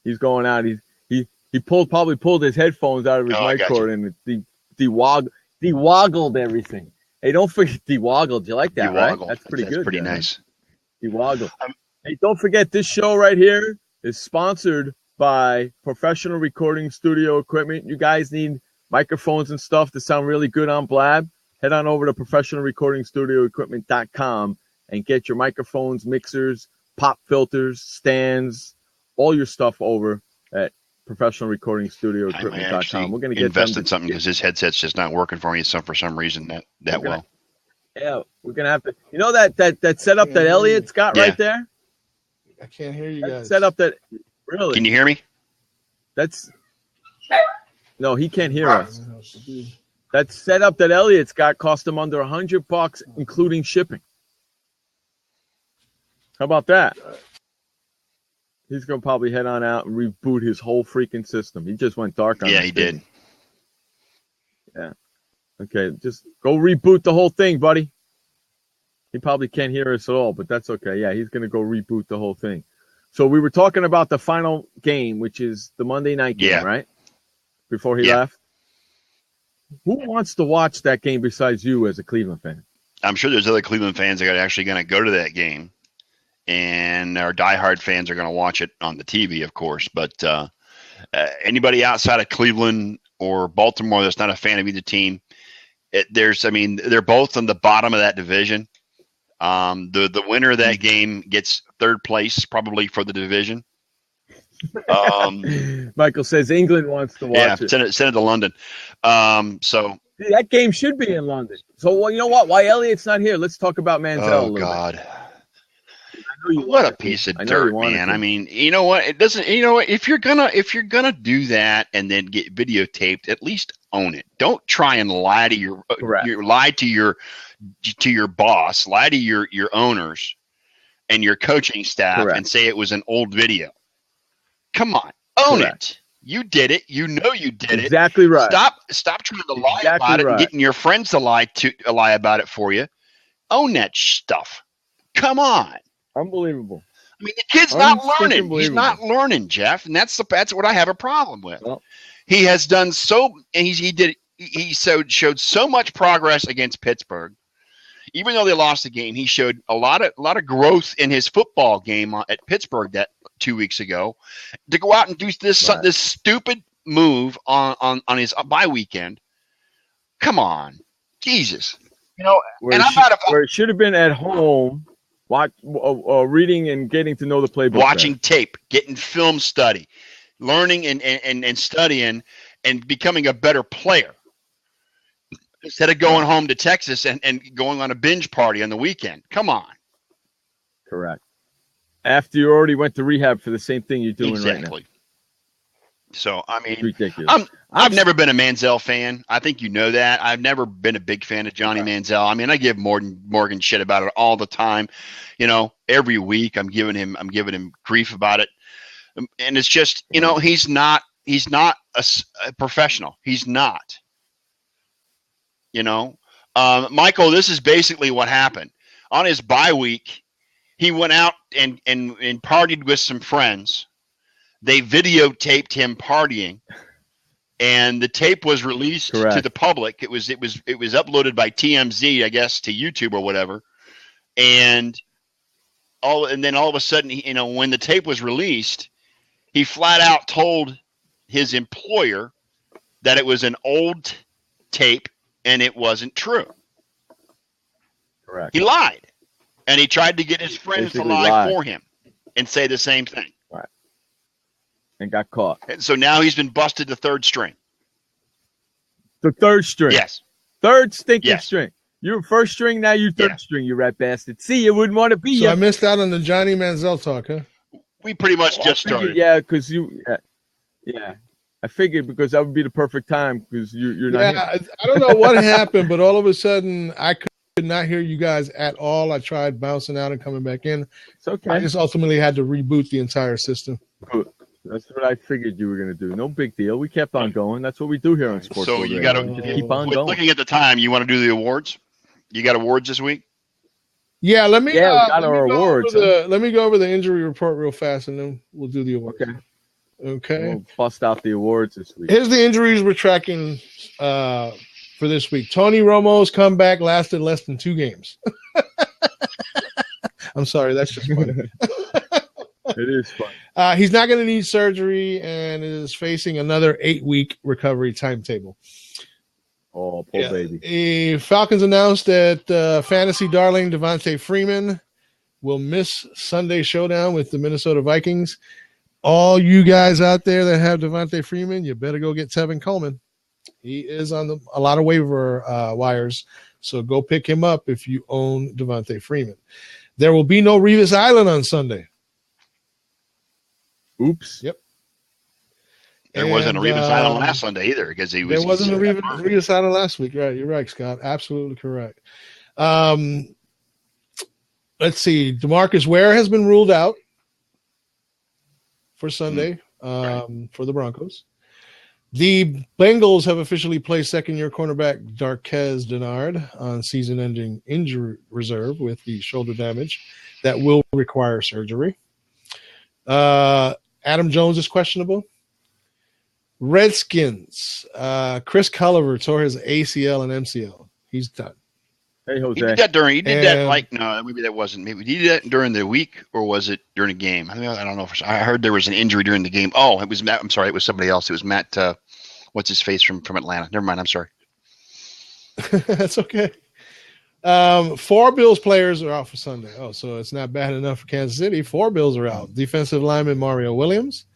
He's going out. He probably pulled his headphones out of his mic cord and de-woggled everything. Hey, don't forget de-woggled. You like that, right? That's pretty good. That's pretty nice. De-woggled. Hey, don't forget this show right here is sponsored by Professional Recording Studio Equipment. You guys need microphones and stuff to sound really good on Blab? Head on over to professionalrecordingstudioequipment.com and get your microphones, mixers, pop filters, stands, all your stuff over at professionalrecordingstudioequipment.com. We're going to get invest in something because this headset's just not working for me for some reason that well. Yeah, we're going to have to. You know that setup that Elliot's got right there? I can't hear you guys. Setup that really. Can you hear me? No, he can't hear us. That setup that Elliot's got cost him under $100, including shipping. How about that? He's going to probably head on out and reboot his whole freaking system. He just went dark on us. Yeah, he did. Yeah. Okay, just go reboot the whole thing, buddy. He probably can't hear us at all, but that's okay. Yeah, he's going to go reboot the whole thing. So we were talking about the final game, which is the Monday night game, right? Before he left. Who wants to watch that game besides you as a Cleveland fan? I'm sure there's other Cleveland fans that are actually going to go to that game. And our diehard fans are going to watch it on the TV, of course. But anybody outside of Cleveland or Baltimore that's not a fan of either team, they're both on the bottom of that division. The winner of that game gets third place probably for the division. Michael says England wants to watch it. Send it to London. That game should be in London. So, well, you know what? Why Elliot's not here? Let's talk about Manziel a little bit. What a piece of dirt, man. I mean, you know what? It doesn't. You know what? If you're gonna do that and then get videotaped, at least own it. Don't try and lie to your boss, lie to your owners and your coaching staff, and say it was an old video. Come on, own it. You did it. You know you did it. Exactly right. Stop trying to lie about it and getting your friends to lie about it for you. Own that stuff. Come on. Unbelievable. I mean, the kid's not learning. He's not learning, Jeff, and that's what I have a problem with. Well, he has done so, and he showed so much progress against Pittsburgh. Even though they lost the game, he showed a lot of growth in his football game at Pittsburgh that 2 weeks ago. To go out and do this stupid move on his bye weekend, come on, Jesus, where it should have been at home, reading and getting to know the playbook, watching tape, getting film study, learning and studying, and becoming a better player. Instead of going home to Texas and going on a binge party on the weekend. Come on. Correct. After you already went to rehab for the same thing you're doing right now. So, I mean, it's ridiculous. I've never been a Manziel fan. I think you know that. I've never been a big fan of Johnny Manziel. I mean, I give Morgan shit about it all the time. Every week I'm giving him grief about it. And it's just, he's not a professional. He's not. Michael, this is basically what happened. On his bye week, he went out and partied with some friends. They videotaped him partying, and the tape was released to the public. It was uploaded by TMZ, I guess, to YouTube or whatever. And then all of a sudden, when the tape was released, he flat out told his employer that it was an old tape. And it wasn't true. Correct. He lied. And he tried to get his friends to lie for him and say the same thing. Right. And got caught. And so now he's been busted to third string. The third string? Yes. Third stinking string. You were first string, now you're third string, you rat bastard. See, you wouldn't want to be I missed out on the Johnny Manziel talk, huh? We pretty much just started. Yeah, because yeah. I figured because that would be the perfect time because you're not here. I don't know what happened, but all of a sudden I could not hear you guys at all. I tried bouncing out and coming back in. It's okay. I just ultimately had to reboot the entire system. Good. That's what I figured you were going to do. No big deal. We kept on going. That's what we do here on Sports. So you got to keep on going. Looking at the time, you want to do the awards? You got awards this week? Yeah, let me. We got our awards. Let me go over the injury report real fast, and then we'll do the awards. Okay. We'll bust out the awards this week. Here's the injuries we're tracking for this week. Tony Romo's comeback lasted less than 2 games. I'm sorry, that's just funny. It is fun. He's not going to need surgery and is facing another 8-week recovery timetable. Oh, poor baby. The Falcons announced that fantasy darling Devontae Freeman will miss Sunday showdown with the Minnesota Vikings. All you guys out there that have Devontae Freeman, you better go get Tevin Coleman. He is on a lot of waiver wires, so go pick him up if you own Devontae Freeman. There will be no Revis Island on Sunday. Oops. Yep. There wasn't a Revis Island last Sunday either because he was. There wasn't a Revis Island last week, right? You're right, Scott. Absolutely correct. Let's see. DeMarcus Ware has been ruled out for Sunday for the Broncos. The Bengals have officially placed second-year cornerback Darqueze Dennard on season-ending injury reserve with the shoulder damage that will require surgery. Adam Jones is questionable. Redskins. Chris Culliver tore his ACL and MCL. He's done. Hey, Jose. He did that maybe that wasn't. Maybe he did that during the week, or was it during a game? I don't know. I heard there was an injury during the game. Oh, it was Matt. I'm sorry, it was somebody else. It was Matt. What's his face from Atlanta? Never mind. I'm sorry. That's okay. 4 Bills players are out for Sunday. Oh, so it's not bad enough for Kansas City. 4 Bills are out. Defensive lineman Mario Williams,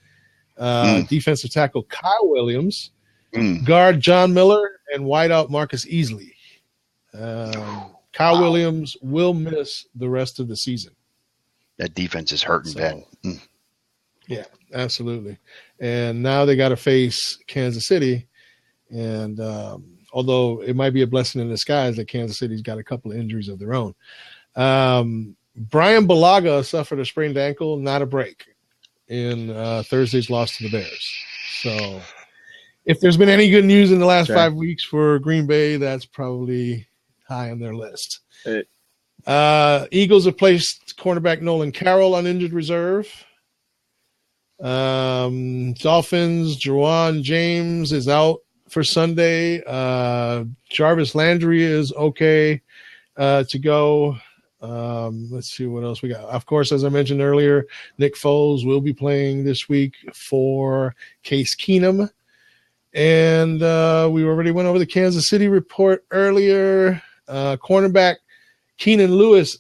defensive tackle Kyle Williams, guard John Miller, and wideout Marcus Easley. Kyle Williams will miss the rest of the season. That defense is hurting bad. Yeah, absolutely. And now they got to face Kansas City. And although it might be a blessing in disguise that Kansas City's got a couple of injuries of their own. Brian Bulaga suffered a sprained ankle, not a break, in Thursday's loss to the Bears. So if there's been any good news in the last 5 weeks for Green Bay, that's probably high on their list. Eagles have placed cornerback Nolan Carroll on injured reserve. Dolphins, Juwan James is out for Sunday. Jarvis Landry is okay to go. Let's see what else we got. Of course, as I mentioned earlier, Nick Foles will be playing this week for Case Keenum. And we already went over the Kansas City report earlier. Cornerback Keenan Lewis,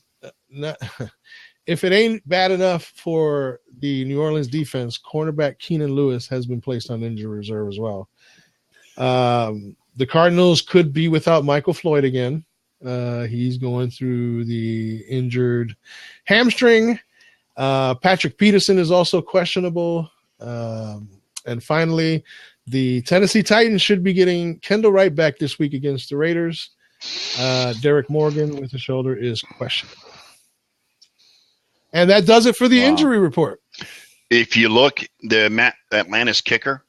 if it ain't bad enough for the New Orleans defense, cornerback Keenan Lewis has been placed on injury reserve as well. The Cardinals could be without Michael Floyd again. He's going through the injured hamstring. Patrick Peterson is also questionable. And finally, the Tennessee Titans should be getting Kendall Wright back this week against the Raiders. Derek Morgan with the shoulder is questionable. And that does it for the injury report. If you look, Atlanta's kicker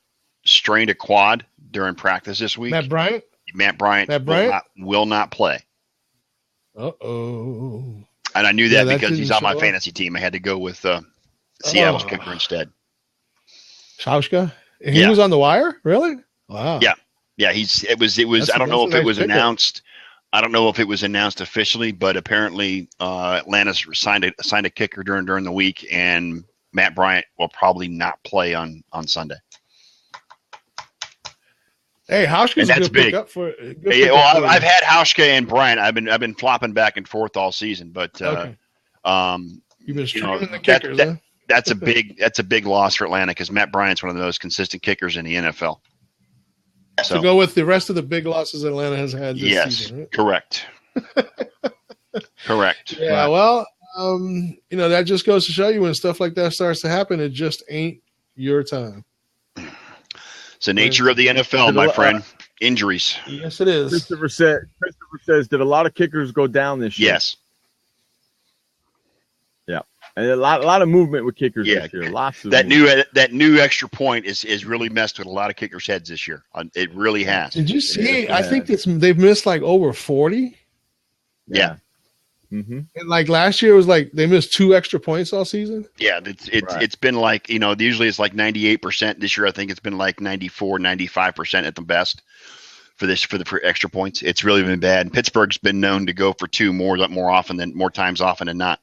strained a quad during practice this week. Matt Bryant will not play. Uh-oh. And I knew that because he's on my fantasy team. I had to go with Seattle's kicker instead. Schauska? He was on the wire? Really? Wow. Yeah. Yeah, it was I don't know if it was announced. I don't know if it was announced officially, but apparently Atlanta's signed a kicker during the week, and Matt Bryant will probably not play on Sunday. Hey, Hauschka's that's big. I've had Hauschka and Bryant. I've been flopping back and forth all season, but you've been streaming the kickers. That's a big loss for Atlanta because Matt Bryant's one of the most consistent kickers in the NFL. So go with the rest of the big losses Atlanta has had this season. Right? Correct. Correct. Yeah, well, that just goes to show you when stuff like that starts to happen, it just ain't your time. It's the nature of the NFL, my friend. Injuries. Yes, it is. Christopher says, did a lot of kickers go down this year? Yes. Yeah. And a lot of movement with kickers this year. Lots of that new extra point is really messed with a lot of kickers' heads this year. It really has. Did you see? I think they've missed like over 40. Yeah. Mm-hmm. And like last year, it was like they missed 2 extra points all season. Yeah, it's been like usually it's like 98%. This year, I think it's been like 94, 95% at the best for extra points. It's really been bad. And Pittsburgh's been known to go for 2 more times often than not.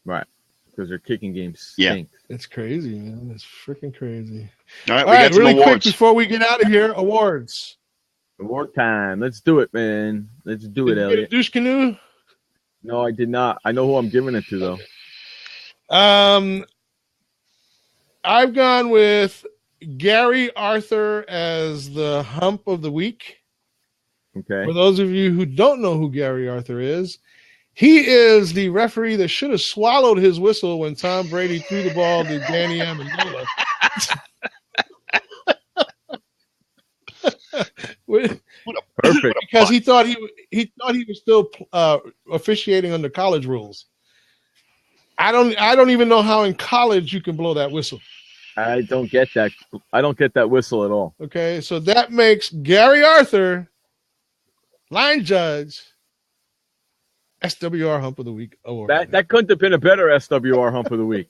Right, because their kicking game stinks. Yeah. It's crazy, man. It's freaking crazy. All right, we got some really awards. Quick before we get out of here, awards. Award time. Let's do it, man. Let's do it, Elliot. Get a douche canoe? No, I did not. I know who I'm giving it to, though. I've gone with Gary Arthur as the hump of the week. Okay. For those of you who don't know who Gary Arthur is, he is the referee that should have swallowed his whistle when Tom Brady threw the ball to Danny Amendola. What a perfect because he thought he was still officiating under college rules. I don't even know how in college you can blow that whistle. I don't get that. I don't get that whistle at all. Okay, so that makes Gary Arthur, line judge, SWR Hump of the Week award. That couldn't have been a better SWR Hump of the Week.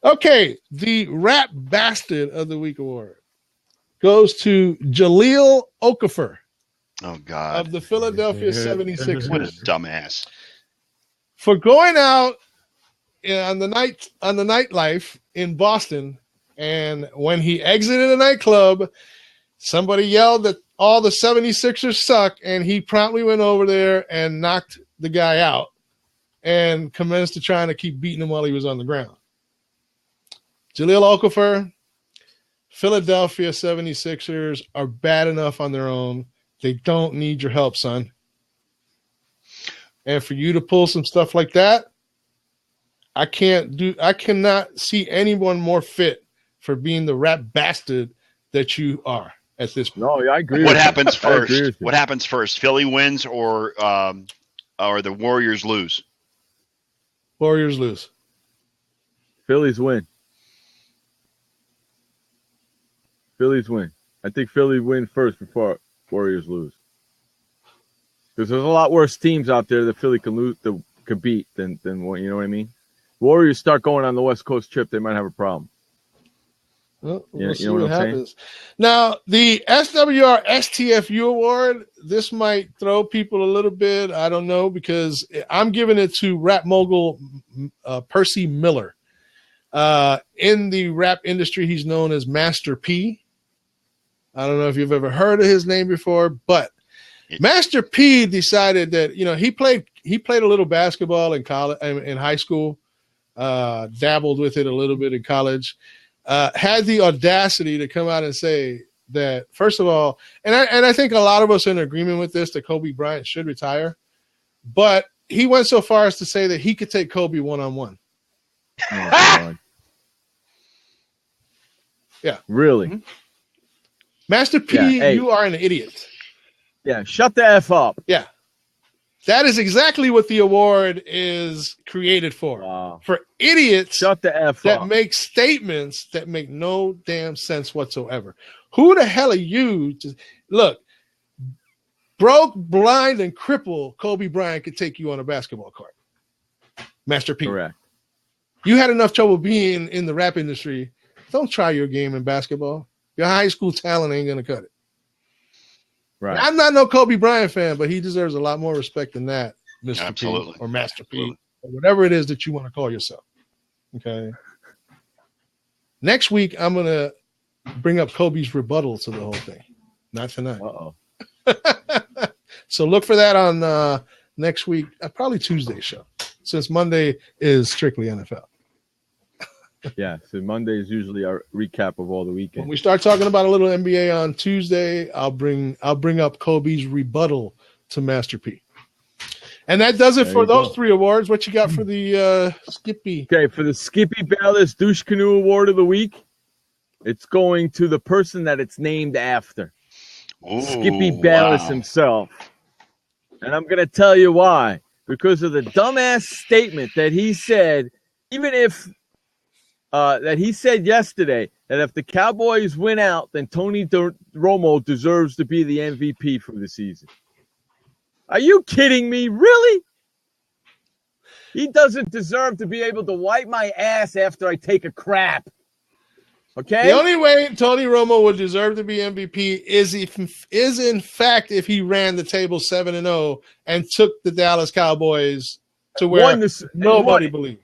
Okay, the Rat Bastard of the Week award goes to Jaleel Okafor. Oh, God. Of the Philadelphia 76ers. What a dumbass. For going out on the nightlife in Boston, and when he exited a nightclub, somebody yelled that all the 76ers suck, and he promptly went over there and knocked the guy out and commenced to trying to keep beating him while he was on the ground. Jaleel Okafor, Philadelphia 76ers are bad enough on their own. They don't need your help, son. And for you to pull some stuff like that, I cannot see anyone more fit for being the rat bastard that you are at this point. No, I agree. What happens first? What happens first? Philly wins or the Warriors lose? Warriors lose. Phillies win. Phillies win. I think Philly win first before Warriors lose. Because there's a lot worse teams out there that Philly could beat than what, you know what I mean? Warriors start going on the West Coast trip, they might have a problem. Well, we'll see what happens. Now, the SWR STFU award, this might throw people a little bit. I don't know, because I'm giving it to rap mogul Percy Miller. In the rap industry, he's known as Master P. I don't know if you've ever heard of his name before, but Master P decided that, he played a little basketball in college, in high school, dabbled with it a little bit in college. Had the audacity to come out and say that, first of all, and I think a lot of us are in agreement with this, that Kobe Bryant should retire, but he went so far as to say that he could take Kobe one-on-one. Oh, yeah. Really? Mm-hmm. Master P, you are an idiot. Yeah, shut the F up. Yeah. That is exactly what the award is created for. Wow. For idiots Shut the F that up. make statements that make no damn sense whatsoever. Who the hell are you to look? Broke, blind, and crippled Kobe Bryant could take you on a basketball court. Master P. Correct. You had enough trouble being in the rap industry. Don't try your game in basketball. Your high school talent ain't gonna cut it. Right. I'm not no Kobe Bryant fan, but he deserves a lot more respect than that, Mr. Absolutely. P or Master P, or whatever it is that you want to call yourself. Okay. Next week, I'm going to bring up Kobe's rebuttal to the whole thing. Not tonight. Uh-oh. So look for that on next week, probably Tuesday's show, since Monday is strictly NFL. Yeah, so Monday is usually our recap of all the weekend. When we start talking about a little NBA on Tuesday, I'll bring up Kobe's rebuttal to Master P. And that does it for those three awards. What you got for the Skippy? Okay, for the Skippy Bayless Douche Canoe Award of the Week, it's going to the person that it's named after. Ooh, Skippy Bayless himself. And I'm going to tell you why. Because of the dumbass statement that he said, even if that he said yesterday that if the Cowboys win out, then Tony Romo deserves to be the MVP for the season. Are you kidding me? Really? He doesn't deserve to be able to wipe my ass after I take a crap. Okay? The only way Tony Romo would deserve to be MVP is in fact if he ran the table 7-0 and took the Dallas Cowboys to where nobody believed.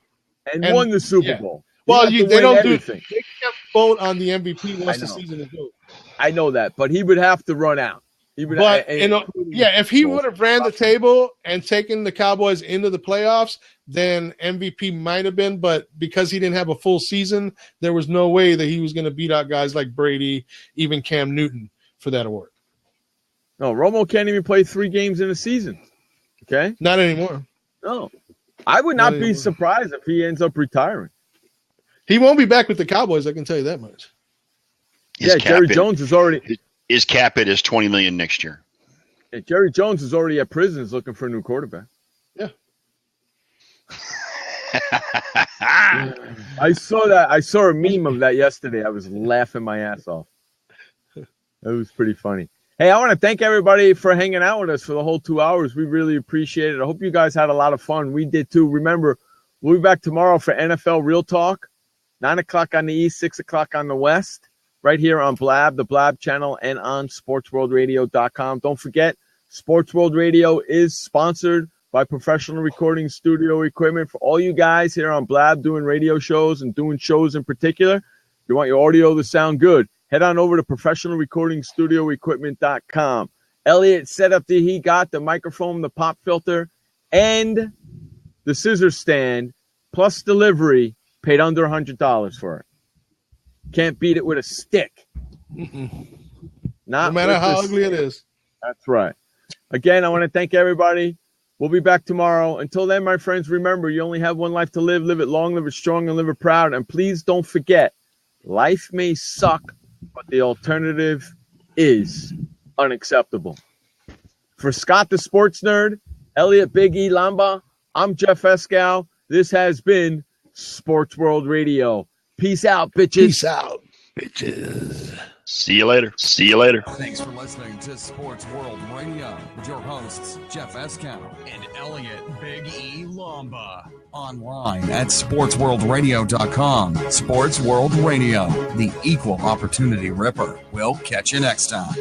And won the Super Bowl. Well, they don't everything. They can't vote on the MVP once the season is over. I know that, but he would have to run out. He would. If he would have ran the table and taken the Cowboys into the playoffs, then MVP might have been. But because he didn't have a full season, there was no way that he was going to beat out guys like Brady, even Cam Newton, for that award. No, Romo can't even play 3 games in a season. Okay, not anymore. No, I would not be surprised if he ends up retiring. He won't be back with the Cowboys, I can tell you that much. Jerry Jones is already his cap it is $20 million next year. Yeah, Jerry Jones is already at prisons looking for a new quarterback. Yeah. I saw that. I saw a meme of that yesterday. I was laughing my ass off. It was pretty funny. Hey, I want to thank everybody for hanging out with us for the whole 2 hours. We really appreciate it. I hope you guys had a lot of fun. We did too. Remember, we'll be back tomorrow for NFL Real Talk. 9 o'clock on the East, 6 o'clock on the West, right here on Blab, the Blab channel, and on sportsworldradio.com. Don't forget, Sports World Radio is sponsored by Professional Recording Studio Equipment. For all you guys here on Blab doing radio shows and doing shows in particular, if you want your audio to sound good, head on over to professionalrecordingstudioequipment.com. Elliot set up he got the microphone, the pop filter, and the scissor stand, plus delivery. Paid under $100 for it. Can't beat it with a stick. No matter how ugly it is. That's right. Again, I want to thank everybody. We'll be back tomorrow. Until then, my friends, remember, you only have one life to live. Live it long, live it strong, and live it proud. And please don't forget, life may suck, but the alternative is unacceptable. For Scott the Sports Nerd, Elliot Big E Lamba, I'm Jeff Escal. This has been Sports World Radio. Peace out, bitches. Peace out, bitches. See you later. Thanks for listening to Sports World Radio with your hosts, Jeff Eskow and Elliot Big E Lamba. Online at sportsworldradio.com. Sports World Radio, the equal opportunity ripper. We'll catch you next time.